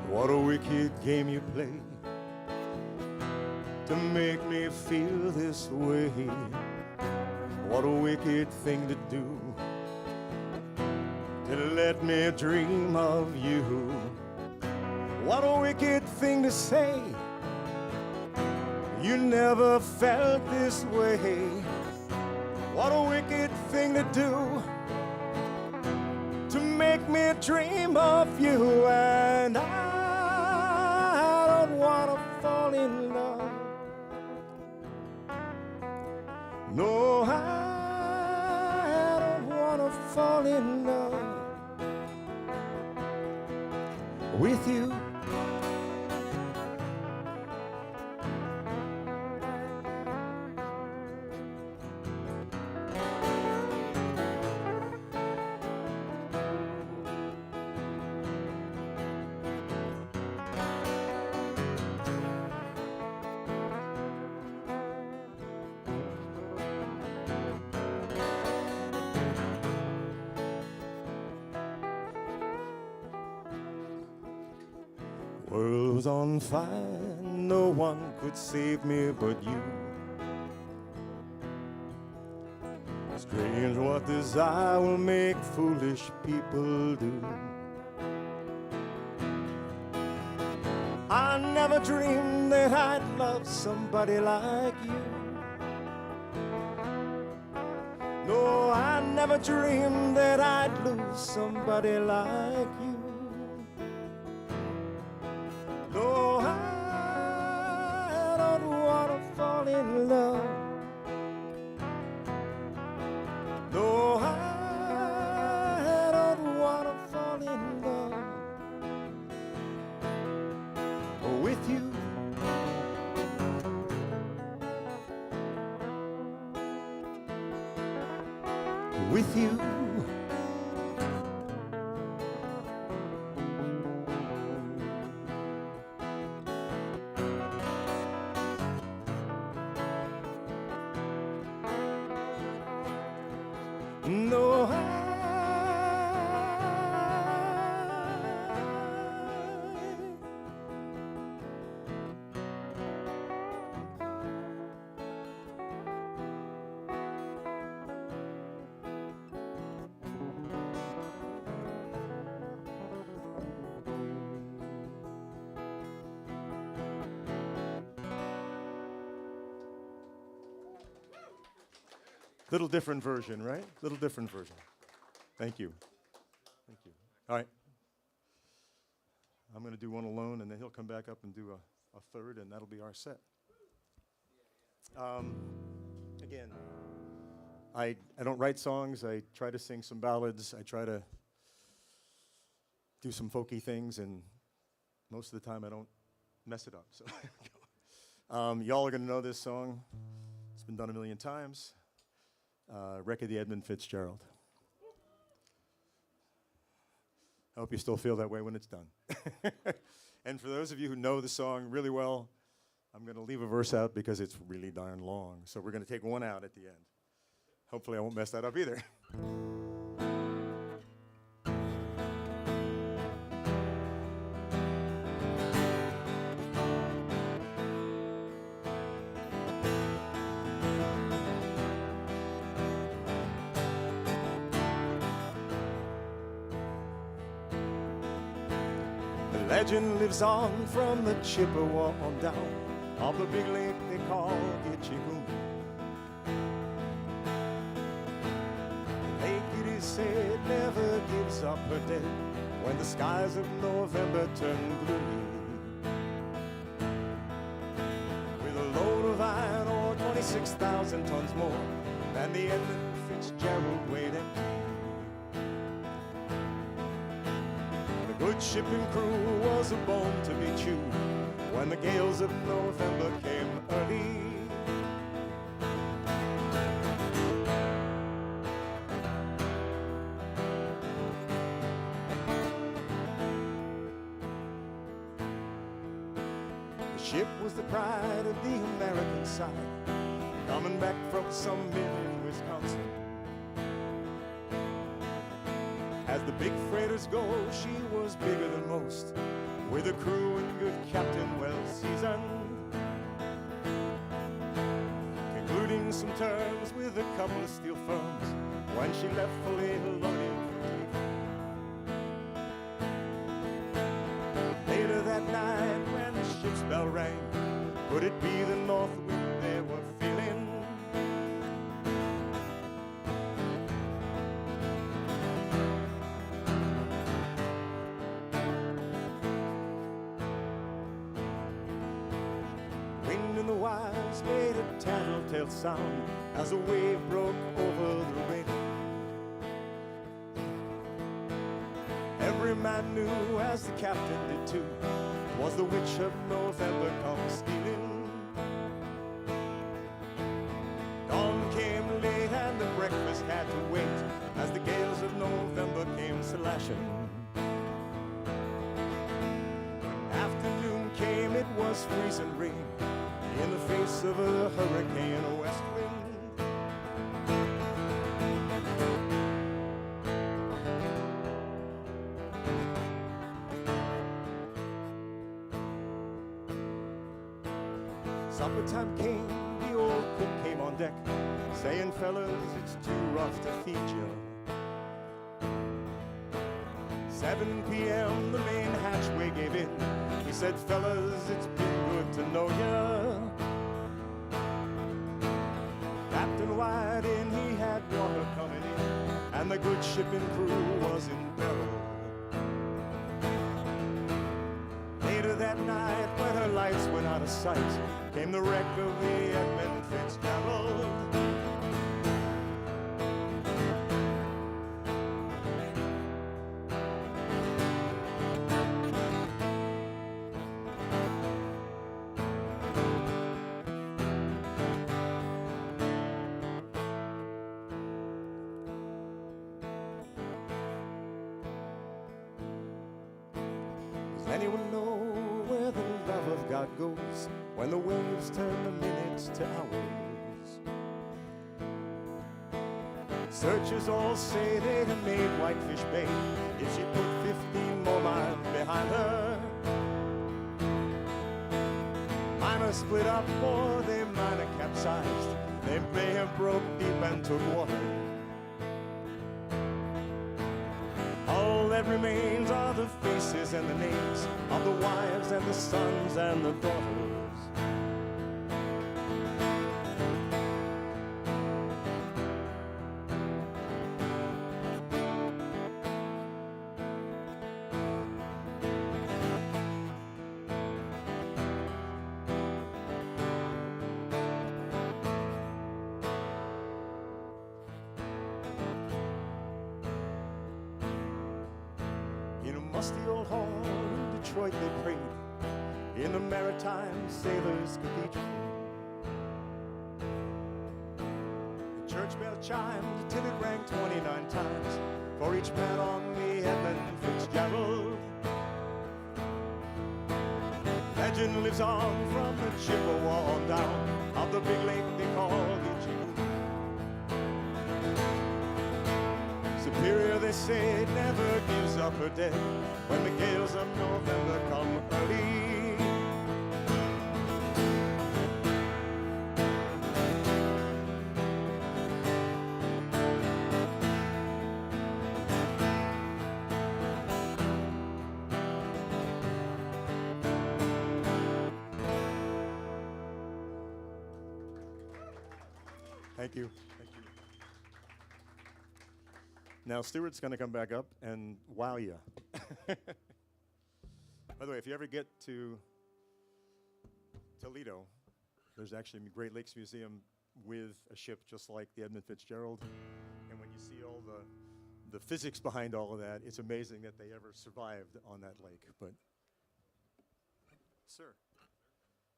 What a wicked game you play to make me feel this way. What a wicked thing to do, to let me dream of you. What a wicked thing to say, you never felt this way. What a wicked thing to do, to make me dream of you. And I don't want to fall in love. No, I don't want to fall in love with you. World was on fire, no one could save me but you. Strange what desire will make foolish people do. I never dreamed that I'd love somebody like you. No, I never dreamed that I'd lose somebody like you. No, I don't want to fall in love. No, I don't want to fall in love with you. With you. No, little different version, right? Little different version. Thank you. Thank you. All right. I'm going to do one alone, and then he'll come back up and do a third, and that'll be our set. Again, I don't write songs. I try to sing some ballads. I try to do some folky things, and most of the time I don't mess it up. So y'all are going to know this song. It's been done a million times. Wreck of the Edmund Fitzgerald. I hope you still feel that way when it's done. And for those of you who know the song really well, I'm going to leave a verse out because it's really darn long. So we're going to take one out at the end. Hopefully I won't mess that up either. Legend lives on from the Chippewa on down of the big lake they call Gitche-Hoon. Lake, it is said, never gives up her dead when the skies of November turn gloomy. With a load of iron ore 26,000 tons more than the Edmund Fitzgerald weighed empty. The good ship and crew was a bone to be chewed when the gales of November came early. The ship was the pride of the American side, coming back from some mill in Wisconsin. As the big freighters go, she was bigger than most, with a crew and good captain well seasoned. Concluding some terms with a couple of steel firms when she left fully loaded for Cleveland. Later that night when the ship's bell rang, could it be the north wind they were feeling? Wind in the wires made a tattletale sound as a wave broke over the ring. Every man knew, as the captain did too, 'twas the witch of November come stealing. Dawn came late and the breakfast had to wait as the gales of November came slashing. When afternoon came, it was freezing rain in the face of a hurricane west wind. Supper time came, the old cook came on deck, saying, fellas, it's too rough to feed you. 7 p.m. the main hatchway gave in. He said, fellas, it's been good to know ya. Captain White in, he had water coming in, and the good shipping crew was in peril. Later that night, when her lights went out of sight, came the wreck of the Edmund Fitzgerald. Does anyone know where the love of God goes when the waves turn the minutes to hours? Searchers all say they'd have made Whitefish Bay if she put 15 more miles behind her. Miner split up or they miner capsized. They may have broke deep and took water. All that remains are the faces and the names of the wives and the sons and the daughters. In a musty old hall in Detroit they prayed, in the Maritime Sailors' Cathedral. The church bell chimed till it rang 29 times for each man on the Edmund Fitzgerald. Legend lives on from the Chippewa on down of the big lake they call Gitche-Hoon. Superior, they say, never gives up her dead when the gales of November come early. Thank you. Thank you. Now, Stuart's going to come back up and wow you. By the way, if you ever get to Toledo, there's actually a Great Lakes Museum with a ship just like the Edmund Fitzgerald. And when you see all the physics behind all of that, it's amazing that they ever survived on that lake. But, sir,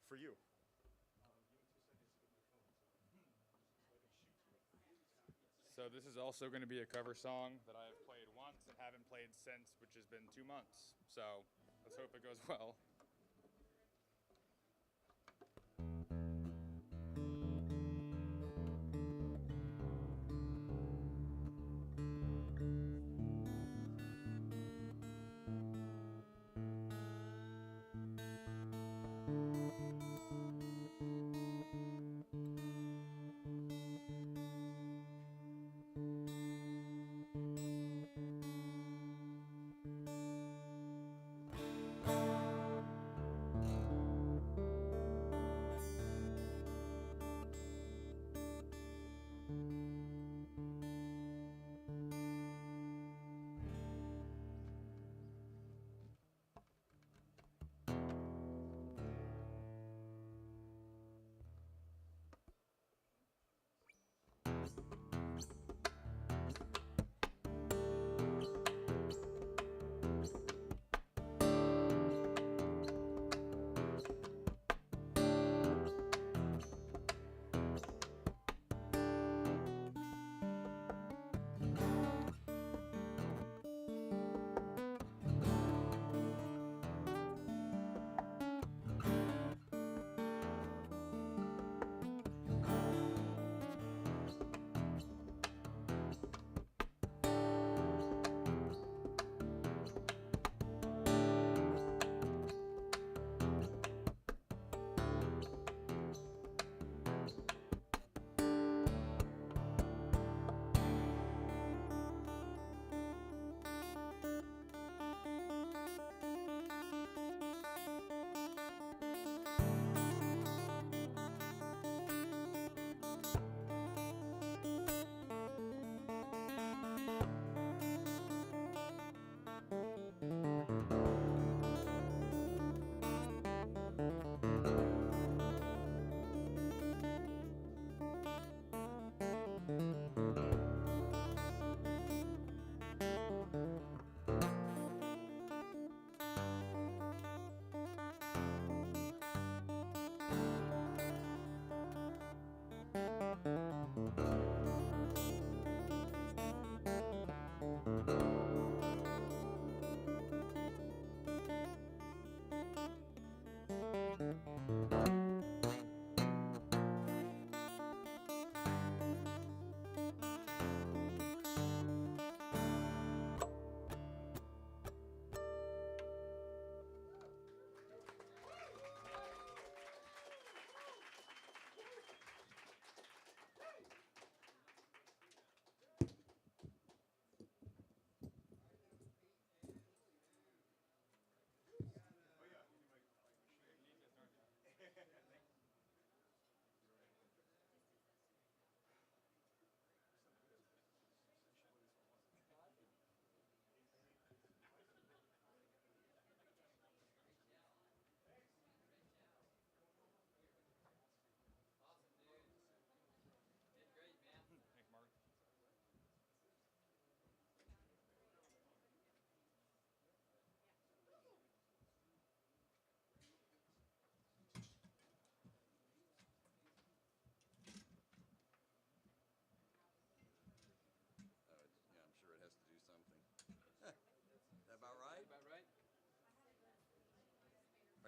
for you. So this is also going to be a cover song that I've played once and haven't played since, which has been 2 months. So let's hope it goes well.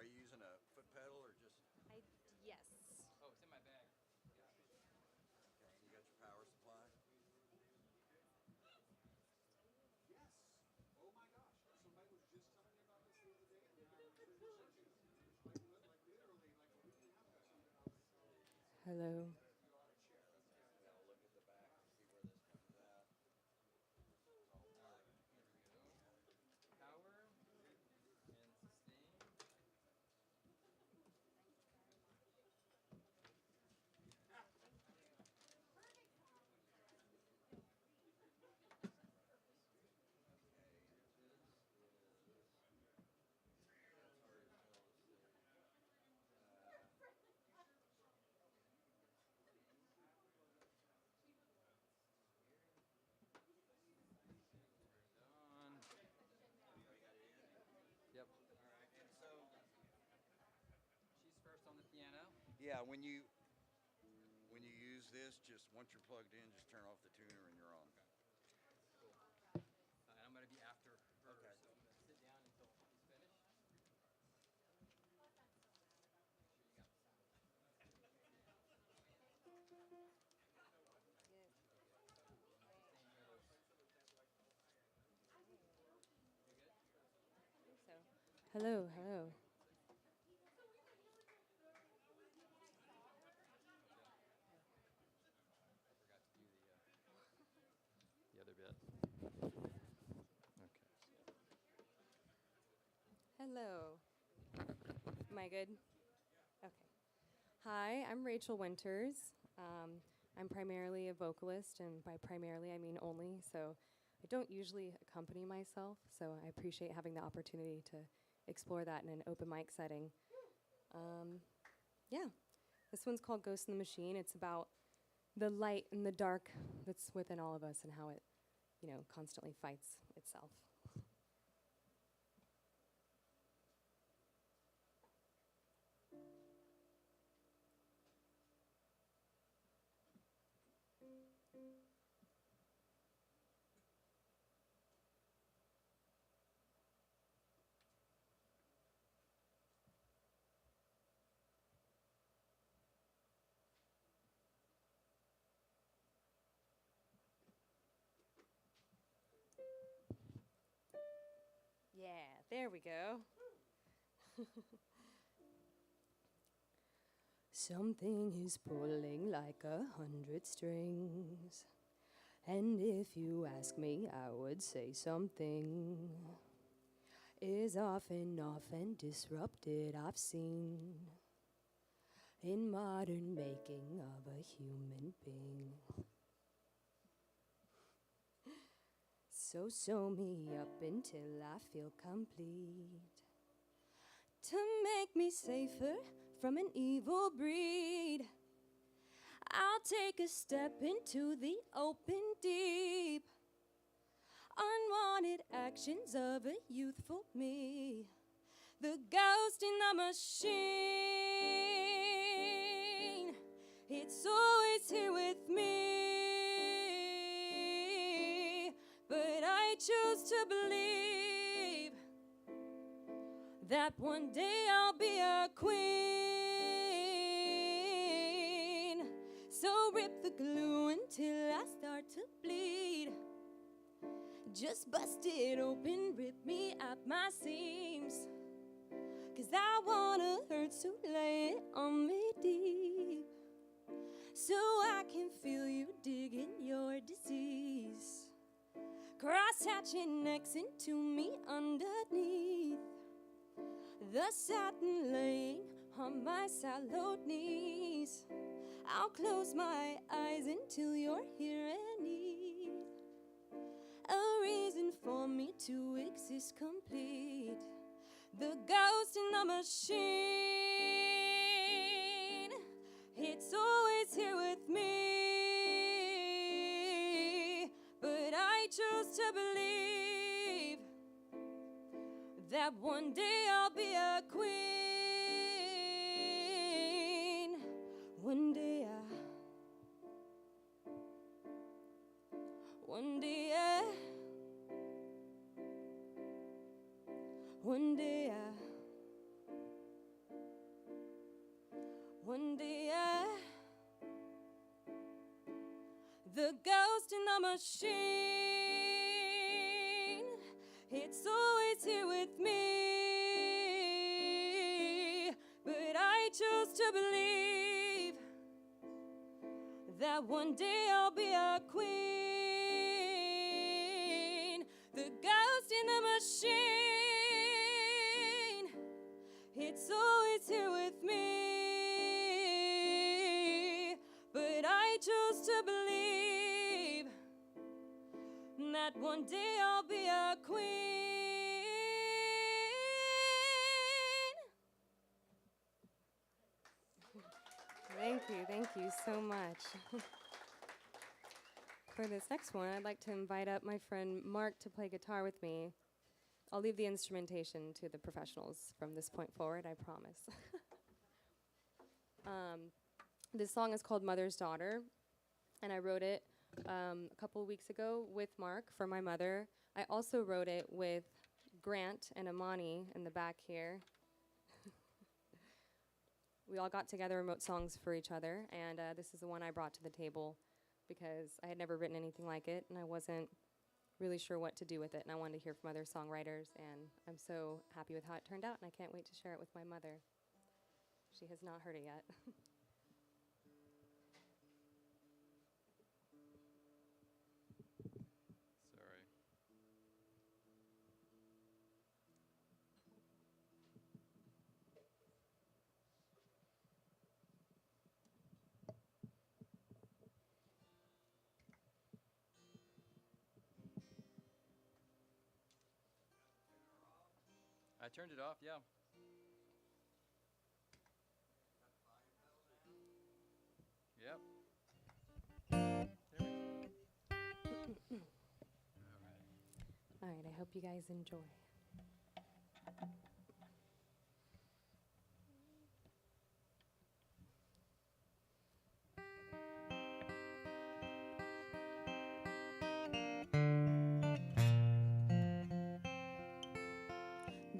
Are you using a foot pedal or just? Yes. Oh, it's in my bag. Okay, you got your power supply? Yes. Oh my gosh. Somebody was just telling me about this the other day, and I was researching it. Like literally, like a week and a half ago. Hello. I'll look at the back and see where this comes out. It's all black. Here we go. Power and sustain. Yeah, when you use this, just once you're plugged in, just turn off the tuner and you're on. And I'm going to be after her, Okay. so I'm going to sit down until she's finished. So, hello, hello. The other bit. Okay. Hello. Am I good? Okay. Hi, I'm Rachel Winters. I'm primarily a vocalist, and by primarily I mean only, so I don't usually accompany myself, so I appreciate having the opportunity to explore that in an open mic setting. Yeah, this one's called Ghost in the Machine. It's about the light and the dark that's within all of us and how it, constantly fights itself. Yeah, there we go. Something is pulling like 100 strings. And if you ask me, I would say something is off and disrupted. I've seen in modern making of a human being. So sew me up until I feel complete, to make me safer from an evil breed. I'll take a step into the open deep, unwanted actions of a youthful me, the ghost in the machine. It's always here with me, but I choose to believe that one day I'll be a queen. So rip the glue until I start to bleed. Just bust it open, rip me at my seams. 'Cause I wanna hurt, so lay it on me deep, so I can feel you digging your disease. Cross-hatching necks into me underneath, the satin laying on my siloed knees. I'll close my eyes until you're here and need a reason for me to exist complete. The ghost in the machine, it's always here with me, but I choose to believe that one day I'll be a queen. One day one day one day one day the ghost in the machine, it's always here with me, but I choose to believe that one day I'll be a queen. The ghost in the machine, it's always here with me, but I choose to believe that one day I'll be a queen. Thank you so much. For this next one, I'd like to invite up my friend Mark to play guitar with me. I'll leave the instrumentation to the professionals from this point forward, I promise. This song is called Mother's Daughter, and I wrote it a couple weeks ago with Mark for my mother. I also wrote it with Grant and Amani in the back here. We all got together and wrote songs for each other, and this is the one I brought to the table because I had never written anything like it, and I wasn't really sure what to do with it, and I wanted to hear from other songwriters, and I'm so happy with how it turned out, and I can't wait to share it with my mother. She has not heard it yet. Sorry. I turned it off, yeah. Yep. All right, I hope you guys enjoy.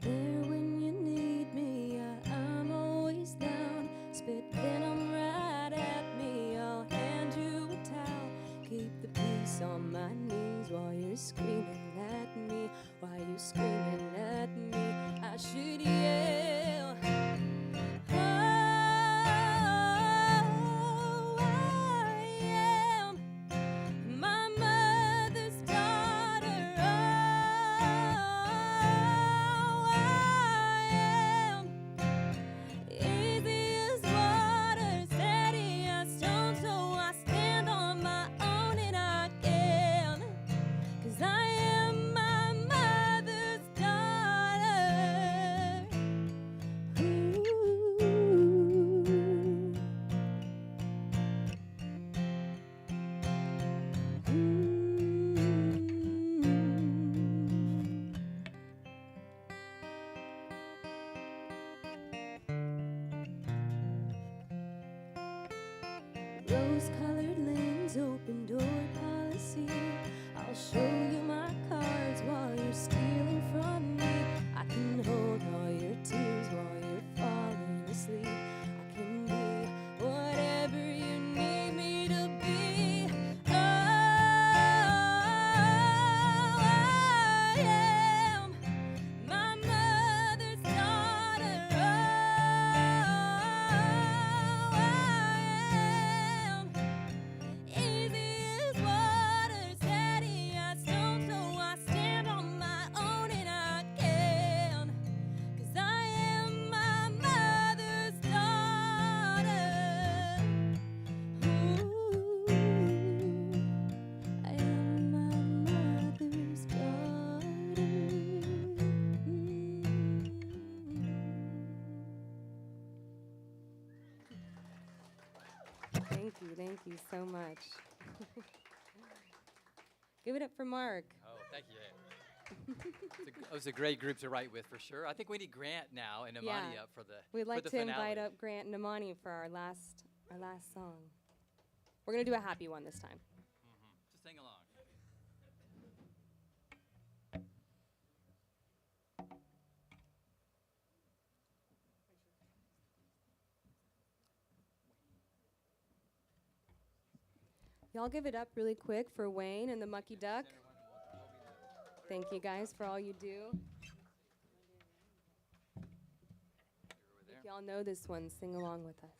There when you need me, I'm always down. Spit venom right at me, I'll hand you a towel. Keep the peace on my knees while you're screaming at me. While you're screaming at me, I should yell. Oh, I am my mother's daughter. Oh, I am easy as water, steady as stone, so I stand on my own and I can. 'Cause I am my mother's daughter. Ooh. Rose-colored lens, open door policy. I'll show you my cards while you're stealing from me. I can hold all your tears while you're falling asleep. I can be whatever you need me to be. Oh, I am my mother's daughter. Oh, I am easy as water, steady as stone, so I stand on my own and I can. 'Cause I am my mother's daughter. Ooh, I am my mother's daughter. Thank you so much. Give it up for Mark. Oh, thank you. It was a great group to write with for sure. I think we need Grant now and Imani up for the We'd like for to the finale. invite up Grant and Imani for our last song. We're gonna do a happy one this time. Just sing along. Y'all give it up really quick for Wayne and the Mucky Duck. Thank you guys for all you do. If y'all know this one, sing along with us.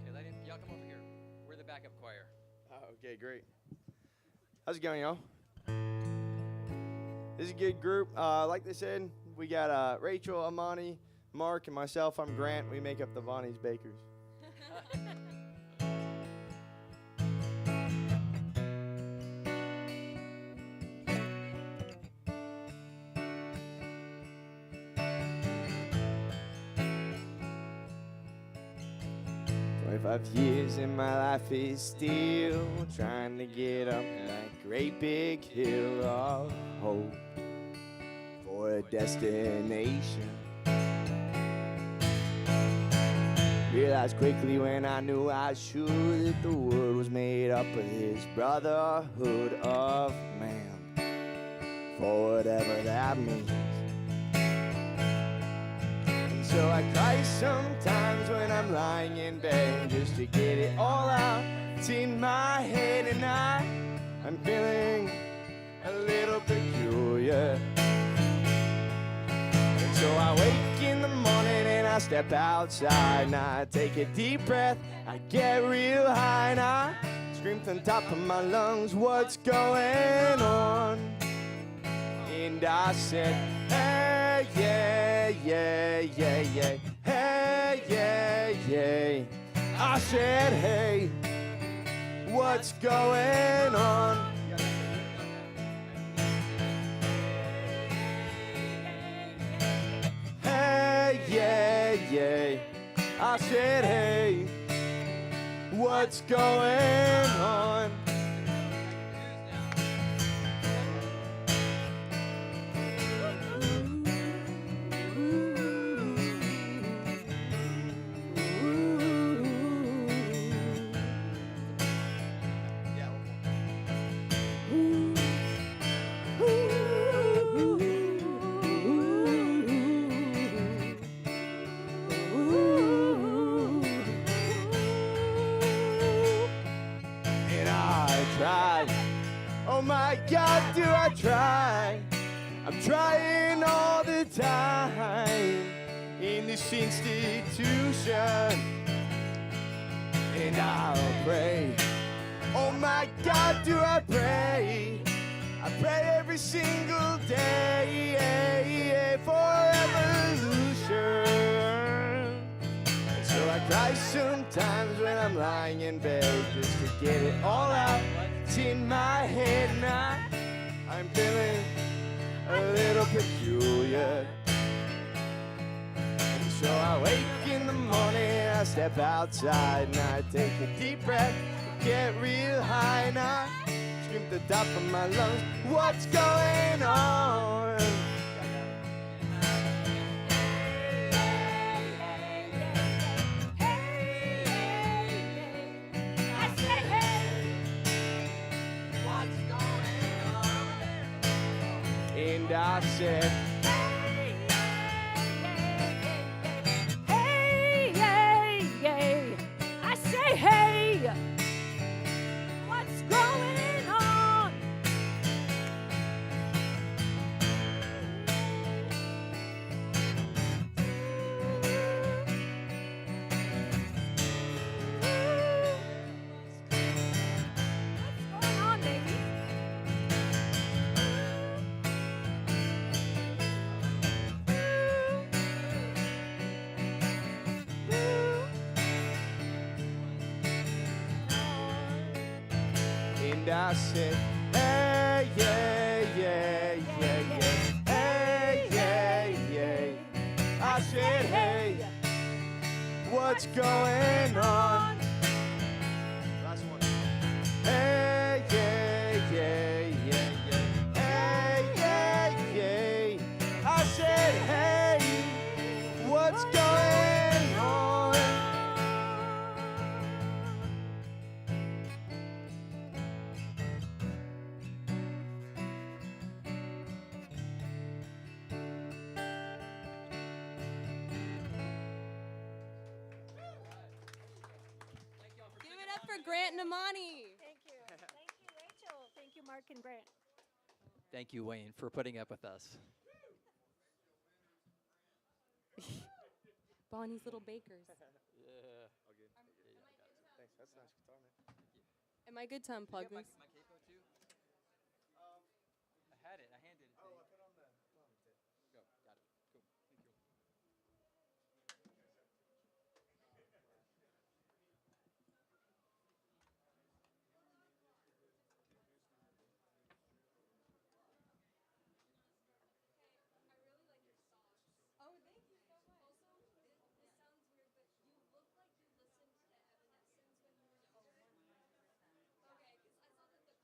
Okay, y'all come over here. We're the backup choir. Okay, great. How's it going, y'all? This is a good group. Like they said, we got Rachel, Amani, Mark, and myself. I'm Grant. We make up the Bonnie's Bakers. 25 years and my life is still trying to get up that great big hill of hope for a destination. Realized quickly when I knew I should that the world was made up of this brotherhood of man, for whatever that means. And so I cry sometimes when I'm lying in bed just to get it all out. It's in my head and I'm feeling a little peculiar. And so I wake in the morning and I step outside and I take a deep breath, I get real high and I scream from the top of my lungs, what's going on? And I said, hey, yeah, yeah, yeah, yeah, hey, yeah, yeah. I said, hey, what's going on? Hey, yeah, yeah. I said, hey, what's going on? And I tried, oh my God, do I try? I'm trying all the time in this institution. And I'll pray, oh my God, do I pray? I pray every single day for evolution. And so I cry sometimes when I'm lying in bed just to get it all out. It's in my head and I'm feeling a little peculiar. And so I wake in the morning, I step outside and I take a deep breath, get real high and I scream at the top of my lungs, what's going on? I say, hey, what's going on? And I said, Hey, yeah, yeah. I say, hey, what's going on? What's going on, baby? and I said, hey, yeah, yeah, yeah, yeah, hey, yeah, yeah. I said, hey, what's going on? Last one. Hey, yeah, yeah, yeah, yeah, hey, yeah, yeah. I said, hey, what's going on? Give it up for Grant and Amani. Thank you. Thank you, Rachel. Thank you, Mark and Grant. Thank you, Wayne, for putting up with us. Bonnie's Little Bakers. Yeah. All good. Thanks. That's a nice guitar, man. Am I good to unplug this? My capo too? I had it. I handed it to you. I put on the Go. Got it. Cool. Thank you. Oh, thank you so much. Also, this sounds weird, but you look like you listened to Evanescence when you were Okay, because I saw that the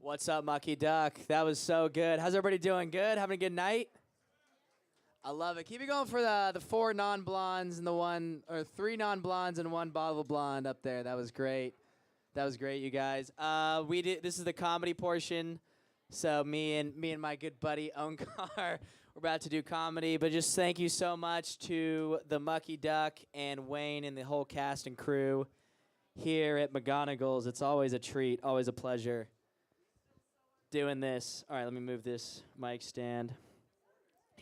What's up, Mucky Duck? That was so good. How's everybody doing? Good? Having a good night? I love it. Keep it going for the 4 non-blondes and the one, or 3 non-blondes and 1 bottle of blonde up there. That was great. That was great, you guys. This is the comedy portion. So me and my good buddy Onkar, we're about to do comedy. But just thank you so much to the Mucky Duck and Wayne and the whole cast and crew here at McGonagall's. It's always a treat, always a pleasure doing this. All right, let me move this mic stand.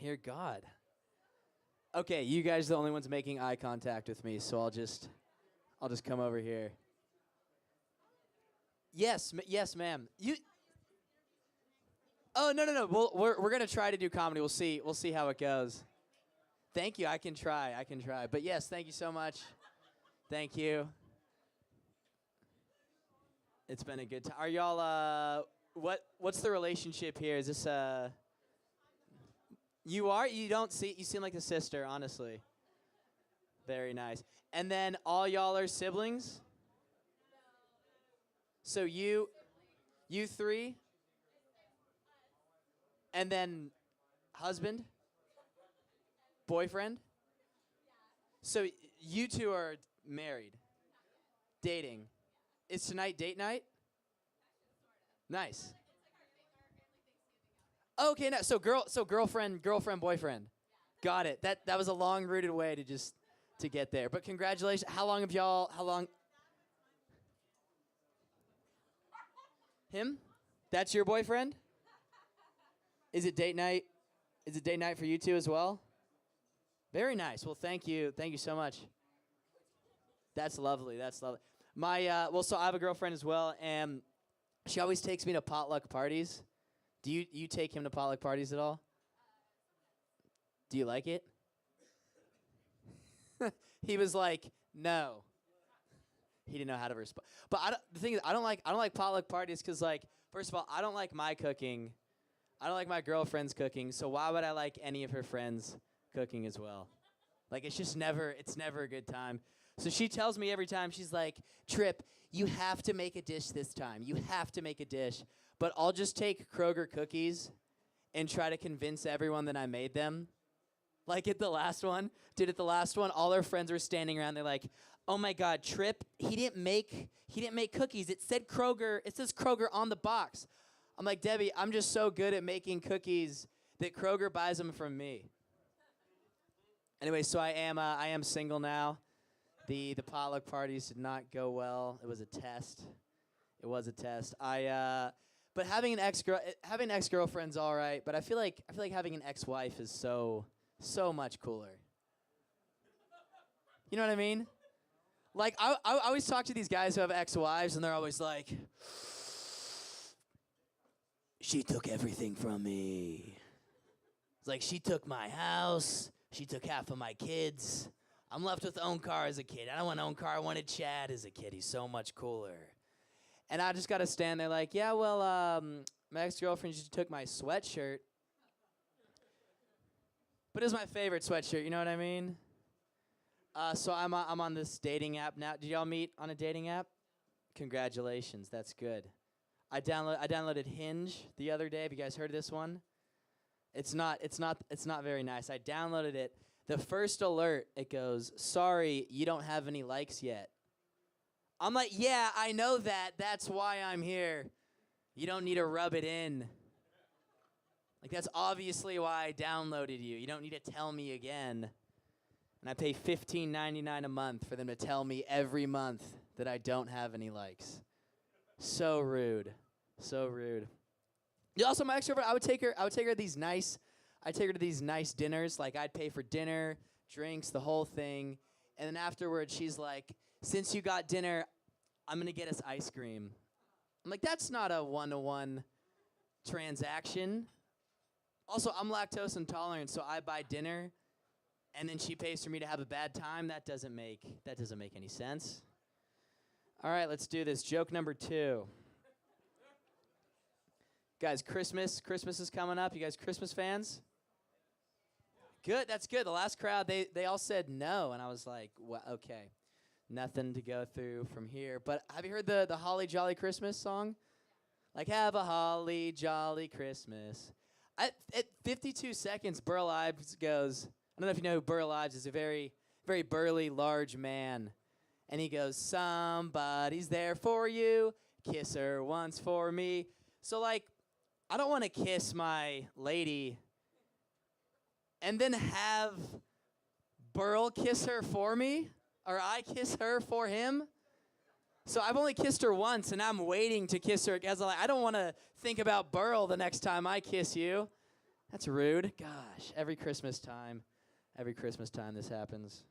Dear God. Okay, you guys are the only ones making eye contact with me, so I'll just come over here. Yes, yes, ma'am. You. Oh no. Well, we're gonna try to do comedy. We'll see how it goes. Thank you. I can try. But yes, thank you so much. Thank you. It's been a good time. Are y'all what's the relationship here? Is this You are? You seem like a sister, honestly. Very nice. And then all y'all are siblings? So you 3? And then husband? Boyfriend? So you 2 are married? Dating? Is tonight date night? Nice. Okay, no. So girlfriend, boyfriend. Got it. That was a long rooted way to get there. But congratulations. How long? Him? That's your boyfriend? Is it date night? Is it date night for you 2 as well? Very nice. Well, thank you. Thank you so much. That's lovely. My so I have a girlfriend as well, and she always takes me to potluck parties. Do you take him to potluck parties at all? Do you like it? He was like, no. He didn't know how to respond. But the thing is, I don't like potluck parties because, like, first of all, I don't like my cooking. I don't like my girlfriend's cooking. So why would I like any of her friends' cooking as well? Like, it's never a good time. So she tells me every time, she's like, Trip, you have to make a dish this time. You have to make a dish. But I'll just take Kroger cookies and try to convince everyone that I made them. Like at the last one, all our friends were standing around. They're like, "Oh my God, Trip! He didn't make cookies. It says Kroger on the box." I'm like, Debbie, I'm just so good at making cookies that Kroger buys them from me. Anyway, so I am single now. The potluck parties did not go well. It was a test. But having an ex-girlfriend's all right. But I feel like having an ex-wife is so much cooler. You know what I mean? Like I always talk to these guys who have ex-wives, and they're always like, "She took everything from me. It's like she took my house. She took half of my kids. I'm left with Onkar as a kid. I don't want Onkar. I wanted Chad as a kid. He's so much cooler." And I just got to stand there like, yeah, well, my ex-girlfriend just took my sweatshirt. But it was my favorite sweatshirt, you know what I mean? So I'm on this dating app now. Did y'all meet on a dating app? Congratulations, that's good. I downloaded Hinge the other day. Have you guys heard of this one? It's not very nice. I downloaded it. The first alert, it goes, "Sorry, you don't have any likes yet." I'm like, yeah, I know that. That's why I'm here. You don't need to rub it in. Like, that's obviously why I downloaded you. You don't need to tell me again. And I pay $15.99 a month for them to tell me every month that I don't have any likes. So rude. So rude. Yeah, also, my ex-girlfriend, I would take her to these nice dinners. Like, I'd pay for dinner, drinks, the whole thing. And then afterwards, she's like, "Since you got dinner, I'm going to get us ice cream." I'm like, that's not a one-to-one transaction. Also, I'm lactose intolerant, so I buy dinner, and then she pays for me to have a bad time. That doesn't make any sense. All right, let's do this. Joke number 2. Guys, Christmas is coming up. You guys Christmas fans? Good, that's good. The last crowd, they all said no, and I was like, well, okay. Nothing to go through from here. But have you heard the Holly Jolly Christmas song? Like, have a holly jolly Christmas. At 52 seconds, Burl Ives goes, I don't know if you know who Burl Ives is, a very, very burly, large man. And he goes, somebody's there for you, kiss her once for me. So, like, I don't want to kiss my lady and then have Burl kiss her for me, or I kiss her for him. So I've only kissed her once, and I'm waiting to kiss her. Because I don't want to think about Burl the next time I kiss you. That's rude. Gosh, every Christmas time this happens.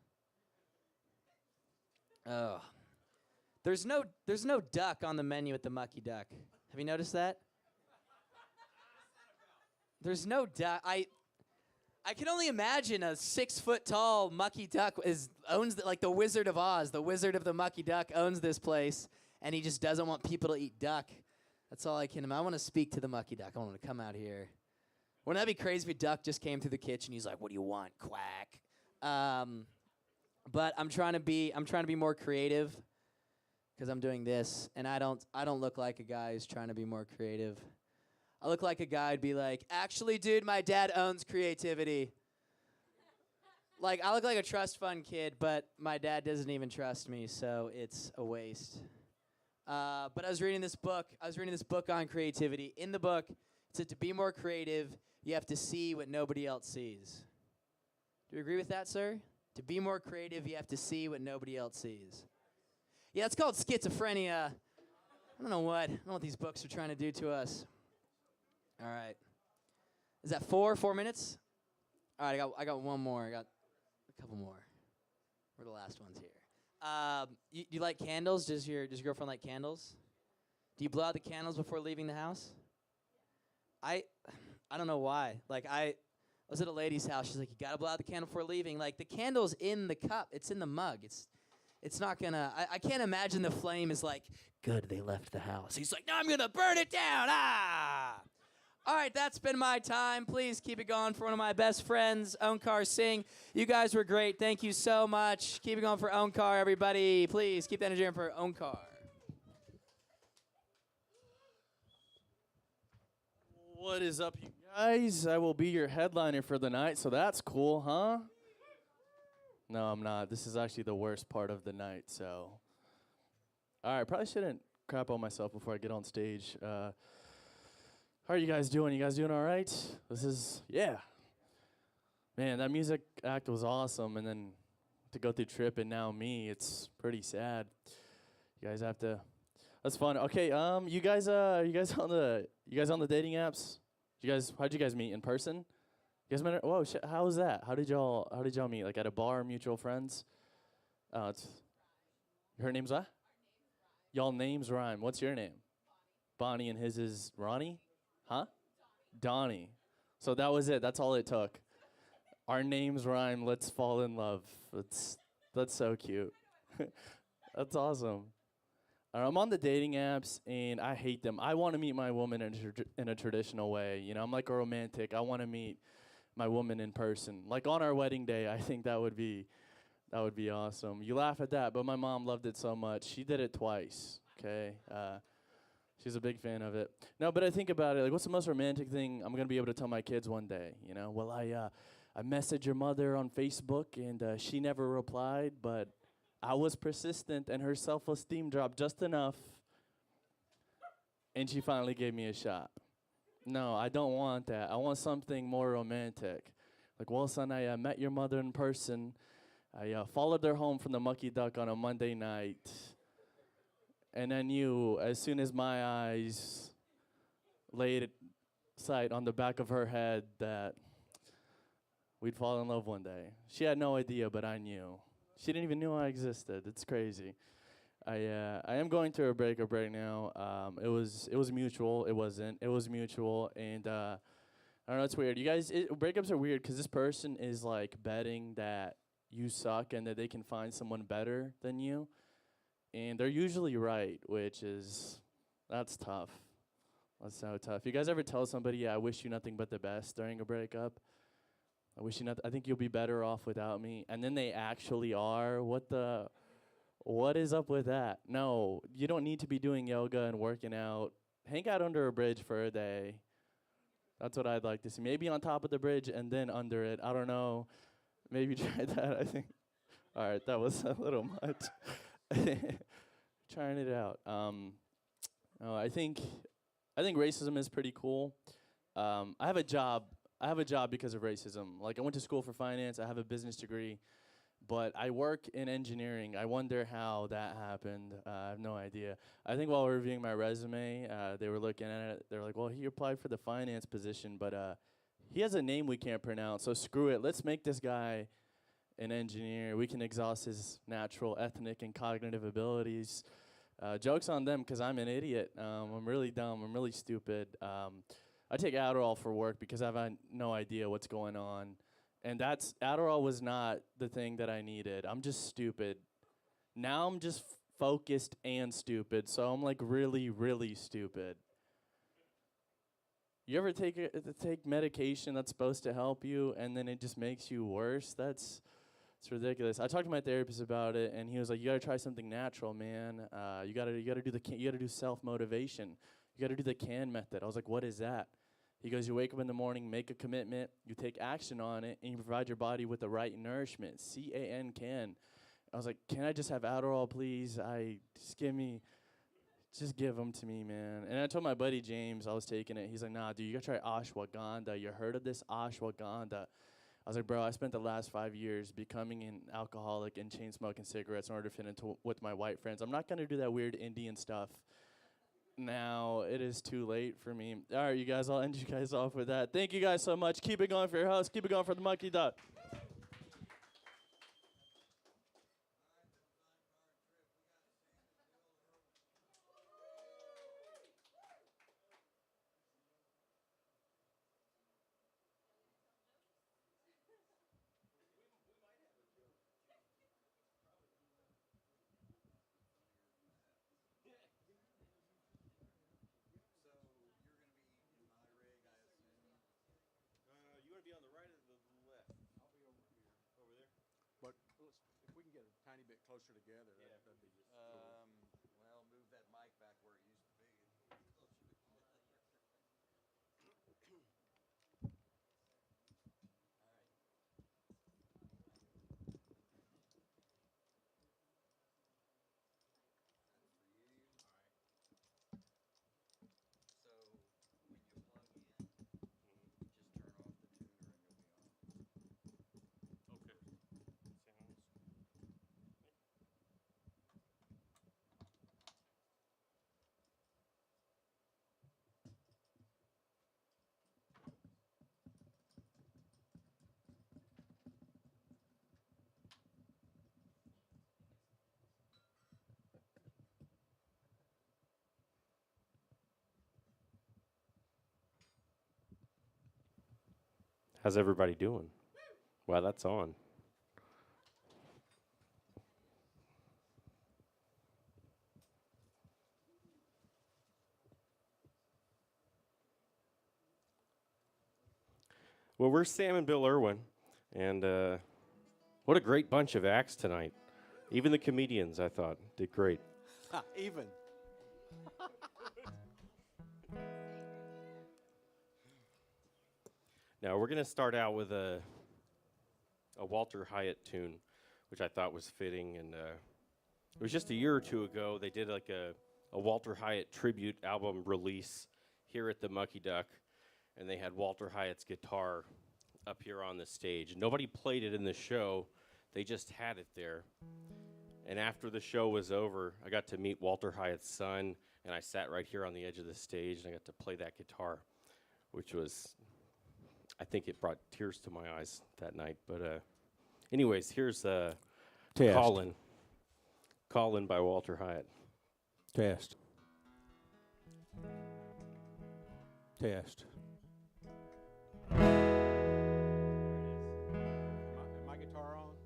Oh, there's no duck on the menu at the Mucky Duck. Have you noticed that? There's no duck. I can only imagine a 6-foot-tall Mucky Duck owns like the Wizard of Oz. The Wizard of the Mucky Duck owns this place, and he just doesn't want people to eat duck. That's all I can imagine. I want to speak to the Mucky Duck. I want him to come out here. Wouldn't that be crazy if a duck just came through the kitchen? He's like, "What do you want, quack?" But I'm trying to be more creative because I'm doing this, and I don't look like a guy who's trying to be more creative. I look like a guy who'd be like, actually, dude, my dad owns creativity. Like, I look like a trust fund kid, but my dad doesn't even trust me, so it's a waste. But I was reading this book on creativity. In the book, it said to be more creative, you have to see what nobody else sees. Do you agree with that, sir? To be more creative, you have to see what nobody else sees. Yeah, it's called schizophrenia. I don't know what these books are trying to do to us. All right. Is that 4 minutes? All right, I got one more. I got a couple more. We're the last ones here. You like candles? Does your girlfriend like candles? Do you blow out the candles before leaving the house? I don't know why. Like, I was at a lady's house. She's like, you gotta blow out the candle before leaving. Like, the candle's in the cup. It's in the mug. It's not gonna. I can't imagine the flame is like, good, they left the house. He's like, no, I'm gonna burn it down. Ah. All right, that's been my time. Please keep it going for one of my best friends, Onkar Singh. You guys were great. Thank you so much. Keep it going for Onkar, everybody. Please keep the energy in for Onkar. What is up, you guys? I will be your headliner for the night, so that's cool, huh? No, I'm not. This is actually the worst part of the night, so. All right, probably shouldn't crap on myself before I get on stage. How are you guys doing? You guys doing all right? Yeah. Man, that music act was awesome, and then to go through Trip and now me, it's pretty sad. You guys have to. That's fun. Okay, you guys on the dating apps? How'd you guys meet in person? You guys met? Whoa, how was that? How did y'all meet? Like at a bar, mutual friends? Her name's what? Y'all names rhyme. What's your name? Bonnie, and his is Ronnie? Huh? Donnie. So that was it. That's all it took. Our names rhyme. Let's fall in love. That's so cute. That's awesome. I'm on the dating apps, and I hate them. I want to meet my woman in a traditional way. You know, I'm like a romantic. I want to meet my woman in person. Like on our wedding day, I think that would be awesome. You laugh at that, but my mom loved it so much. She did it twice, okay? She's a big fan of it. No, but I think about it, like, what's the most romantic thing I'm going to be able to tell my kids one day? You know, well, I messaged your mother on Facebook, and she never replied, but I was persistent, and her self-esteem dropped just enough, and she finally gave me a shot. No, I don't want that. I want something more romantic. Like, well, son, I met your mother in person. I followed her home from the Mucky Duck on a Monday night. And I knew as soon as my eyes laid sight on the back of her head that we'd fall in love one day. She had no idea, but I knew. She didn't even know I existed. It's crazy. I am going through a breakup right now. It was mutual. It wasn't. It was mutual, and I don't know. It's weird. You guys, breakups are weird because this person is like betting that you suck and that they can find someone better than you. And they're usually right, that's tough. That's so tough. You guys ever tell somebody, yeah, I wish you nothing but the best during a breakup? I think you'll be better off without me. And then they actually are. What is up with that? No, you don't need to be doing yoga and working out hang out under a bridge for a day. That's what I'd like to see. Maybe on top of the bridge and then under it. I don't know. Maybe try that, I think. All right, that was a little much. Trying it out. I think racism is pretty cool. I have a job because of racism. Like, I went to school for finance. I have a business degree. But I work in engineering. I wonder how that happened. I have no idea. I think while reviewing my resume, they were looking at it. They were like, well, he applied for the finance position, but he has a name we can't pronounce, so screw it. Let's make this guy an engineer. We can exhaust his natural, ethnic, and cognitive abilities. Joke's on them because I'm an idiot. I'm really dumb. I'm really stupid. I take Adderall for work because I have no idea what's going on. And Adderall was not the thing that I needed. I'm just stupid. Now I'm just focused and stupid, so I'm like really, really stupid. You ever take medication that's supposed to help you and then it just makes you worse? It's ridiculous. I talked to my therapist about it, and he was like, "You gotta try something natural, man. You gotta do self-motivation. You gotta do the CAN method." I was like, "What is that?" He goes, "You wake up in the morning, make a commitment, you take action on it, and you provide your body with the right nourishment." CAN, CAN. I was like, "Can I just have Adderall, please? Just give them to me, man." And I told my buddy James I was taking it. He's like, "Nah, dude, you gotta try ashwagandha. You heard of this ashwagandha?" I was like, "Bro, I spent the last 5 years becoming an alcoholic and chain smoking cigarettes in order to fit into with my white friends. I'm not gonna do that weird Indian stuff. Now it is too late for me." All right, you guys, I'll end you guys off with that. Thank you guys so much. Keep it going for your host. Keep it going for the Monkey Duck. You want to be on the right or the left? I'll be over here. Over there? But if we can get a tiny bit closer together, that'd be cool. Well, move that mic back where it used to be. How's everybody doing? Wow, that's on. Well, we're Sam and Bill Irwin, and what a great bunch of acts tonight. Even the comedians, I thought, did great. Even. Now, we're going to start out with a Walter Hyatt tune, which I thought was fitting. And it was just a year or two ago, they did like a Walter Hyatt tribute album release here at the Mucky Duck. And they had Walter Hyatt's guitar up here on the stage. Nobody played it in the show. They just had it there. And after the show was over, I got to meet Walter Hyatt's son, and I sat right here on the edge of the stage, and I got to play that guitar, which was... I think it brought tears to my eyes that night. But anyways, here's Callin' by Walter Hyatt. Test. Test. Is my guitar on?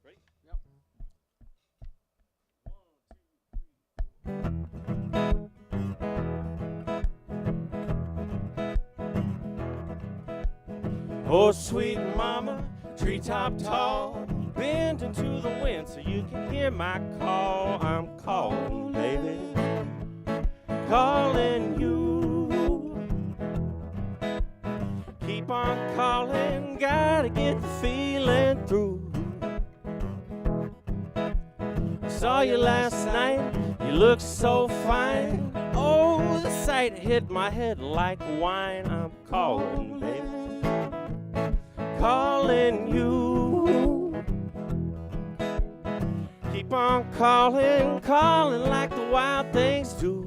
Ready? Yep. Oh, sweet mama, treetop tall, bend into the wind so you can hear my call. I'm calling, baby. last night. You look so fine. Oh, the sight hit my head like wine. I'm calling, baby, calling you. Keep on calling, calling like the wild things do.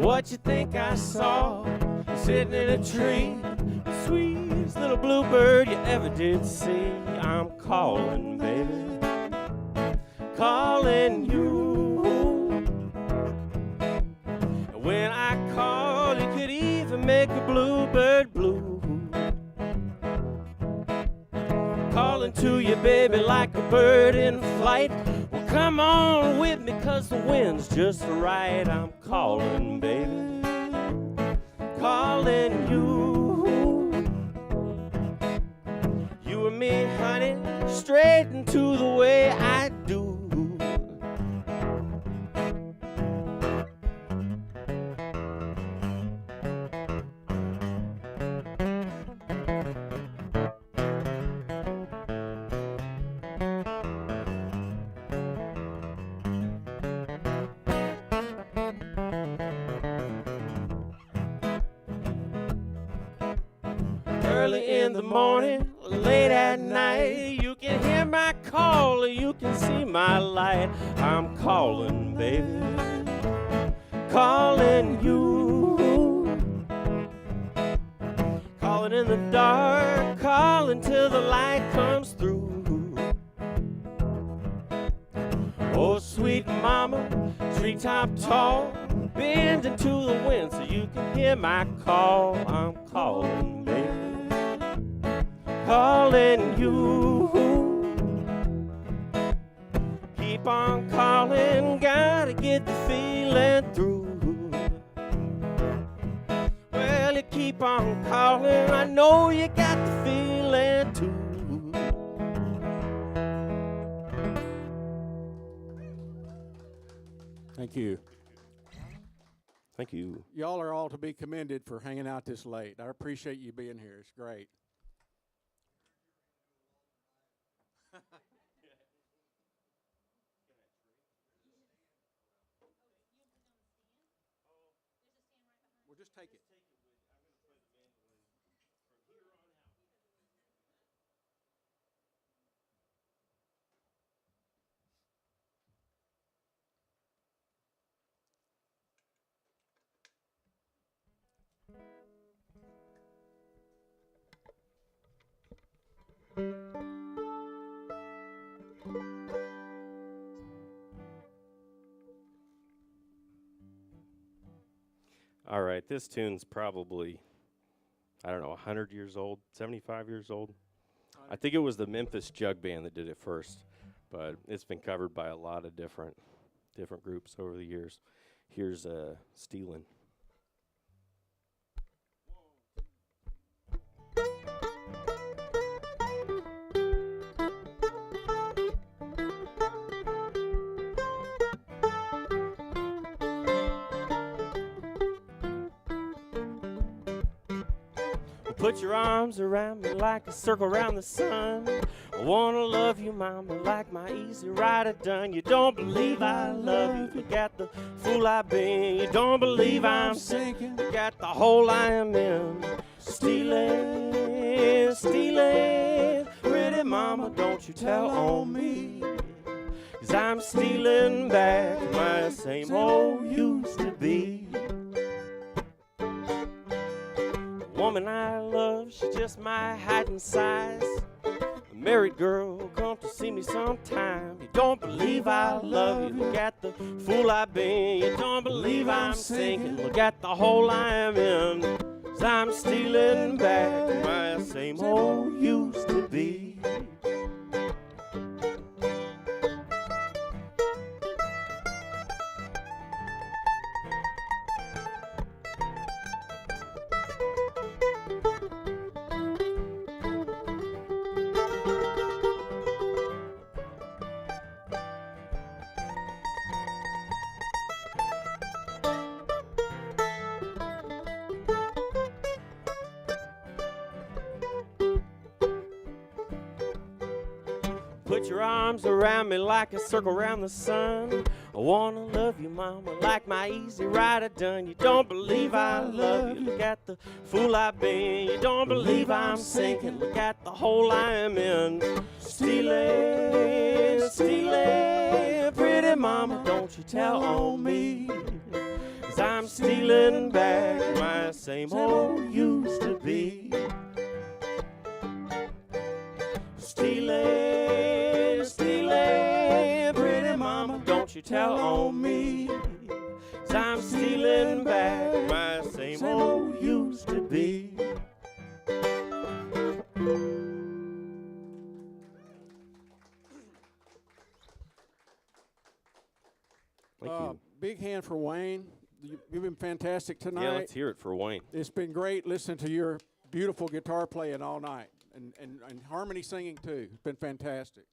What you think I saw sitting in a tree? The sweetest little bluebird you ever did see. I'm calling, baby, calling you. And when I call, you could even make a bluebird blue. Calling to you, baby, like a bird in flight. Well, come on with me, 'cause the wind's just right. I'm calling, baby, calling you. You and me, honey, straight into the way I do. Early in the morning, late at night, you can hear my call or you can see my light. I'm calling, baby, calling you. Calling in the dark, calling till the light comes through. Oh, sweet mama, treetop tall, bend into the wind so you can hear my call. I'm calling, baby, calling you. Keep on calling, gotta get the feeling through. Well, you keep on calling, I know you got the feeling too. Thank you. Thank you. Y'all are all to be commended for hanging out this late. I appreciate you being here. It's great. We'll just take it. All right, this tune's probably, I don't know, 100 years old, 75 years old. I think it was the Memphis Jug Band that did it first, but it's been covered by a lot of different groups over the years. Here's Steelin'. Put your arms around me like a circle around the sun. I wanna love you, mama, like my easy rider done. You don't believe I love you, look at the fool I've been. You don't believe I'm sinking, look at the hole I am in. Stealing, stealing, pretty mama, don't you tell on me. 'Cause I'm stealing back my same old used to be. Woman I love, she's just my height and size. A married girl, come to see me sometime. You don't believe I love you, look at the fool I've been. You don't believe I'm sinking, look at the hole I am in. 'Cause I'm stealing back my same old used to be. Put your arms around me like a circle around the sun. I wanna love you, mama, like my easy rider done. You don't believe I love you, look at the fool I've been. You don't believe I'm sinking, look at the hole I am in. Stealing, stealing, pretty mama, don't you tell on me. 'Cause I'm stealing back my same old used to be. Stealing, stealing, pretty mama, don't you tell on me. 'Cause I'm stealing back my same old used to be. Thank you. Big hand for Wayne. You've been fantastic tonight. Yeah, let's hear it for Wayne. It's been great listening to your beautiful guitar playing all night and harmony singing too. It's been fantastic.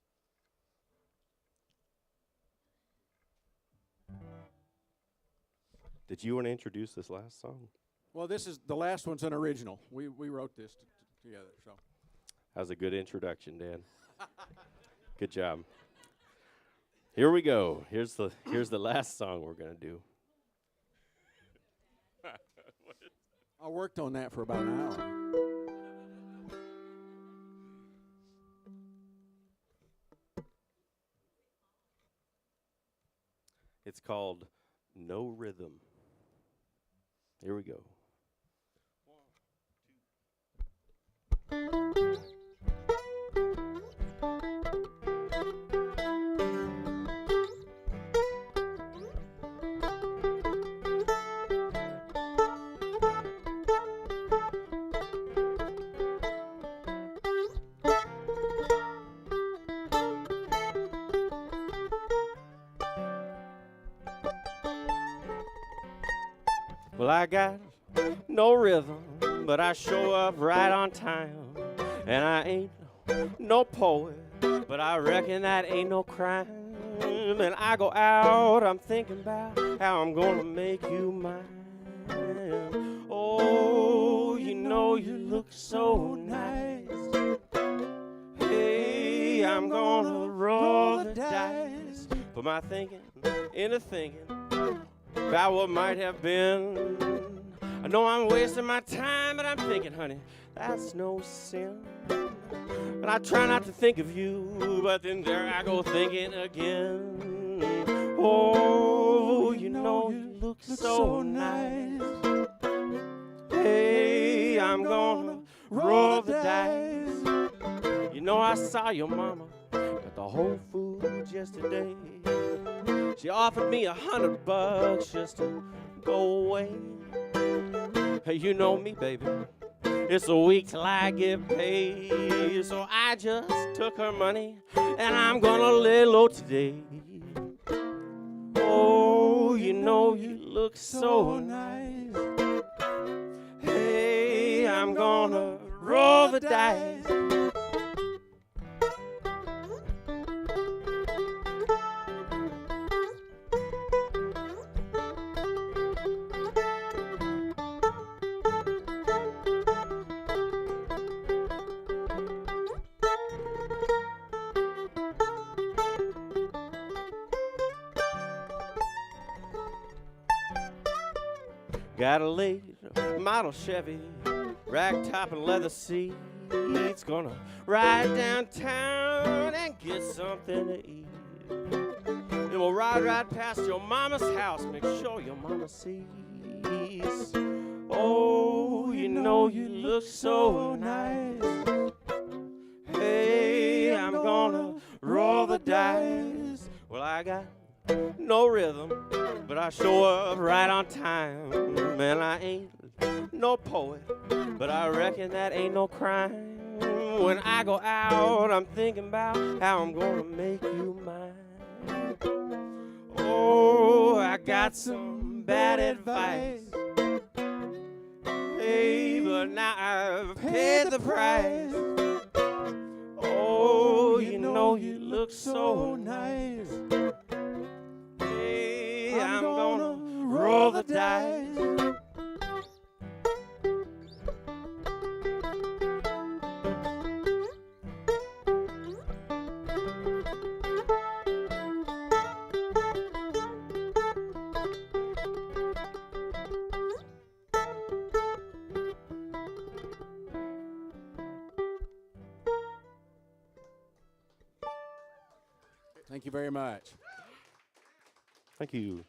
Did you want to introduce this last song? Well, this is the last one's an original. We wrote this together. So That was a good introduction, Dan. Good job. Here we go. Here's the last song we're gonna do. I worked on that for about an hour. It's called No Rhythm. Here we go. Well, I got no rhythm, but I show up right on time. And I ain't no poet, but I reckon that ain't no crime. And I go out, I'm thinking about how I'm gonna make you mine. Oh, you know you look so nice. Hey, I'm gonna roll the dice. Put my thinking into thinking about what might have been. I know I'm wasting my time, but I'm thinking, honey, that's no sin. And I try not to think of you, but then there I go thinking again. Oh, you know you look so nice. Hey, I'm gonna roll the dice. You know I saw your mama at the Whole Foods yesterday. She offered me $100 just to go away. Hey, you know me, baby. It's a week till I get paid. So I just took her money and I'm gonna lay low today. Oh, you know you look so nice. Hey, I'm gonna roll the dice. Got a late model Chevy, ragtop and leather seats. Gonna ride downtown and get something to eat. Then we'll ride right past your mama's house, make sure your mama sees. Oh, you know you look so nice. Hey, I'm gonna roll the dice. Well, I got no rhythm, but I show up right on time. Man, I ain't no poet, but I reckon that ain't no crime. When I go out, I'm thinking about how I'm gonna make you mine. Oh, I got some bad advice. Hey, but now I've paid the price. Oh, you know you look so nice. Hey, I'm gonna roll the dice. Thank you very much. Thank you.